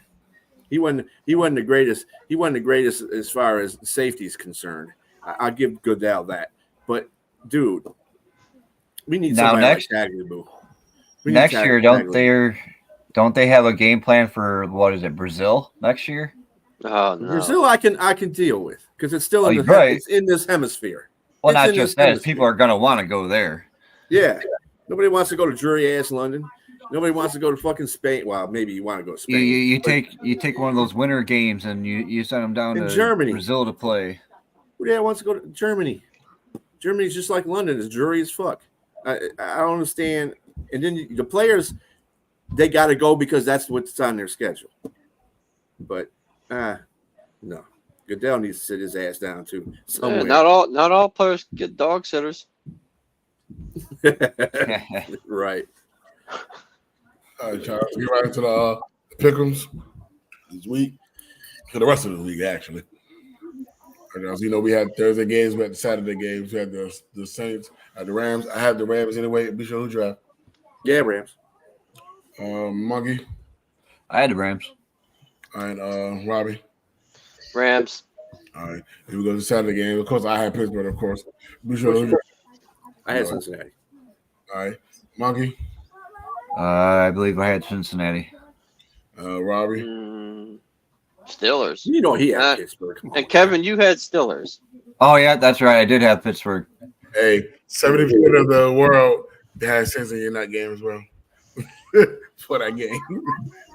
He wasn't the greatest. He wasn't the greatest as far as safety is concerned. I'll give Goodell that. But dude, we need now somebody next like Tagliabue. Next year, don't they have a game plan for what is it, Brazil next year? Oh no, Brazil, I can deal with because it's still it's in this hemisphere. Well, not just that. People are gonna want to go there. Yeah, nobody wants to go to dreary ass London. Nobody wants to go to fucking Spain. Well, maybe you want to go to Spain. You take one of those winter games and you send them down to Germany, Brazil to play. Who the hell wants to go to Germany? Germany's just like London. It's dreary as fuck. I don't understand. And then the players, they got to go because that's what's on their schedule. But no, Goodell needs to sit his ass down too. Somewhere. Yeah, not all players get dog sitters. Right. All right, Charles. Get right into the pick'ems this week. For the rest of the league, actually. And as we had Thursday games, we had the Saturday games, we had the Saints, the Rams. I had the Rams anyway. Be sure who draft. Yeah, Rams. Monkey. I had the Rams. All right, Robbie. Rams. All right. Here we go to the Saturday game. Of course, I had Pittsburgh, of course. Be sure who draft. I had Cincinnati. All right. Monkey. I believe I had Cincinnati. Robbie. Steelers. He had Pittsburgh. And Kevin, you had Steelers. Oh yeah, that's right. I did have Pittsburgh. Hey, 70% of the world had Cincinnati in that game as well. For that game.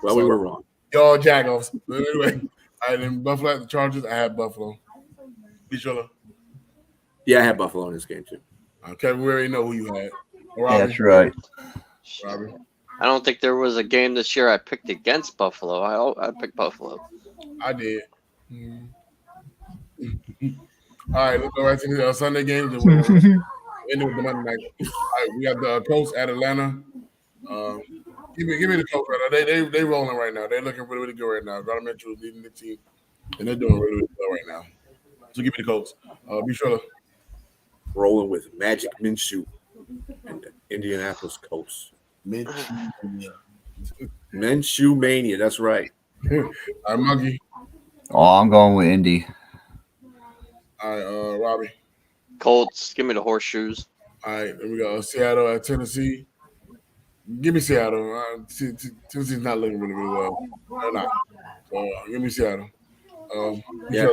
Well, we were wrong. Y'all jack-offs. But anyway, I had in Buffalo at the Chargers. I had Buffalo. Be sure. Yeah, I had Buffalo in this game too. Kevin, we already know who you had. Robbie. Yeah, that's right. Robbie. I don't think there was a game this year I picked against Buffalo. I picked Buffalo. I did. All right, let's go right to the Sunday games. Ending with the Monday night. All right, we got the Colts at Atlanta. Give me the Colts right now. They rolling right now. They're looking really, really good right now. Gardner Minshew is leading the team, and they're doing really, really well right now. So give me the Colts. Be sure to rolling with Magic Minshew and the Indianapolis Colts. Minshew mania. That's right. All right, Monkey. Oh, I'm going with Indy. All right, Robbie. Colts. Give me the horseshoes. All right, then we got Seattle at Tennessee. Give me Seattle. Tennessee's not looking really, really well. They're not. So give me Seattle. Yeah.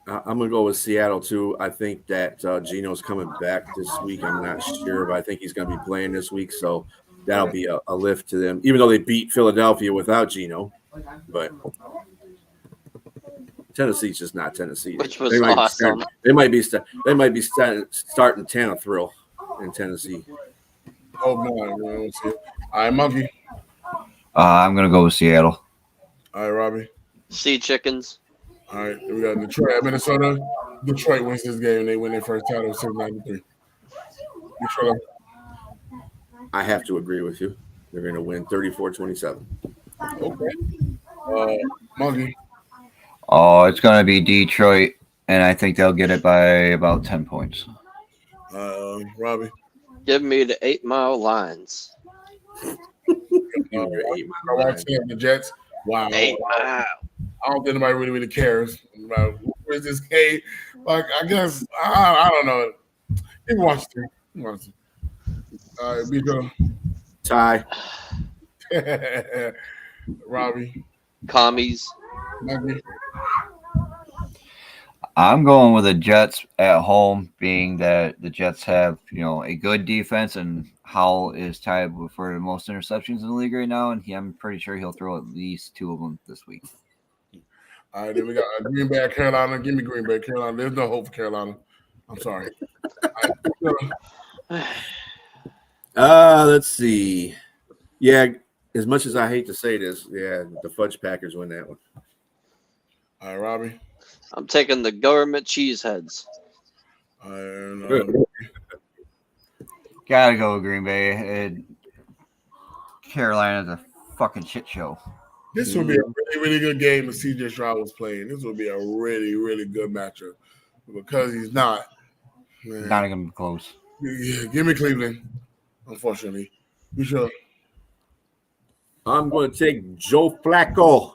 I'm going to go with Seattle, too. I think that Geno's coming back this week. I'm not sure, but I think he's going to be playing this week. So that'll be a lift to them, even though they beat Philadelphia without Geno. But Tennessee's just not Tennessee. Which was awesome. They might be starting Tanner-Thrill in Tennessee. Oh, man. All right, Monkey. I'm gonna go with Seattle. All right, Robbie. Sea chickens. All right, we got Detroit at Minnesota. Detroit wins this game. They win their first title, 693. Detroit. I have to agree with you. They're going to win 34-27. Okay. Monkey. Oh, it's gonna be Detroit, and I think they'll get it by about 10 points. Robbie. Give me the 8 Mile Lines. The Jets. Wow. 8 Mile. I don't think anybody really cares about where's this game. Like, I guess I don't know. You can watch it. All right, Biko. Ty. Robbie. Commies. Monkey. I'm going with the Jets at home, being that the Jets have, a good defense, and Howell is tied for the most interceptions in the league right now, and I'm pretty sure he'll throw at least 2 of them this week. All right, then we got Green Bay at Carolina. Give me Green Bay, Carolina. There's no hope for Carolina. I'm sorry. Let's see. Yeah, as much as I hate to say this, the Fudge Packers win that one. All right, Robbie. I'm taking the government cheeseheads. Gotta go with Green Bay. Carolina's a fucking shit show. This would be a really, really good game if CJ Stroud was playing. This would be a really, really good matchup. Because he's not. Man. Not going to be close. Yeah, give me Cleveland, unfortunately. You sure? I'm going to take Joe Flacco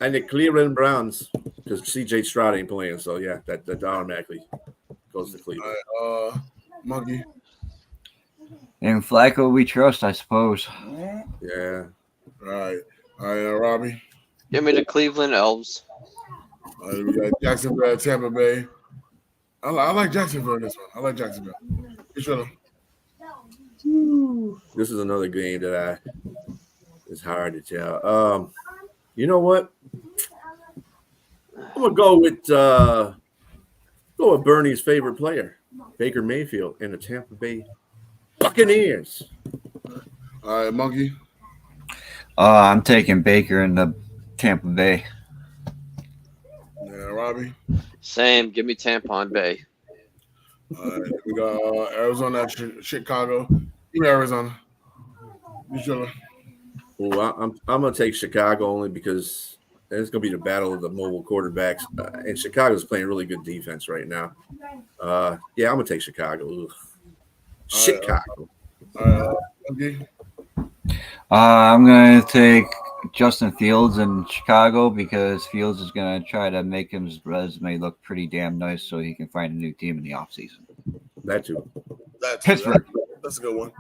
and the Cleveland Browns because CJ Stroud ain't playing. So, yeah, that automatically goes to Cleveland. All right, Monkey. And Flacco we trust, I suppose. Yeah. All right, Robbie. Give me the Cleveland Elves. We got Jacksonville at Tampa Bay. I like Jacksonville in this one. I like Jacksonville. You sure? This is another game that it's hard to tell. You know what? I'm gonna go with Bernie's favorite player, Baker Mayfield, and the Tampa Bay Buccaneers. All right, Monkey. I'm taking Baker in the Tampa Bay. Yeah, Robbie. Same. Give me Tampon Bay. All right, we got Arizona at Chicago. Give me Arizona. You sure? Well, I'm gonna take Chicago only because it's gonna be the battle of the mobile quarterbacks, and Chicago's playing really good defense right now. I'm gonna take Chicago. Chicago. Okay. I'm going to take Justin Fields in Chicago because Fields is going to try to make his resume look pretty damn nice so he can find a new team in the offseason. That too. Pittsburgh. That's a good one.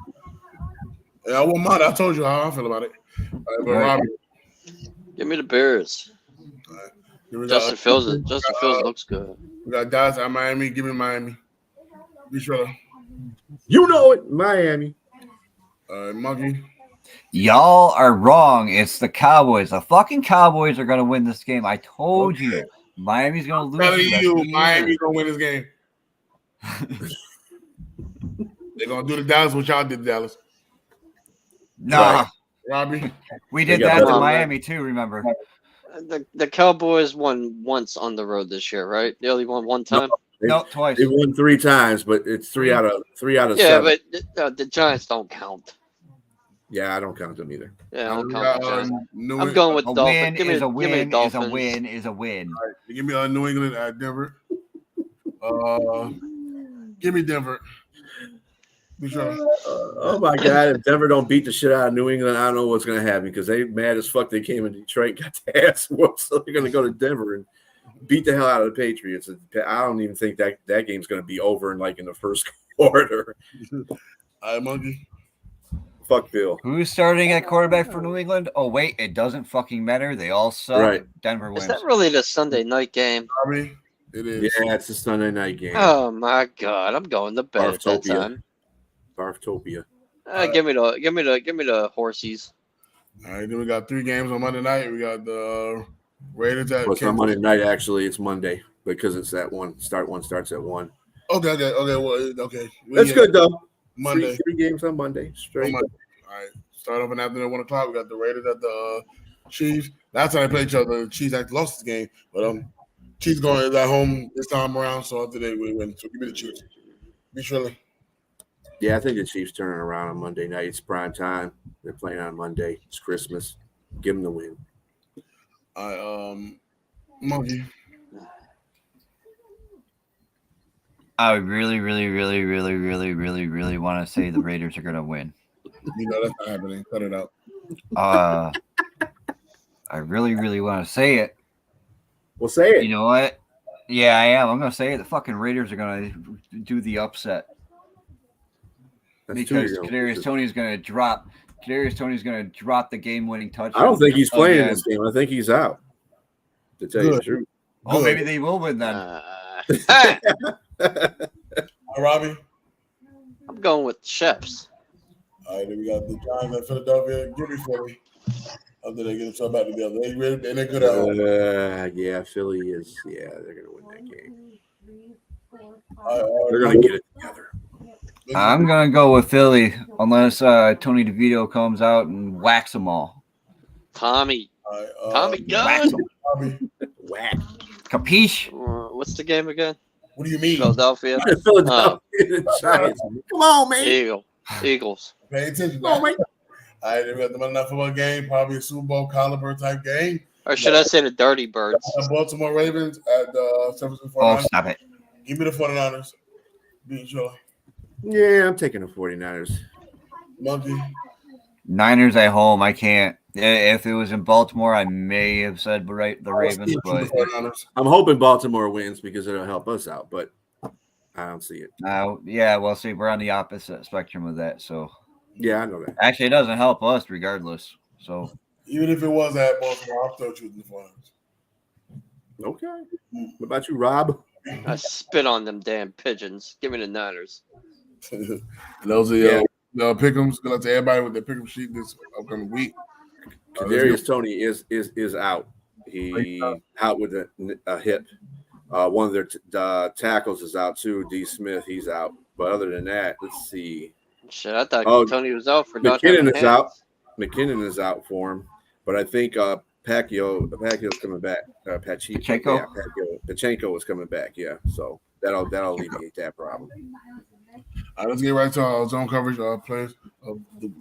Yeah, I won't mind. I told you how I feel about it. But Robbie. Give me the Bears. Justin Fields looks good. We got Dallas at Miami. Give me Miami. Be sure. You know it, Miami. Monkey. Y'all are wrong. It's the Cowboys. The fucking Cowboys are going to win this game. I told you. Miami's going to lose. Miami's going to win this game. They're going to do the Dallas what y'all did, Dallas. Nah. Right. Robbie. We did that to Miami too, remember? The Cowboys won once on the road this year, right? They only won one time? No, twice. They won 3 times, but it's 3 out of 7. Yeah, but the Giants don't count. Yeah, I don't count them either. Yeah, I don't count the Giants. I'm going with Dolphins. Give me the Dolphins. Is a win. All right, give me New England at Denver. Give me Denver. Oh my God! If Denver don't beat the shit out of New England, I don't know what's going to happen because they mad as fuck. They came in Detroit, got the ass whooped, so they're going to go to Denver and beat the hell out of the Patriots. I don't even think that game's going to be over in the first quarter. All right, Monkey. Fuck Bill. Who's starting at quarterback for New England? Oh, wait, it doesn't fucking matter. They all suck. Right. Denver wins. Is that really the Sunday night game? Bobby, it is. Yeah, it's a Sunday night game. Oh my God, I'm going to bed at that Barftopia. time. Barftopia. Give me the horsies. All right, then we got 3 games on Monday night. We got the Raiders at Well, it's not Monday night, actually. It's Monday because it's at 1. One starts at 1. Okay. Well, okay. That's good, though. Monday. 3 games on Monday. Straight. Monday. All right. Start off in afternoon at 1 o'clock. We got the Raiders at the Chiefs. Last time they played each other, the Chiefs actually lost this game. But Chiefs going at home this time around. So today we win. So give me the Chiefs. Be surely. Yeah, I think the Chiefs turning around on Monday night. It's prime time. They're playing on Monday. It's Christmas. Give them the win. Monkey. I really want to say the Raiders are going to win. You know that's not happening. Cut it out. I really want to say it. Well, say it. You know what? Yeah, I am. I'm going to say it. The fucking Raiders are going to do the upset. Because Kadarius Toney's going to drop. Kadarius Toney's going to drop the game-winning touchdown. I don't think he's playing in this game. I think he's out. To tell you the truth. Oh, maybe they will win then. Hey, Robbie. I'm going with the Chefs. All right, then we got the Giants at Philadelphia. Give me Philly. After they get themselves back together, they're good at home. Yeah, Philly is. Yeah, they're gonna win that game. They're They're gonna get it together. I'm going to go with Philly unless Tony DeVito comes out and whacks them all. Tommy Whacks gun. 'em. Whack. Capiche? What's the game again? What do you mean? Philadelphia. Philadelphia Giants. Come on, man. Eagles. Pay attention. Come on, man. All right, then we got the Monday Night Football game, probably a Super Bowl caliber type game. Or should I say the Dirty Birds? Baltimore Ravens at the San Francisco Oh, 49ers. stop it. Give me the 49ers. Be sure. Yeah, I'm taking the 49ers. Monkey. Niners at home. I can't. If it was in Baltimore, I may have said the Ravens, but I'm hoping Baltimore wins because it'll help us out, but I don't see it. yeah, well, see, we're on the opposite spectrum of that. So, Yeah, I know that. actually, it doesn't help us regardless. So, Even if it was at Baltimore, I'll still choose the 49ers. Okay. What about you, Rob? I spit on them damn pigeons. Give me the Niners. Those are your pick'ems. Good luck to everybody with their pick'em sheet this upcoming week. Kadarius Toney is out. He out with a hip. One of their tackles is out too. D. Smith, he's out. But other than that, let's see. Shit, I thought Tony was out for not McKinnon having is hands. out. McKinnon is out for him. But I think Pacquiao's coming back. Pacheco? Yeah, Pacheco is coming back. Yeah, so that'll alleviate that problem. All right, let's get right to our zone coverage players of the week.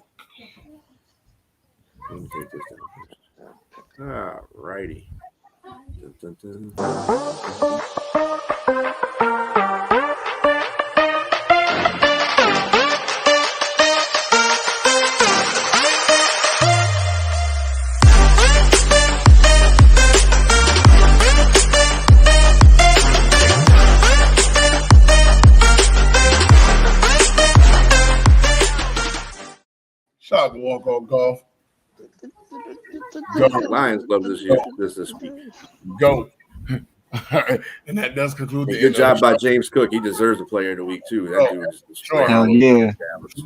Let me take this down. All righty. Dun, dun, dun. Shout out to Walk On Golf. The Lions love this week. Go. And that does conclude the Good job by James Cook. He deserves the player of the week too. That dude is Sure. hell yeah.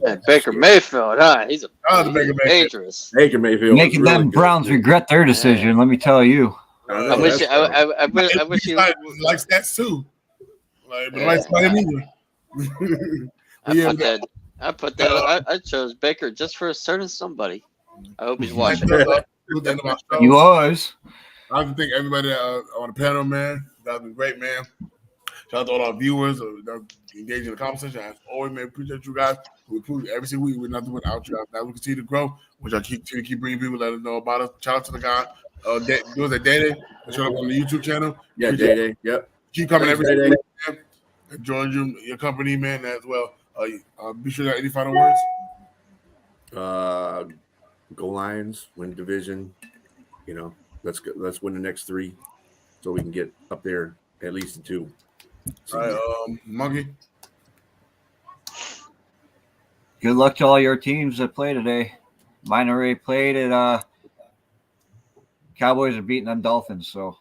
And Baker Mayfield, huh? He's Shout out to Baker Mayfield. dangerous. Baker Mayfield Making was really them good. Browns regret their decision, let me tell you. I wish you. I wish you. Like stats too. Like, but like him either. I put that. I chose Baker just for a certain somebody. I hope he's watching. He was. I like to thank everybody on the panel, man. That's been great, man. Shout out to all our viewers that engage in the conversation. As always, man, appreciate you guys. We prove every single week we're nothing without you guys. Now we continue to grow, which I keep bringing people, let us know about us. Shout out to the guy. Do it Day. Show up on the YouTube channel. Yeah, Day. Yep. Keep coming every Day. day. Enjoying your company, man, as well. Be sure that any final words. Go Lions, win division. You know, let's go. Let's win the next 3. so we can get up there at least in 2. All right, Monkey. Good luck to all your teams that play today. Mine already played at Cowboys are beating them Dolphins, so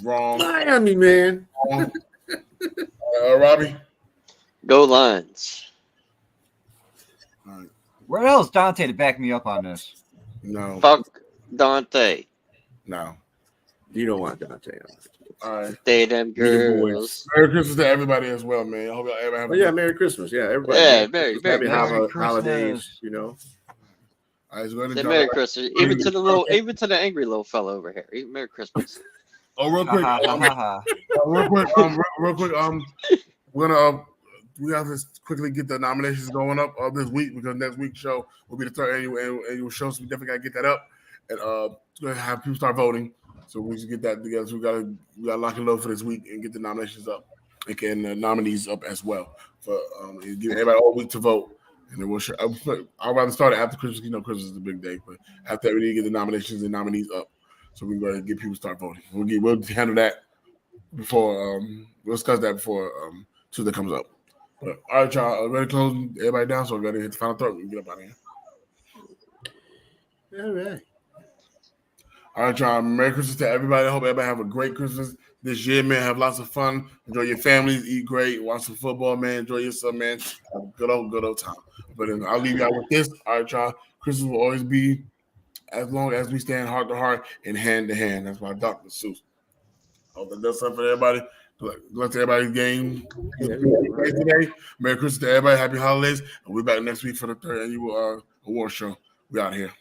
Wrong. Miami, man. Wrong. Robbie. Go Lions. All right. where the hell is Dante to back me up on this? No. Fuck Dante. No. You don't want Dante on it. All right. They them girls. Merry Christmas to everybody as well, man. I hope y'all everybody have Oh, yeah, Merry Christmas. Yeah, everybody. Yeah, Merry Merry holidays, you know. All right, so go ahead and Say drop Merry it. Christmas. Even to the angry little fella over here. Merry Christmas. Oh, real quick. Real quick. We're gonna we have to quickly get the nominations going up this week because next week's show will be the third annual show, so we definitely gotta get that up and gonna have people start voting. So we should get that together. So we gotta lock and load for this week and get the nominations up and get the nominees up as well. For give everybody all week to vote, and then we'll share. I'd rather start it after Christmas. You know, Christmas is a big day, but after that, we need to get the nominations and nominees up. So we're going to get people to start voting. We'll handle that before we'll discuss that before Tuesday comes up. But all right, y'all, ready to close everybody down? So we're going to hit the final third. We can get up out of here. All right. All right, y'all. Merry Christmas to everybody. I hope everybody have a great Christmas this year, man. Have lots of fun. Enjoy your families. Eat great. Watch some football, man. Enjoy yourself, man. Have a good old time. But I'll leave y'all with this. All right, y'all. Christmas will always be as long as we stand heart to heart and hand to hand. That's my Dr. Seuss. Hope that does something for everybody. Good luck to everybody's game today. Merry Christmas to everybody. Happy holidays. And we'll be back next week for the third annual award show. We out here.